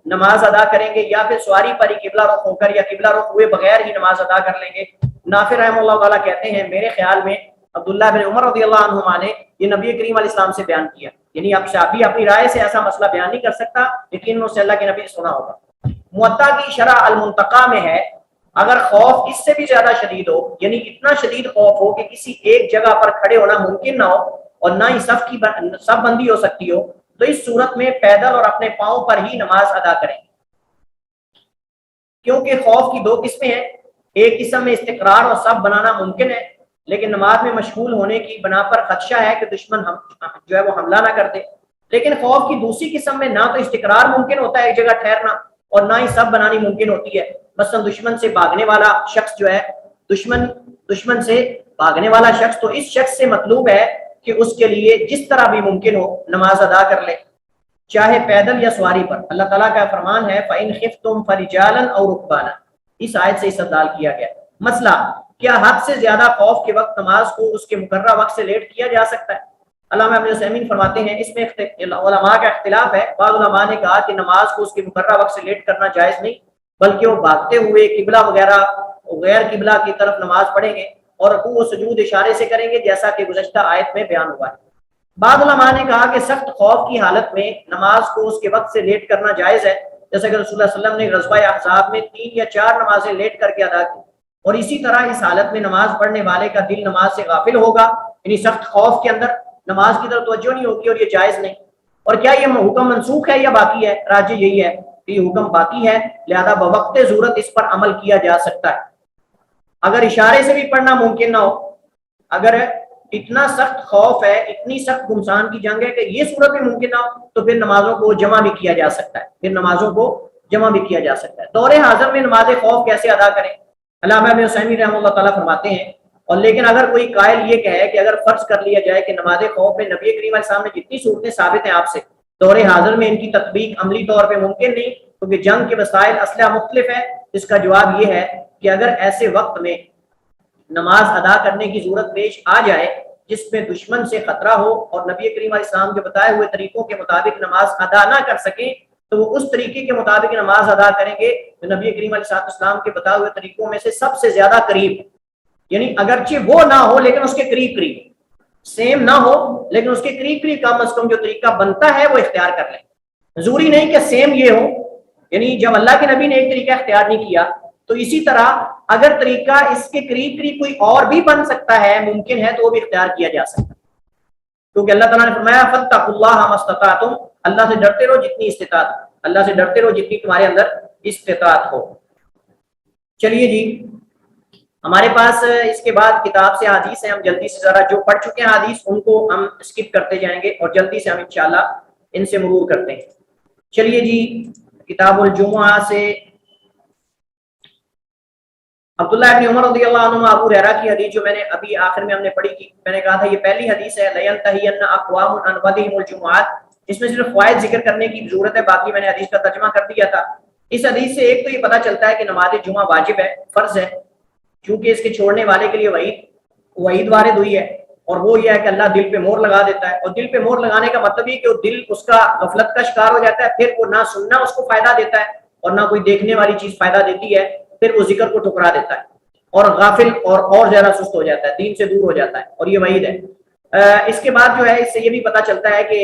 نماز ادا کریں گے یا پھر سواری پر ہی قبلہ رخ ہو کر یا قبلہ رخ ہوئے بغیر ہی نماز ادا کر لیں گے. نافع رحمہ اللہ تعالیٰ کہتے ہیں میرے خیال میں عبداللہ بن عمر رضی اللہ عنہما نے یہ نبی کریم علیہ السلام سے بیان کیا. یعنی اب شافعی اپنی رائے سے ایسا مسئلہ بیان نہیں کر سکتا لیکن اس سے اللہ کے نبی نے سنا ہوگا. موطا کی شرح المنتقا میں ہے اگر خوف اس سے بھی زیادہ شدید ہو یعنی اتنا شدید خوف ہو کہ کسی ایک جگہ پر کھڑے ہونا ممکن نہ ہو اور نہ ہی صف بندی ہو سکتی ہو تو اس صورت میں پیدل اور اپنے پاؤں پر ہی نماز ادا کریں. کیونکہ خوف کی 2 قسمیں ہیں, ایک قسم میں استقرار اور صف بنانا ممکن ہے لیکن نماز میں مشغول ہونے کی بنا پر خدشہ ہے کہ دشمن جو ہے وہ حملہ نہ کر دے. لیکن خوف کی دوسری قسم میں نہ تو استقرار ممکن ہوتا ہے ایک جگہ ٹھہرنا اور نہ ہی صف بنانی ممکن ہوتی ہے. مثلا دشمن سے بھاگنے والا شخص جو ہے دشمن سے بھاگنے والا شخص تو اس شخص سے مطلوب ہے کہ اس کے لیے جس طرح بھی ممکن ہو نماز ادا کر لے چاہے پیدل یا سواری پر. اللہ تعالیٰ کا فرمان ہے فَإِنْ خِفْتُمْ فَرِجَالًا أَوْ رُكْبَانًا. اس آیت سے استدلال کیا گیا. مسئلہ کیا حد سے زیادہ خوف کے وقت نماز کو اس کے مقررہ وقت سے لیٹ کیا جا سکتا ہے؟ علامہ ابن عثیمین فرماتے ہیں اس میں علماء کا اختلاف ہے. بعض علماء نے کہا کہ نماز کو اس کے مقررہ وقت سے لیٹ کرنا جائز نہیں بلکہ وہ بھاگتے ہوئے قبلہ وغیرہ غیر قبلہ کی طرف نماز پڑھیں گے اور رکوع و سجود اشارے سے کریں گے جیسا کہ گزشتہ آیت میں بیان ہوا ہے. بعض علماء نے کہا کہ سخت خوف کی حالت میں نماز کو اس کے وقت سے لیٹ کرنا جائز ہے جیسا کہ رسول اللہ صلی اللہ علیہ وسلم نے غزوہ احزاب میں 3 یا 4 نمازیں لیٹ کر کے ادا کی. اور اسی طرح اس حالت میں نماز پڑھنے والے کا دل نماز سے غافل ہوگا یعنی سخت خوف کے اندر نماز کی طرف توجہ نہیں ہوگی اور یہ جائز نہیں. اور کیا یہ حکم منسوخ ہے یا باقی ہے؟ راجح یہی ہے کہ یہ حکم باقی ہے لہذا بوقت ضرورت اس پر عمل کیا جا سکتا ہے. اگر اشارے سے بھی پڑھنا ممکن نہ ہو, اگر اتنا سخت خوف ہے, اتنی سخت گمسان کی جنگ ہے کہ یہ صورت بھی ممکن نہ ہو تو پھر نمازوں کو جمع بھی کیا جا سکتا ہے, پھر نمازوں کو جمع بھی کیا جا سکتا ہے. دور حاضر میں نماز خوف کیسے ادا کریں؟ علامہ ابن عثیمین رحمہ اللہ تعالیٰ فرماتے ہیں, اور لیکن اگر کوئی قائل یہ کہے کہ اگر فرض کر لیا جائے کہ نماز خوف میں نبی کریم علیہ السلام نے جتنی صورتیں ثابت ہیں آپ سے, دور حاضر میں ان کی تطبیق عملی طور پہ ممکن نہیں کیونکہ جنگ کے وسائل اسلحہ مختلف ہے, اس کا جواب یہ ہے کہ اگر ایسے وقت میں نماز ادا کرنے کی ضرورت پیش آ جائے جس میں دشمن سے خطرہ ہو اور نبی کریم علیہ السلام کے بتائے ہوئے طریقوں کے مطابق نماز ادا نہ کر سکیں تو وہ اس طریقے کے مطابق نماز ادا کریں گے جو نبی کریم علیہ السلام کے بتائے ہوئے طریقوں میں سے سب سے زیادہ قریب, یعنی اگرچہ وہ نہ ہو لیکن اس کے قریب قریب, سیم نہ ہو لیکن اس کے قریب قریب کم از کم جو طریقہ بنتا ہے وہ اختیار کر لیں. ضروری نہیں کہ سیم یہ ہو, یعنی جب اللہ کے نبی نے ایک طریقہ اختیار نہیں کیا تو اسی طرح اگر طریقہ اس کے قریب قریب کوئی اور بھی بن سکتا ہے, ممکن ہے, تو وہ بھی اختیار کیا جا سکتا ہے, کیونکہ اللہ تعالیٰ نے فرمایا فاتقوا اللہ ما استطعتم, اللہ سے ڈرتے رہو جتنی استطاعت, اللہ سے ڈرتے رہو جتنی تمہارے اندر استطاعت ہو. چلیے جی, ہمارے پاس اس کے بعد کتاب سے حدیث ہیں, ہم جلدی سے ذرا جو پڑھ چکے ہیں حدیث ان کو ہم اسکپ کرتے جائیں گے اور جلدی سے ہم انشاءاللہ ان سے مرور کرتے ہیں. چلیے جی, کتاب الجمعہ سے عبداللہ ابن عمر رضی اللہ عنہ ابو ہریرہ کی حدیث جو میں نے ابھی آخر میں ہم نے پڑھی تھی, میں نے کہا تھا یہ پہلی حدیث ہے, لَيَنْتَهِيَنَّ أَقْوَامٌ عَنْ وَدِهِمُ الْجُمُعَاتِ, اس میں صرف فوائد ذکر کرنے کی ضرورت ہے, باقی میں نے حدیث کا ترجمہ کر دیا تھا. اس حدیث سے ایک تو یہ پتہ چلتا ہے کہ نماز جمعہ واجب ہے, فرض ہے, کیونکہ اس کے چھوڑنے والے کے لیے وعید وارد ہوئی ہے, اور وہ یہ ہے کہ اللہ دل پہ مہر لگا دیتا ہے, اور دل پہ مہر لگانے کا مطلب یہ کہ وہ دل اس کا غفلت کا شکار ہو جاتا ہے, پھر وہ نہ سننا اس کو فائدہ دیتا ہے اور نہ کوئی دیکھنے والی چیز فائدہ دیتی ہے, پھر وہ ذکر کو ٹھکرا دیتا ہے اور غافل اور زیادہ سست ہو جاتا ہے, دین سے دور ہو جاتا ہے, اور یہ وعید ہے. اس کے بعد جو ہے اس سے یہ بھی پتہ چلتا ہے کہ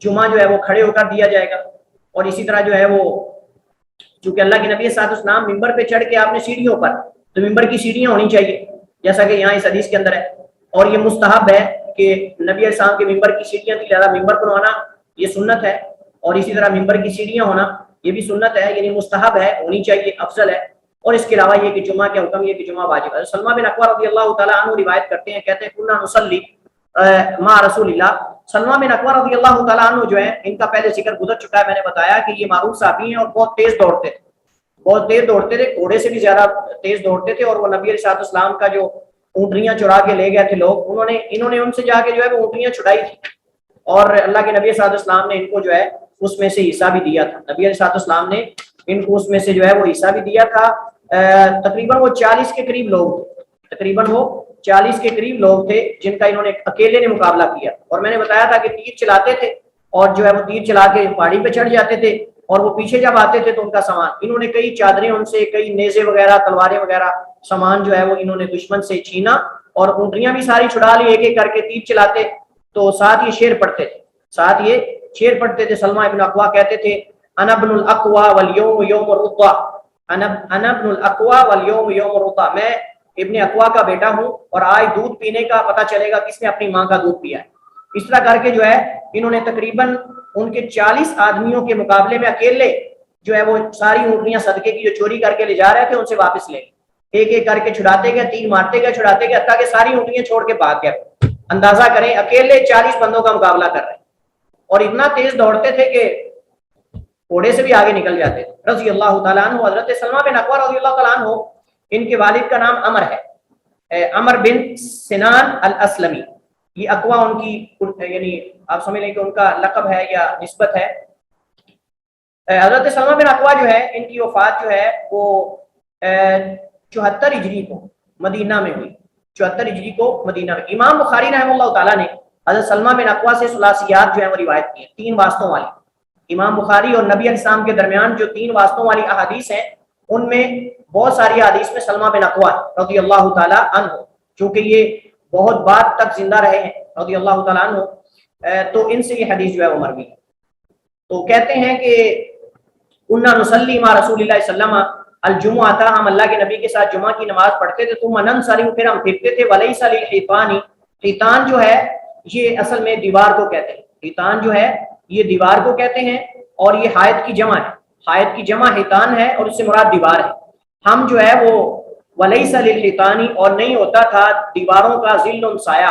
جمعہ جو ہے وہ کھڑے ہو کر دیا جائے گا, اور اسی طرح جو ہے وہ چونکہ اللہ کے نبی صلی اللہ علیہ وسلم ممبر پہ چڑھ کے آپ نے سیڑھیوں پر, تو ممبر کی سیڑھیاں ہونی چاہیے جیسا کہ یہاں اس حدیث کے اندر ہے, اور یہ مستحب ہے کہ نبی علیہ السلام کے ممبر کی سیڑھیاں تھی, لہٰذا ممبر پر ہونا یہ سنت ہے, اور اسی طرح ممبر کی سیڑھیاں ہونا یہ بھی سنت ہے, یعنی مستحب ہے, ہونی چاہیے, افضل ہے. اور اس کے علاوہ یہ کہ جمعہ کے حکم یہ کہ جمعہ واجب ہے. سلمہ بن اکوع رضی اللہ تعالیٰ عنہ روایت کرتے ہیں, کہتے ہیں کنا نصلی مع رسول اللہ. سلمہ بن اکوع رضی اللہ تعالیٰ عنہ جو ہے, ان کا پہلے ذکر گزر چکا ہے, میں نے بتایا کہ یہ معروف صحابی ہیں اور بہت تیز دوڑتے تھے, بہت تیز دوڑتے تھے, گھوڑے سے بھی زیادہ تیز دوڑتے تھے, اور وہ نبی علیہ السلام کا جو اونٹنیاں چرا کے لے گئے تھے لوگ, انہوں نے ان سے جا کے جو ہے وہ اونٹنیاں چھڑائی تھی, اور اللہ کے نبی صلی اللہ علیہ وسلم نے ان کو جو ہے اس میں سے حصہ بھی دیا تھا. نبی علیہ السلام نے ان کو اس میں سے جو ہے وہ حصہ بھی دیا تھا. تقریباً وہ 40 کے قریب لوگ تھے, تقریباً وہ 40 کے قریب لوگ تھے جن کا انہوں نے اکیلے نے مقابلہ کیا. اور میں نے بتایا تھا کہ تیر چلاتے تھے, اور جو ہے وہ تیر چلا کے پہاڑی پہ چڑھ جاتے تھے, اور وہ پیچھے جب آتے تھے تو ان کا سامان, انہوں نے کئی چادریں ان سے, کئی نیزے وغیرہ, تلواریں وغیرہ سامان جو ہے وہ انہوں نے دشمن سے چھینا, اور اونٹنیاں بھی ساری چھڑا لی, ایک ایک کر کے تیر چلاتے, تو ساتھ یہ شعر پڑھتے تھے, ساتھ یہ شعر پڑھتے تھے. سلمہ ابن اکوع کہتے تھے انا ابن الاقوى والیوم یوم الرطا, انا ابن الاقوى والیوم یوم الرطا, میں ابن اقوا کا بیٹا ہوں اور آج دودھ پینے کا پتہ چلے گا کس نے اپنی ماں کا دودھ پیا ہے. اس طرح کر کے جو ہے انہوں نے تقریباً ان کے 40 آدمیوں کے مقابلے میں اکیلے جو ہے وہ ساری اونٹنیاں صدقے کی جو چوری کر کے لے جا رہے تھے ان سے واپس لے, ایک ایک کر کے چھڑاتے گئے, تیر مارتے گئے, چھڑاتے گئے, حتیٰ کہ ساری اونٹنیاں چھوڑ کے بھاگ گئے. اندازہ کریں اکیلے 40 بندوں کا مقابلہ کر رہے ہیں, اور اتنا تیز دوڑتے تھے کہ گھوڑے سے بھی آگے نکل جاتے تھے. رضی اللہ تعالیٰ عنہ, حضرت سلمہ بن اکوع رضی اللہ تعالیٰ عنہ, ان کے والد کا نام عمر ہے, عمر بن سنان الاسلمی. یہ اقوا ان کی یعنی آپ سمجھ لیں کہ ان کا لقب ہے یا نسبت ہے. حضرت سلمہ بن اکوع جو ہے ان کی وفات جو ہے وہ 74 ہجری کو مدینہ میں ہوئی, 74 ہجری کو مدینہ میں. امام بخاری رحمہ اللہ تعالیٰ نے حضرت سلمہ بن اکوع سے ثلاثیات جو ہے وہ روایت کی ہیں, 3 واسطوں والی. امام بخاری اور نبی علیہ السلام کے درمیان جو 3 واسطوں والی احادیث ہیں ان میں بہت ساری احادیث میں سلمہ بن اکوع رضی اللہ تعالیٰ عنہ, چونکہ یہ بہت بعد تک زندہ رہے ہیں رضی اللہ تعالیٰ عنہ, تو ان سے یہ حدیث جو ہے وہ مروی ہے. تو کہتے ہیں کہ انا نصلی مع رسول اللہ صلی اللہ علیہ وسلم الجمعہ, ہم اللہ کے نبی کے ساتھ جمعہ کی نماز پڑھتے تھے. ثم ننصرف, پھر ہم پھرتے تھے. ولیس للحیطان, حیطان جو ہے یہ اصل میں دیوار کو کہتے ہیں, حیطان جو ہے یہ دیوار کو کہتے ہیں, اور یہ حائط کی جمع ہے, حائط کی جمع حیطان ہے اور اس سے مراد دیوار ہے. ہم جو ہے وہ ولیس للحیطانی, اور نہیں ہوتا تھا دیواروں کا ظل سایہ,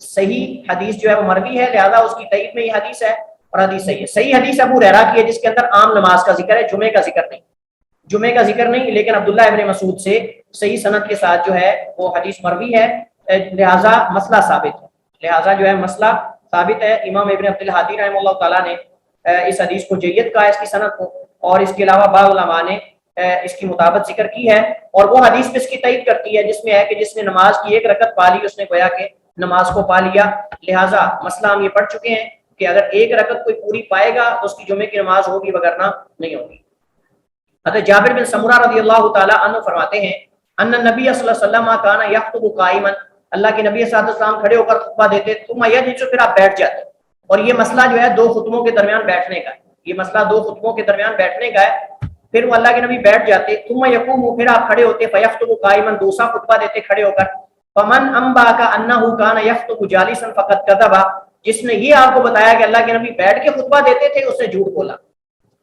صحیح حدیث جو ہے وہ مروی ہے، لہذا اس کی تائید میں یہ حدیث ہے اور حدیث صحیح ہے۔ صحیح حدیث ابو ہریرہ کی ہے جس کے اندر عام نماز کا ذکر ہے، جمعے کا ذکر نہیں، جمعے کا ذکر نہیں، لیکن عبداللہ ابن مسعود سے صحیح سند کے ساتھ جو ہے وہ حدیث مروی ہے، لہذا مسئلہ ثابت ہے، لہذا جو ہے مسئلہ ثابت ہے۔ امام ابن عبد الہادی رحمہ اللہ تعالیٰ نے اس حدیث کو جید کہا اس کی سند کو، اور اس کے علاوہ بعض علماء نے اس کی مطابقت ذکر کی ہے، اور وہ حدیث بھی اس کی تائید کرتی ہے جس میں ہے کہ جس نے نماز کی ایک رکعت پا لی اس نے گویا کہ نماز کو پا لیا۔ لہٰذا مسئلہ ہم یہ پڑھ چکے ہیں کہ اگر ایک رکعت کوئی پوری پائے گا تو اس کی جمعے کی نماز ہوگی، وگرنہ نہیں ہوگی۔ حضرت جابر بن سمرہ رضی اللہ تعالیٰ عنہ فرماتے ہیں ان النبی صلی اللہ علیہ وسلم کان یخطب قائما، اللہ کے نبی صلی اللہ علیہ وسلم کھڑے ہو کر خطبہ دیتے، ثم یجلس، پھر آپ بیٹھ جاتے، اور یہ مسئلہ جو ہے دو خطبوں کے درمیان بیٹھنے کا ہے، یہ مسئلہ دو خطبوں کے درمیان بیٹھنے کا ہے۔ پھر وہ اللہ کے نبی بیٹھ جاتے، ثم یقوم، پھر آپ کھڑے ہوتے، فیخطب قائما، دوسرا خطبہ دیتے کھڑے ہو کر۔ فمن انباک انہ کان یخطب جالسا فقد کذب، جس نے یہ آپ کو بتایا کہ اللہ کے نبی بیٹھ کے خطبہ دیتے تھے اس نے جھوٹ بولا،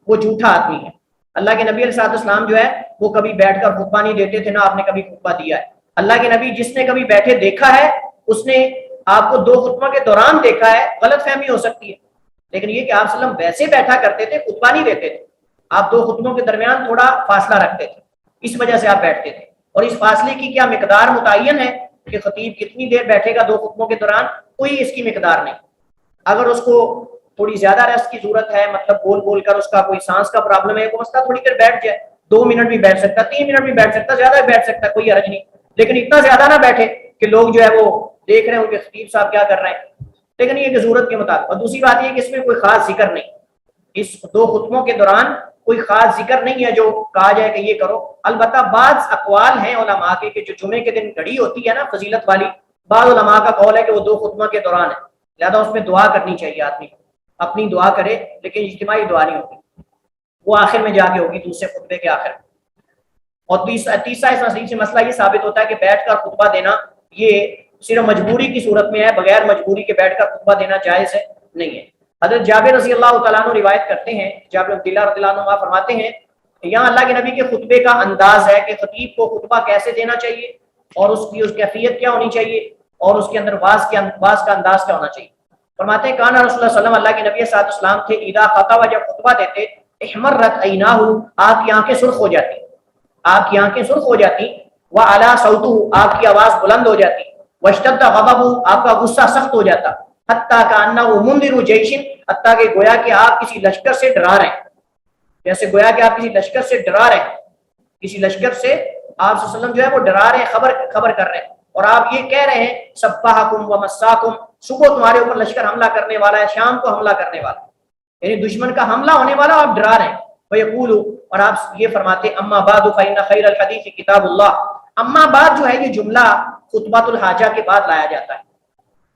وہ جھوٹا آدمی ہے۔ اللہ کے نبی علیہ السلام جو ہے وہ کبھی بیٹھ کر خطبہ نہیں دیتے تھے، نہ آپ نے کبھی خطبہ دیا ہے۔ اللہ کے نبی جس نے کبھی بیٹھے دیکھا ہے اس نے آپ کو دو خطبہ کے دوران دیکھا ہے، غلط فہمی ہو سکتی ہے، لیکن یہ کہ آپ صلی اللہ علیہ وسلم ویسے بیٹھا کرتے تھے، خطبہ نہیں دیتے تھے، آپ دو خطبوں کے درمیان تھوڑا فاصلہ رکھتے تھے، اس وجہ سے آپ بیٹھتے تھے۔ اور اس فاصلے کی کیا مقدار متعین ہے کہ خطیب کتنی دیر بیٹھے گا دو خطبوں کے دوران؟ کوئی اس کی مقدار نہیں۔ اگر اس کو تھوڑی زیادہ ریسٹ کی ضرورت ہے، مطلب بول بول کر اس کا کوئی سانس کا پرابلم ہے، وہ مسئلہ تھوڑی دیر بیٹھ جائے، 2 منٹ بھی بیٹھ سکتا، 3 منٹ بھی بیٹھ سکتا، زیادہ بھی بیٹھ سکتا، کوئی حرج نہیں، لیکن اتنا زیادہ نہ بیٹھے کہ لوگ جو ہے وہ دیکھ رہے ہوں کہ خطیب صاحب کیا کر رہے ہیں، لیکن یہ کہ ضرورت کے مطابق۔ اور دوسری بات یہ کہ اس میں کوئی خاص ذکر نہیں، اس دو خطبوں کے دوران کوئی خاص ذکر نہیں ہے جو کہا جائے کہ یہ کرو۔ البتہ بعض اقوال ہیں علماء کے کہ جو جمعے کے دن گھڑی ہوتی ہے نا فضیلت والی، بعض علماء کا قول ہے کہ وہ دو خطبوں کے دوران ہے، لہذا اس میں دعا کرنی چاہیے، آدمی اپنی دعا کرے، لیکن اجتماعی دعا نہیں ہوتی، وہ آخر میں جا کے ہوگی، دوسرے خطبے کے آخر۔ اور تیسرا اس حدیث سے مسئلہ یہ ثابت ہوتا ہے کہ بیٹھ کر خطبہ دینا یہ صرف مجبوری کی صورت میں ہے، بغیر مجبوری کے بیٹھ کر خطبہ دینا جائز ہے نہیں ہے۔ حضرت جابر رضی اللہ تعالیٰ عنہ روایت کرتے ہیں، جابر عبداللہ رضی اللہ عنہ فرماتے ہیں یہاں اللہ کے نبی کے خطبے کا انداز ہے کہ خطیب کو خطبہ کیسے دینا چاہیے اور اس کی کیفیت کیا ہونی چاہیے اور اس کے اندر واز کا انداز کیا ہونا چاہیے۔ فرماتے ہیں کانا رسول اللہ صلی اللہ علیہ وسلم، اللہ کے نبی صلی اللہ علیہ وسلم تھے، اذا خطب، جب خطبہ دیتے، احمرت عیناہ، آپ کی آنکھیں سرخ ہو جاتی، آپ کی آنکھیں سرخ ہو جاتی، وعلا صوتہ، آپ کی آواز بلند ہو جاتی، واشتد غضبہ، آپ کا غصہ سخت ہو جاتا، حتیٰ کأنہ منذر جیش، حتیٰ کہ گویا کہ آپ کسی لشکر سے ڈرا رہے ہیں، جیسے گویا کہ آپ کسی لشکر سے ڈرا رہے ہیں، کسی لشکر سے آپ صلی اللہ علیہ وسلم جو ہے وہ ڈرا رہے ہیں، خبر کر رہے ہیں، اور آپ یہ کہہ رہے ہیں صبحکم ومساکم، صبح تمہارے اوپر لشکر حملہ کرنے والا ہے، شام کو حملہ کرنے والا ہے، یعنی دشمن کا حملہ ہونے والا، آپ ڈرا رہے ہیں۔ ویقول، اور آپ یہ فرماتے اما بعد فإن خیر الحدیث کتاب اللہ، اما بعد جو ہے یہ جملہ خطبۃ الحاجہ کے بعد لایا جاتا ہے،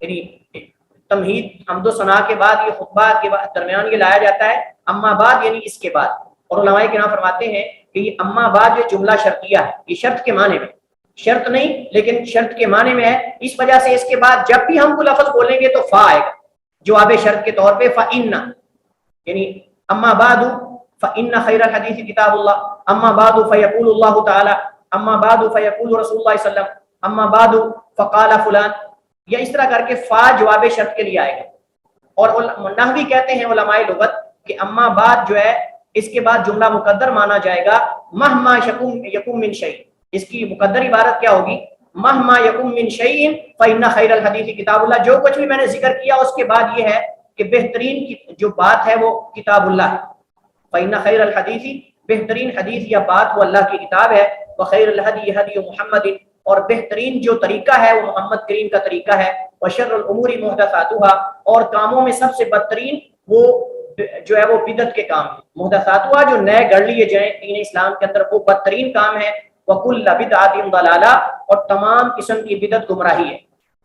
یعنی تمہید حمد و ثنا کے بعد یہ خطبہ کے درمیان یہ لایا جاتا ہے، اما بعد یعنی اس کے بعد۔ اور علماء کرام فرماتے ہیں کہ یہ اما بعد یہ جملہ شرطیہ ہے، یہ شرط کے معنی میں، شرط نہیں لیکن شرط کے معنی میں ہے، اس وجہ سے اس کے بعد جب بھی ہم کو لفظ بولیں گے تو فا آئے گا جواب شرط کے طور پہ، فإن، یعنی اما بعد فإن خیر الحدیث کتاب اللہ، اما بعد فیقول اللہ تعالی، اما بعد فیقول رسول اللہ صلی اللہ علیہ وسلم، اما بعد فقال فلان، یا اس طرح کر کے فا جواب شرط کے لیے آئے گا۔ اور نحوی کہتے ہیں علماء لغت کہ اما بعد جو ہے اس کے بعد جملہ مقدر مانا جائے گا، مہما یکم من شیء، اس کی مقدر عبارت کیا ہوگی، مہما یکم من شیء فإن خیر الحدیث کتاب اللہ، جو کچھ بھی میں نے ذکر کیا اس کے بعد یہ ہے کہ بہترین کی جو بات ہے وہ کتاب اللہ ہے، فإن خیر الحدیث، بہترین حدیث یا بات وہ اللہ کی کتاب ہے، وخیر الہدی ہدی محمد، اور بہترین جو طریقہ ہے وہ محمد کریم کا طریقہ ہے، وشر الامور محدثاتها، اور کاموں میں سب سے بدترین وہ جو ہے وہ بدعت کے کام ہیں، محدثاتها جو نئے گڑھ لیے جائیں دین اسلام کے اندر وہ بدترین کام ہے، وکل بدعۃ ضلالہ، اور تمام قسم کی بدعت گمراہی ہے۔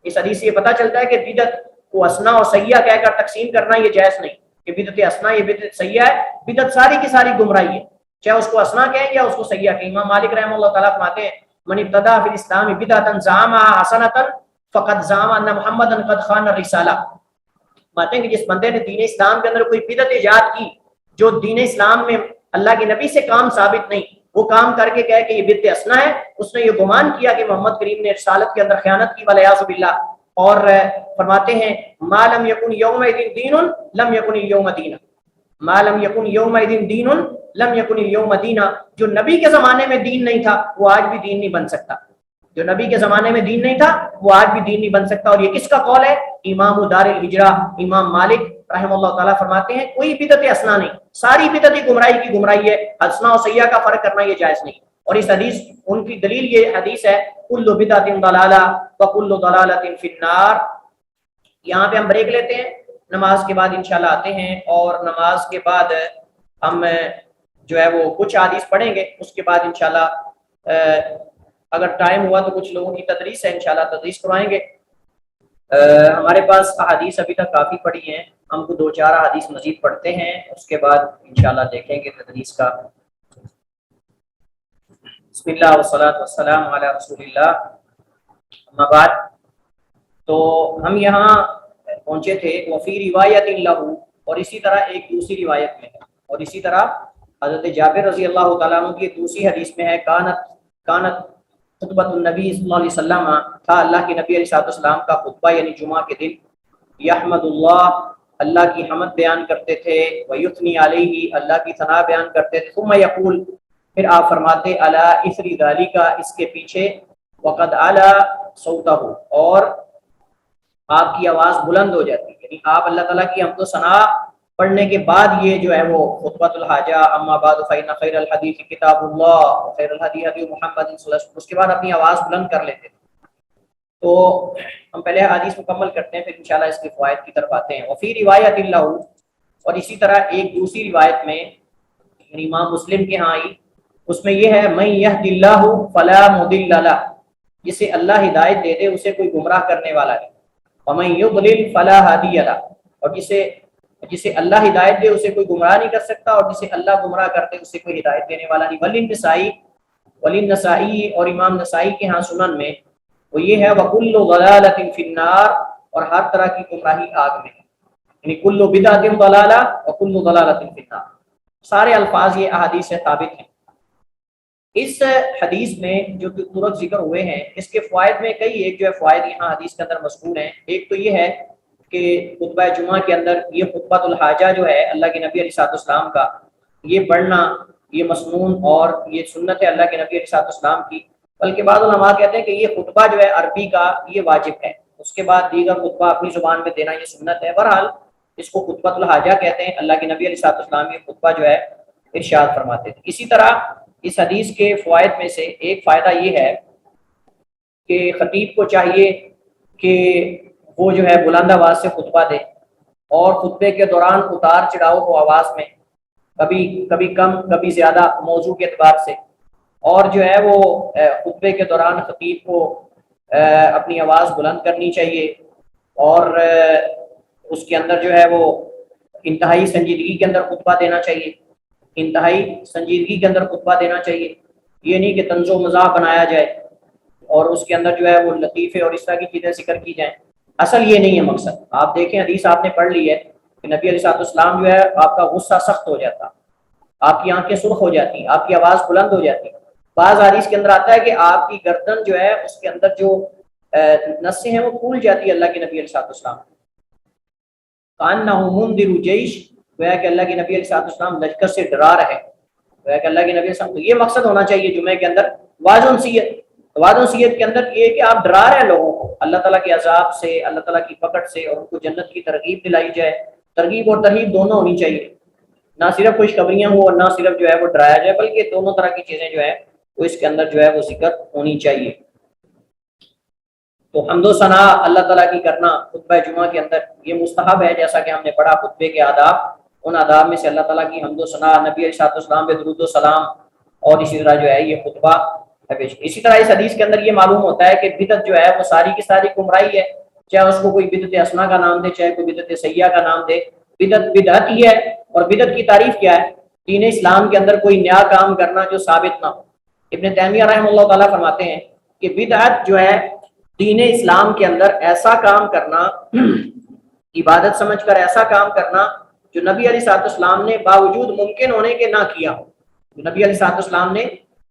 اس حدیث سے یہ پتہ چلتا ہے کہ بدعت کو حسنہ اور سیئہ کہہ کر تقسیم کرنا یہ جائز نہیں، کہ بدعت حسنہ یہ بدعت سیئہ ہے، بدعت ساری کی ساری گمراہی ہے، چاہے اس کو حسنہ کہیں یا اس کو سیئہ کہیں۔ امام مالک رحمہ اللہ تعالیٰ فرماتے ہیں من ابتدع فی الاسلام بدعۃ زعمها حسنۃ فقد زعم ان محمدا قد خان الرسالہ، باتیں کہ جس بندے نے دین اسلام کے اندر کوئی بدعت ایجاد کی جو دین اسلام میں اللہ کے نبی سے کام ثابت نہیں، وہ کام کر کے کہے کہ یہ بدعت حسنہ ہے، اس نے یہ گمان کیا کہ محمد کریم نے رسالت کے اندر خیانت کی، والعیاذ باللہ، اور فرماتے ہیں ما لم یکن یومئذ دین لم یکن الیوم دینا، ما لم یکن یومئذ دین لم یکن الیوم دینا، جو نبی کے زمانے میں دین نہیں تھا وہ آج بھی دین نہیں بن سکتا، جو نبی کے زمانے میں دین نہیں تھا وہ آج بھی دین نہیں بن سکتا۔ اور یہ کس کا قول ہے؟ امام دار الہجرہ امام مالک رحمہ اللہ تعالیٰ فرماتے ہیں کوئی بدعت اسنا نہیں، ساری بدعت گمراہی کی گمراہی ہے، حسنہ و سیئہ کا فرق کرنا یہ جائز نہیں۔ اور اس حدیث ان کی دلیل یہ حدیث ہے کل بدعت ضلالہ وکل ضلالۃ فی النار۔ یہاں پہ ہم بریک لیتے ہیں، نماز کے بعد انشاءاللہ آتے ہیں، اور نماز کے بعد ہم جو ہے وہ کچھ حدیث پڑھیں گے، اس کے بعد انشاءاللہ اگر ٹائم ہوا تو کچھ لوگوں کی تدریس ہے، انشاءاللہ تدریس کروائیں گے۔ ہمارے پاس احادیث ابھی تک کافی پڑھی ہیں، ہم کو 2-4 احادیث مزید پڑھتے ہیں، اس کے بعد انشاءاللہ دیکھیں گے تدریس کا۔ بسم اللہ والصلاۃ والسلام علی رسول اللہ، اما بعد۔ تو ہم یہاں پہنچے تھے وفی روایت لہ، اور اسی طرح ایک دوسری روایت میں ہے، اور اسی طرح حضرت جابر رضی اللہ تعالیٰ عنہ کی دوسری حدیث میں ہے کانت خطبۃ النبی صلی اللہ علیہ وسلم، تھا اللہ کے نبی علیہ السلام کا خطبہ یعنی جمعہ کے دن، یحمد اللہ کی حمد بیان کرتے تھے، ویثنی علیہ اللہ کی ثنا بیان کرتے تھے، ثم یقول پھر آپ فرماتے علی اثر ذالک اس کے پیچھے، وقد علی صوتہ اور آپ کی آواز بلند ہو جاتی ہے، یعنی آپ اللہ تعالیٰ کی حمد و ثنا پڑھنے کے بعد یہ جو ہے وہ خطبۃ الحاجہ اما بعد فإن خیر الحدیث کتاب اللہ وخیر الہدی ہدی محمد صلی اللہ علیہ وسلم، اس کے بعد اپنی آواز بلند کر لیتے تھے۔ تو ہم پہلے حدیث مکمل کرتے ہیں، پھر انشاءاللہ اس کے فوائد کی طرف آتے ہیں۔ وفی روایت اللہ، اور اسی طرح ایک دوسری روایت میں یعنی امام مسلم کے ہاں آئی، اس میں یہ ہے من یہد اللہ فلا مضل لہ، جسے اللہ ہدایت دے دے اسے کوئی گمراہ کرنے والا نہیں، ومن یضلل فلا ہادی لہ، اور جسے اللہ ہدایت دے اسے کوئی گمراہ نہیں کر سکتا، اور جسے اللہ گمراہ کرتے اسے کوئی ہدایت دینے والا نہیں۔ وللنسائی اور امام نسائی کے ہاں سنن میں وہ یہ ہے وکل ضلالۃ فی النار، اور ہر طرح کی گمراہی آگ میں ہے، یعنی کل بدعۃ ضلالہ وکل ضلالۃ فی النار، سارے الفاظ یہ احادیث سے ثابت ہیں۔ اس حدیث میں جو طرق ذکر ہوئے ہیں اس کے فوائد میں کئی ایک جو ہے فوائد یہاں حدیث کے اندر مذکور ہیں۔ ایک تو یہ ہے کہ خطبہ جمعہ کے اندر یہ خطبۃ الحاجہ جو ہے اللہ کے نبی علیہ السلام کا، یہ پڑھنا یہ مسنون اور یہ سنت ہے اللہ کے نبی علیہ السلام کی، بلکہ بعض علماء کہتے ہیں کہ یہ خطبہ جو ہے عربی کا یہ واجب ہے، اس کے بعد دیگر خطبہ اپنی زبان میں دینا یہ سنت ہے۔ بہرحال اس کو خطبۃ الحاجہ کہتے ہیں، اللہ کے نبی علیہ السلام یہ خطبہ جو ہے ارشاد فرماتے تھے۔ اسی طرح اس حدیث کے فوائد میں سے ایک فائدہ یہ ہے کہ خطیب کو چاہیے کہ وہ جو ہے بلند آواز سے خطبہ دے، اور خطبے کے دوران اتار چڑھاؤ ہو آواز میں، کبھی کم کبھی زیادہ موضوع کے اعتبار سے، اور جو ہے وہ خطبے کے دوران خطیب کو اپنی آواز بلند کرنی چاہیے، اور اس کے اندر جو ہے وہ انتہائی سنجیدگی کے اندر خطبہ دینا چاہیے، انتہائی سنجیدگی کے اندر خطبہ دینا چاہیے، یہ نہیں کہ طنز و مزاح بنایا جائے اور اس کے اندر جو ہے وہ لطیفے اور اس طرح کی چیزیں ذکر کی جائیں، اصل یہ نہیں ہے مقصد۔ آپ دیکھیں حدیث آپ نے پڑھ لی ہے کہ نبی علیہ السلام جو ہے آپ کا غصہ سخت ہو جاتا، آپ کی آنکھیں سرخ ہو جاتی، آپ کی آواز بلند ہو جاتی۔ بعض حدیث کے اندر آتا ہے کہ آپ کی گردن جو ہے اس کے اندر جو نسیں ہیں وہ پھول جاتی ہے اللہ کے نبی علیہ السلام، کأنہ منذر جیش، گویا کہ اللہ کے نبی علیہ السلام لشکر سے ڈرا رہے، گویا کہ اللہ کے نبی علیہ السلام، یہ مقصد ہونا چاہیے جمعے کے اندر۔ واعظ و نصیحت کے اندر یہ کہ آپ ڈرا رہے ہیں لوگوں کو اللہ تعالیٰ کے عذاب سے، اللہ تعالیٰ کی پکڑ سے، اور ان کو جنت کی ترغیب دلائی جائے۔ ترغیب اور ترہیب دونوں ہونی چاہیے، نہ صرف خوشخبریاں ہوں اور نہ صرف جو ہے وہ ڈرایا جائے، بلکہ دونوں طرح کی چیزیں جو ہے وہ اس کے اندر جو ہے وہ ذکر ہونی چاہیے۔ تو حمد و ثنا اللہ تعالیٰ کی کرنا خطبہ جمعہ کے اندر یہ مستحب ہے، جیسا کہ ہم نے پڑھا خطبے کے آداب، ان آداب میں سے اللہ تعالیٰ کی حمد و ثنا، نبی علیہ السلام پہ درود و سلام، اور اسی طرح جو ہے یہ خطبہ ہے۔ اسی طرح اس حدیث کے اندر یہ معلوم ہوتا ہے کہ بدعت جو ہے وہ ساری کی ساری گمراہی ہے، چاہے اس کو کوئی بدعت حسنہ کا نام دے، چاہے کوئی بدعت سیئہ کا نام دے، بدعت ہی ہے۔ اور بدعت کی تعریف کیا ہے؟ دین اسلام کے اندر کوئی نیا کام کرنا جو ثابت نہ ہو۔ ابن تیمیہ رحمہ اللہ تعالیٰ فرماتے ہیں کہ بدعت جو ہے دین اسلام کے اندر ایسا کام کرنا، عبادت سمجھ کر ایسا کام کرنا جو نبی علیہ السلام نے باوجود ممکن ہونے کے نہ کیا ہو، جو نبی علیہ السلام نے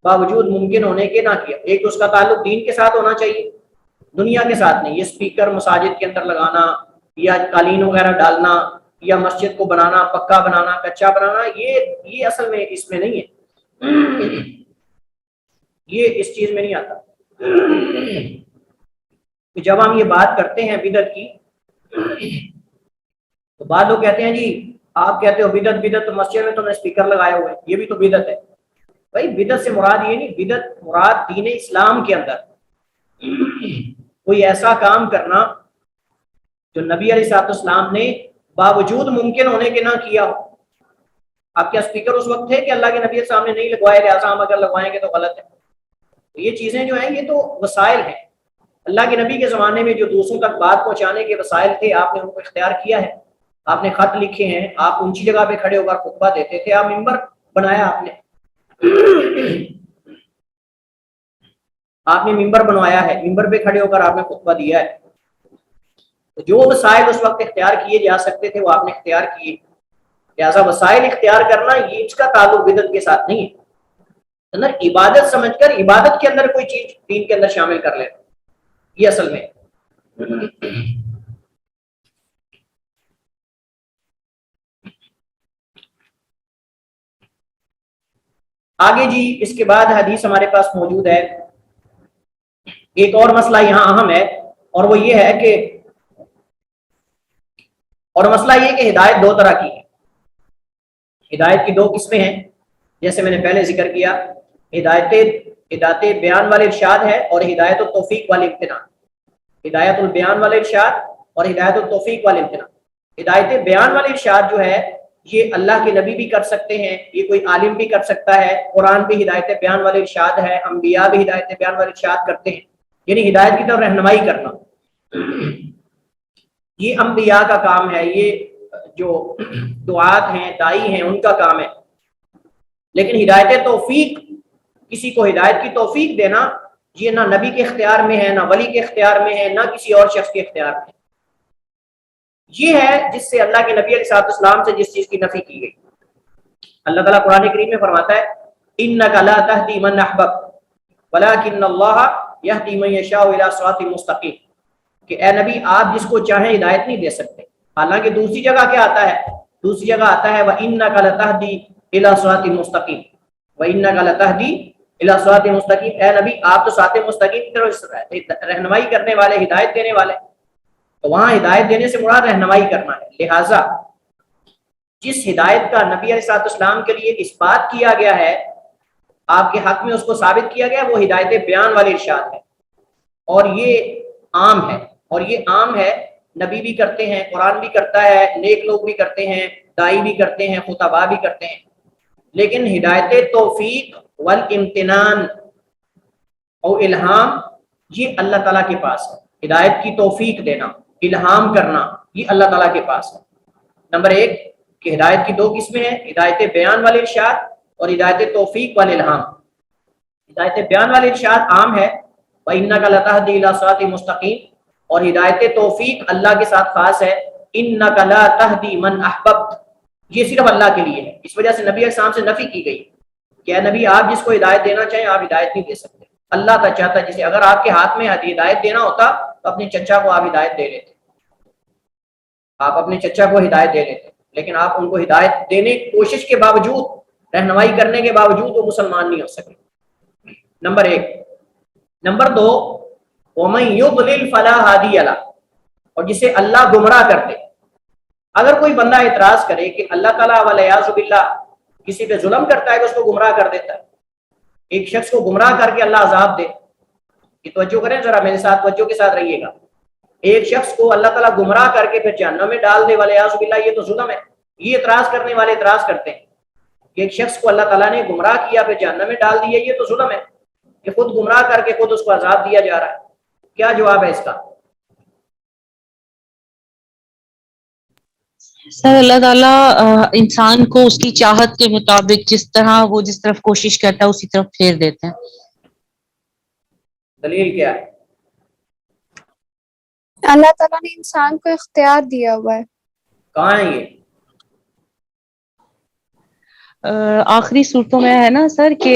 باوجود ممکن ہونے کے نہ کیا۔ ایک تو اس کا تعلق دین کے ساتھ ہونا چاہیے، دنیا کے ساتھ نہیں. یہ اسپیکر مساجد کے اندر لگانا یا قالین وغیرہ ڈالنا یا مسجد کو بنانا، پکا بنانا، کچا بنانا، یہ اصل میں اس میں نہیں ہے، یہ اس چیز میں نہیں آتا. جب ہم یہ بات کرتے ہیں بدعت کی تو بعض لوگ کہتے ہیں جی آپ کہتے ہو بدعت تو مسجد میں تم نے اسپیکر لگائے ہوئے، یہ بھی تو بدعت ہے. بھائی بدعت سے مراد یہ نہیں، بدعت مراد دین اسلام کے اندر کوئی ایسا کام کرنا جو نبی علیہ الصلوۃ والسلام نے باوجود ممکن ہونے کے نہ کیا ہو. آپ کے اسپیکر اس وقت تھے کہ اللہ کے نبی کے سامنے نہیں لگوائے، لہٰذا ہم اگر لگوائیں گے تو غلط ہے. یہ چیزیں جو ہیں یہ تو وسائل ہیں. اللہ کے نبی کے زمانے میں جو دوسروں تک بات پہنچانے کے وسائل تھے آپ نے ان کو اختیار کیا ہے. آپ نے خط لکھے ہیں، آپ اونچی جگہ پہ کھڑے ہو کر خطبہ دیتے تھے، آپ ممبر بنایا آپ نے ممبر بنوایا ہے، ممبر پہ کھڑے ہو کر آپ نے خطبہ دیا ہے. جو وسائل اس وقت اختیار کیے جا سکتے تھے وہ آپ نے اختیار کیے. لہٰذا وسائل اختیار کرنا یہ اس کا تعلق بدعت کے ساتھ نہیں ہے. اندر عبادت سمجھ کر عبادت کے اندر کوئی چیز دین کے اندر شامل کر لینا، یہ اصل میں آگے جی. اس کے بعد حدیث ہمارے پاس موجود ہے. ایک اور مسئلہ یہاں اہم ہے اور وہ یہ ہے کہ مسئلہ یہ کہ ہدایت دو طرح کی ہے. ہدایت کی دو قسمیں ہیں جیسے میں نے پہلے ذکر کیا. ہدایت بیان والے ارشاد ہے اور ہدایت التوفیق والے امتنان. ہدایت البیان والے ارشاد اور ہدایت التوفیق والے امتنان. ہدایت بیان والے ارشاد جو ہے یہ اللہ کے نبی بھی کر سکتے ہیں، یہ کوئی عالم بھی کر سکتا ہے. قرآن بھی ہدایت بیان والے ارشاد ہے، انبیاء بھی ہدایت بیان والے ارشاد کرتے ہیں، یعنی ہدایت کی طرف رہنمائی کرنا. یہ انبیاء کا کام ہے، یہ جو دعات ہیں دائی ہیں ان کا کام ہے. لیکن ہدایت توفیق، کسی کو ہدایت کی توفیق دینا، یہ نہ نبی کے اختیار میں ہے، نہ ولی کے اختیار میں ہے، نہ کسی اور شخص کے اختیار میں ہے. یہ ہے جس سے اللہ کے نبی علیہ السلام سے جس چیز کی نفی کی گئی. اللہ تعالیٰ قرآن کریم میں فرماتا ہے اِنَّكَ لَا تَهْدِي مَنْ أَحْبَبْتَ وَلَكِنَّ اللَّهَ يَهْدِي مَن يَشَاءُ إِلَىٰ صِرَاطٍ مُسْتَقِيمٍ. کہ اے نبی آپ جس کو چاہیں ہدایت نہیں دے سکتے. حالانکہ دوسری جگہ کیا آتا ہے؟ دوسری جگہ آتا ہے وَإِنَّكَ لَتَهْدِي إِلَىٰ صِرَاطٍ مُسْتَقِيمٍ. وَإِنَّكَ لَتَهْدِي إِلَىٰ صِرَاطٍ مُسْتَقِيمٍ. اے نبی آپ تو صراط مستقیم کی طرف رہنمائی کرنے والے، ہدایت دینے والے. تو وہاں ہدایت دینے سے مراد رہنمائی کرنا ہے. لہٰذا جس ہدایت کا نبی علیہ السلام کے لیے اس بات کیا گیا ہے، آپ کے حق میں اس کو ثابت کیا گیا، وہ ہدایت بیان والے ارشاد ہے. اور یہ عام ہے، اور یہ عام ہے، نبی بھی کرتے ہیں، قرآن بھی کرتا ہے، نیک لوگ بھی کرتے ہیں، دائی بھی کرتے ہیں، خطباء بھی کرتے ہیں. لیکن ہدایت توفیق والامتنان اور الہام یہ اللہ تعالیٰ کے پاس ہے. ہدایت کی توفیق دینا، الہام کرنا، یہ اللہ تعالیٰ کے پاس ہے. نمبر ایک کہ ہدایت کی دو قسمیں ہیں، ہدایت بیان والے ارشاد اور ہدایت توفیق والے الہام. ہدایت بیان والے ارشاد عام ہے وَإِنَّكَ لَتَهْدِي إِلَىٰ صِرَاطٍ مُسْتَقِيمٍ، اور ہدایت توفیق اللہ کے ساتھ خاص ہے إِنَّكَ لَا تَهْدِي مَنْ أَحْبَبْتَ. یہ صرف اللہ کے لیے ہے. اس وجہ سے نبی علیہ السلام سے نفی کی گئی کہ اے نبی آپ جس کو ہدایت دینا چاہیں آپ ہدایت نہیں دے سکتے. اللہ کا چاہتا ہے، جسے اگر آپ کے ہاتھ میں ہدایت دینا ہوتا تو اپنے چچا کو آپ ہدایت دے لیتے، آپ اپنے چچا کو ہدایت دے لیتے. لیکن آپ ان کو ہدایت دینے کی کوشش کے باوجود، رہنمائی کرنے کے باوجود وہ مسلمان نہیں ہو سکے. نمبر ایک. نمبر دو وَمَن يُضْلِلْ فَلَا هَادِيَ لَهُ، اور جسے اللہ گمراہ کر دے. اگر کوئی بندہ اعتراض کرے کہ اللہ تعالیٰ وَالْعِيَاذُ بِاللَّهِ کسی پہ ظلم کرتا ہے کہ اس کو گمراہ کر دیتا ہے، ایک شخص کو گمراہ کر کے اللہ عذاب دے. یہ توجہ کریں ذرا، میرے ساتھ توجہ کے ساتھ رہیے گا. ایک شخص کو اللہ تعالیٰ گمراہ کر کے پھر جہنم میں ڈال دے وَالْعِيَاذُ بِاللَّهِ، یہ تو ظلم ہے. یہ اعتراض کرنے والے اعتراض کرتے ہیں کہ ایک شخص کو اللہ تعالیٰ نے گمراہ کیا پھر جہنم میں ڈال دیا، یہ تو ظلم ہے کہ خود گمراہ کر کے خود اس کو عذاب دیا جا رہا ہے. کیا جواب ہے اس کا؟ سر اللہ تعالیٰ انسان کو اس کی چاہت کے مطابق جس طرح وہ جس طرف کوشش کرتا ہے اسی طرف پھیر دیتے ہیں. دلیل کیا ہے؟ اللہ تعالیٰ نے انسان کو اختیار دیا ہوا ہے. کہاں ہے یہ؟ آخری صورتوں میں ہے نا سر کہ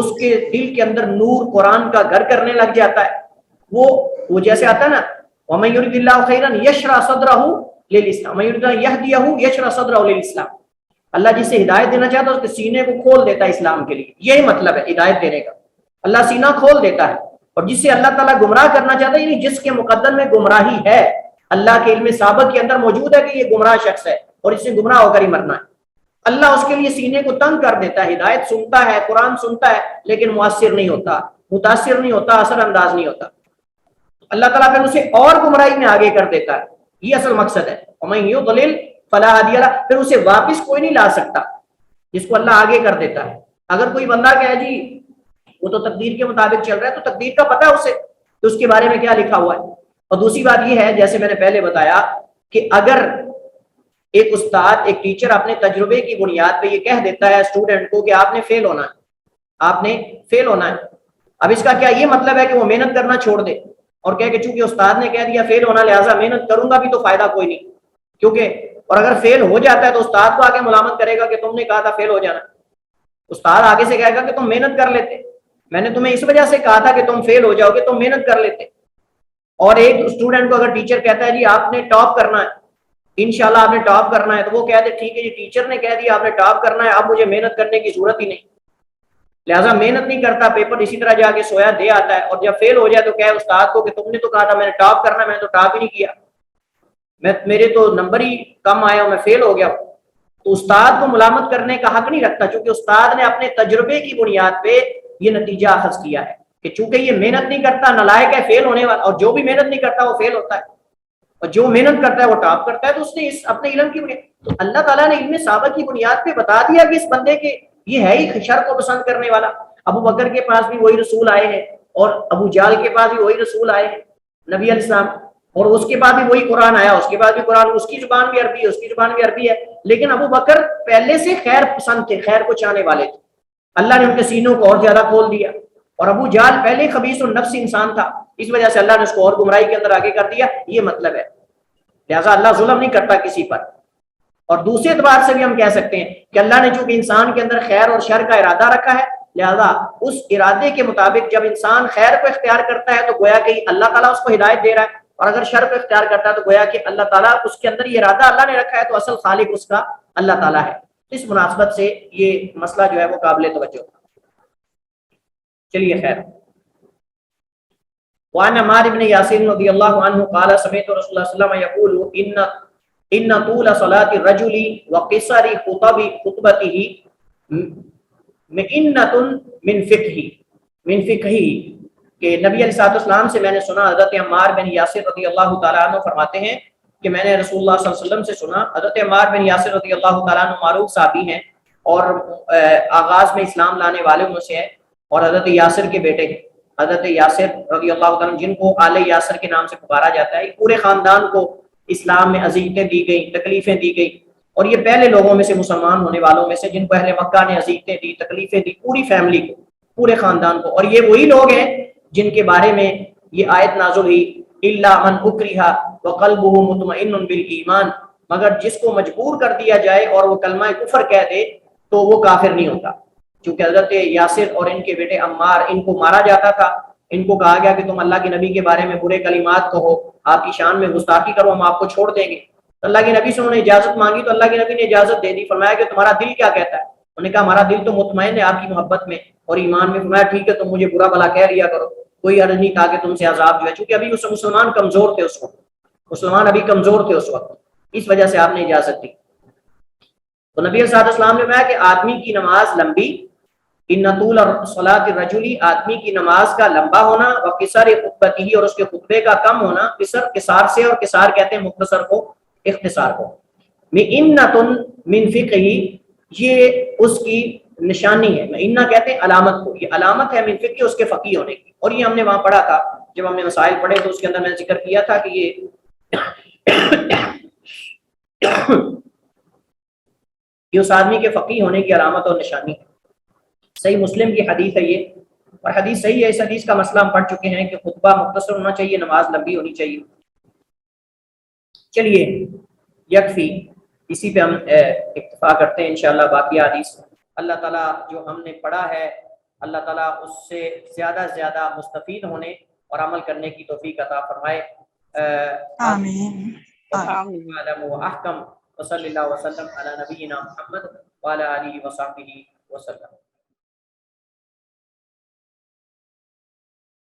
اس کے دل کے اندر نور قرآن کا گھر کرنے لگ جاتا ہے. وہ جیسے آتا ہے نا وَمَن يُرِدِ اللَّهُ خَيْرًا يَشْرَحْ صَدْرَهُ لِلْإِسْلَامِ وَمَن يُرِدْ أَن يَهْدِيَهُ يَشْرَحْ صَدْرَهُ لِلْإِسْلَامِ. اللہ جسے ہدایت دینا چاہتا ہے اس کے سینے کو کھول دیتا ہے اسلام کے لیے. یہی مطلب ہے ہدایت دینے کا, اللہ سینہ کھول دیتا ہے. اور جسے اللہ تعالیٰ گمراہ کرنا چاہتا ہے, یعنی جس کے مقدر میں گمراہی ہے, اللہ کے علم سابق کے اندر موجود ہے کہ یہ گمراہ شخص ہے اور اس نے گمراہ ہو کر ہی مرنا ہے, اللہ اس کے لیے سینے کو تنگ کر دیتا ہے. ہدایت سنتا ہے, قرآن سنتا ہے, لیکن مؤثر نہیں ہوتا, متاثر نہیں ہوتا, اثر انداز نہیں ہوتا. اللہ تعالیٰ پھر اسے اور گمراہی میں آگے کر دیتا ہے. یہ اصل مقصد ہے. وَمَن يُضْلِلْ فَلَا هَادِيَ لَهُ, پھر اسے واپس کوئی نہیں لا سکتا جس کو اللہ آگے کر دیتا ہے. اگر کوئی بندہ کہے جی وہ تو تقدیر کے مطابق چل رہا ہے, تو تقدیر کا پتہ ہے اسے کہ اس کے بارے میں کیا لکھا ہوا ہے. اور دوسری بات یہ ہے, جیسے میں نے پہلے بتایا, کہ اگر ایک استاد, ایک ٹیچر اپنے تجربے کی بنیاد پہ یہ کہہ دیتا ہے اسٹوڈنٹ کو کہ آپ نے فیل ہونا ہے, آپ نے فیل ہونا ہے, اب اس کا کیا یہ مطلب ہے کہ وہ محنت کرنا چھوڑ دے اور کہے کہ چونکہ استاد نے کہہ دیا فیل ہونا لہٰذا محنت کروں گا بھی تو فائدہ کوئی نہیں, کیونکہ اور اگر فیل ہو جاتا ہے تو استاد کو آگے ملامت کرے گا کہ تم نے کہا تھا فیل ہو جانا. استاد آگے سے کہے گا کہ تم محنت کر لیتے, میں نے تمہیں اس وجہ سے کہا تھا کہ تم فیل ہو جاؤ گے, تم محنت کر لیتے. اور ایک اسٹوڈنٹ کو اگر ٹیچر کہتا ہے جی آپ نے ٹاپ کرنا ہے, انشاءاللہ آپ نے ٹاپ کرنا ہے, تو وہ کہتے ٹھیک ہے جی ٹیچر نے کہہ دیا آپ نے ٹاپ کرنا ہے, اب مجھے محنت کرنے کی ضرورت ہی نہیں, لہٰذا محنت نہیں کرتا, پیپر اسی طرح جا کے سویا دے آتا ہے. اور جب فیل ہو جائے تو کہے استاد کو کہ تم نے تو کہا تھا میں نے ٹاپ کرنا ہے, میں نے تو ٹاپ ہی نہیں کیا, میرے تو نمبر ہی کم آیا اور میں فیل ہو گیا. تو استاد کو ملامت کرنے کا حق نہیں رکھتا, چونکہ استاد نے اپنے تجربے کی بنیاد پہ یہ نتیجہ اخذ کیا ہے کہ چونکہ یہ محنت نہیں کرتا, نالائق ہے, فیل ہونے والا, اور جو بھی محنت نہیں کرتا وہ فیل ہوتا ہے, اور جو محنت کرتا ہے وہ ٹاپ کرتا ہے. تو اس نے اس اپنے علم کی بنیاد, تو اللہ تعالیٰ نے علم سابق کی بنیاد پہ بتا دیا کہ اس بندے کے یہ ہے ہی شر کو پسند کرنے والا. ابو بکر کے پاس بھی وہی رسول آئے ہیں, اور ابو جال کے پاس بھی وہی رسول آئے ہیں, نبی علیہ السلام, اور اس کے بعد بھی وہی قرآن آیا, اس کے بعد بھی قرآن, اس کی زبان بھی عربی ہے, اس کی زبان بھی عربی ہے. لیکن ابو بکر پہلے سے خیر پسند تھے, خیر کو چاہنے والے تھے, اللہ نے ان کے سینوں کو اور زیادہ کھول دیا. اور ابو جال پہلے خبیث النفس انسان تھا, اس وجہ سے اللہ نے اس کو اور گمراہی کے اندر آگے کر دیا. یہ مطلب ہے, لہٰذا اللہ ظلم نہیں کرتا کسی پر. اور دوسرے اعتبار سے بھی ہم کہہ سکتے ہیں کہ اللہ نے چونکہ انسان کے اندر خیر اور شر کا ارادہ رکھا ہے, لہذا اس ارادے کے مطابق جب انسان خیر کو اختیار کرتا ہے تو گویا کہ اللہ تعالیٰ اس کو ہدایت دے رہا ہے, اور اگر شر کو اختیار کرتا ہے تو گویا کہ اللہ تعالیٰ اس کے اندر یہ ارادہ اللہ نے رکھا ہے, تو اصل خالق اس کا اللہ تعالیٰ ہے. اس مناسبت سے یہ مسئلہ جو ہے وہ قابل توجہ. چلیے خیر. وعن عمار بن یاسر رضی اللہ عنہ قال سمعت رسول اللہ صلی اللہ علیہ وسلم یقول ان طول صلاة الرجل وقصر خطبته مئنۃ من فقہ کہ نبی علیہ السلام سے میں نے سنا, حضرت عمار بن یاسر رضی اللہ تعالیٰ عنہ فرماتے ہیں کہ میں نے رسول اللہ صلی اللہ علیہ وسلم سے سنا. حضرت عمار بن یاسر رضی اللہ تعالیٰ عنہ معروف صحابی ہیں اور آغاز میں اسلام لانے والوں میں سے ہیں, اور حضرت یاسر کے بیٹے ہیں, حضرت یاسر رضی اللہ تعالیٰ عنہ جن کو آل یاسر کے نام سے پکارا جاتا ہے. پورے خاندان کو اسلام میں اذیتیں دی گئیں, تکلیفیں دی گئی, اور یہ پہلے لوگوں میں سے, مسلمان ہونے والوں میں سے جن کو اہل مکہ نے اذیتیں دی, تکلیفیں دی, پوری فیملی کو, پورے خاندان کو. اور یہ وہی لوگ ہیں جن کے بارے میں یہ آیت نازل ہوئی الا من اکرہ وقلبہ مطمئن بالایمان, مگر جس کو مجبور کر دیا جائے اور وہ کلمہ کفر کہہ دے تو وہ کافر نہیں ہوتا. چونکہ حضرت یاسر اور ان کے بیٹے عمار, ان کو مارا جاتا تھا, ان کو کہا گیا کہ تم اللہ کے نبی کے بارے میں برے کلمات کہو, آپ کی شان میں گستاخی کرو, ہم آپ کو چھوڑ دیں گے. اللہ کے نبی سے انہوں نے اجازت مانگی تو اللہ کے نبی نے اجازت دے دی. فرمایا کہ تمہارا دل کیا کہتا ہے؟ انہوں نے کہا ہمارا دل تو مطمئن ہے آپ کی محبت میں اور ایمان میں. فرمایا ٹھیک ہے تم مجھے برا بھلا کہہ لیا کرو, کوئی حرج نہیں. کہا کہ تم سے عذاب جو ہے, چونکہ ابھی مسلمان کمزور تھے اس وقت, مسلمان ابھی کمزور تھے اس وقت, اس وجہ سے آپ نے اجازت دی. تو نبی صلی اللہ علیہ وسلم نے کہا کہ آدمی کی نماز لمبی, ان طول صلاۃ الرجل, آدمی کی نماز کا لمبا ہونا, وقصر خطبتہ, اور اس کے خطبے کا کم ہونا. قصار سے, اور قصار کہتے ہیں مختصر کو, اختصار کو. مئنۃ من فقہ, یہ اس کی نشانی ہے. مئنہ کہتے ہیں علامت کو, یہ علامت ہے من فقہ, اس کے فقیہ ہونے کی. اور یہ ہم نے وہاں پڑھا تھا جب ہم نے مسائل پڑھے تو اس کے اندر میں نے ذکر کیا تھا کہ یہ اس آدمی کے فقیہ ہونے کی علامت اور نشانی ہے. صحیح مسلم کی حدیث ہے یہ, اور حدیث صحیح ہے. اس حدیث کا مسئلہ ہم پڑھ چکے ہیں کہ خطبہ مختصر ہونا چاہیے, نماز لمبی ہونی چاہیے. چلیے یکفی, اسی پہ ہم اکتفا کرتے ہیں انشاءاللہ. باقی حدیث اللہ تعالیٰ جو ہم نے پڑھا ہے اللہ تعالیٰ اس سے زیادہ سے زیادہ مستفید ہونے اور عمل کرنے کی توفیق عطا فرمائے. آمین. اعلم و احکم. وصلی اللہ وسلم علی نبینا محمد وعلی آلہ وصحبہ وسلم.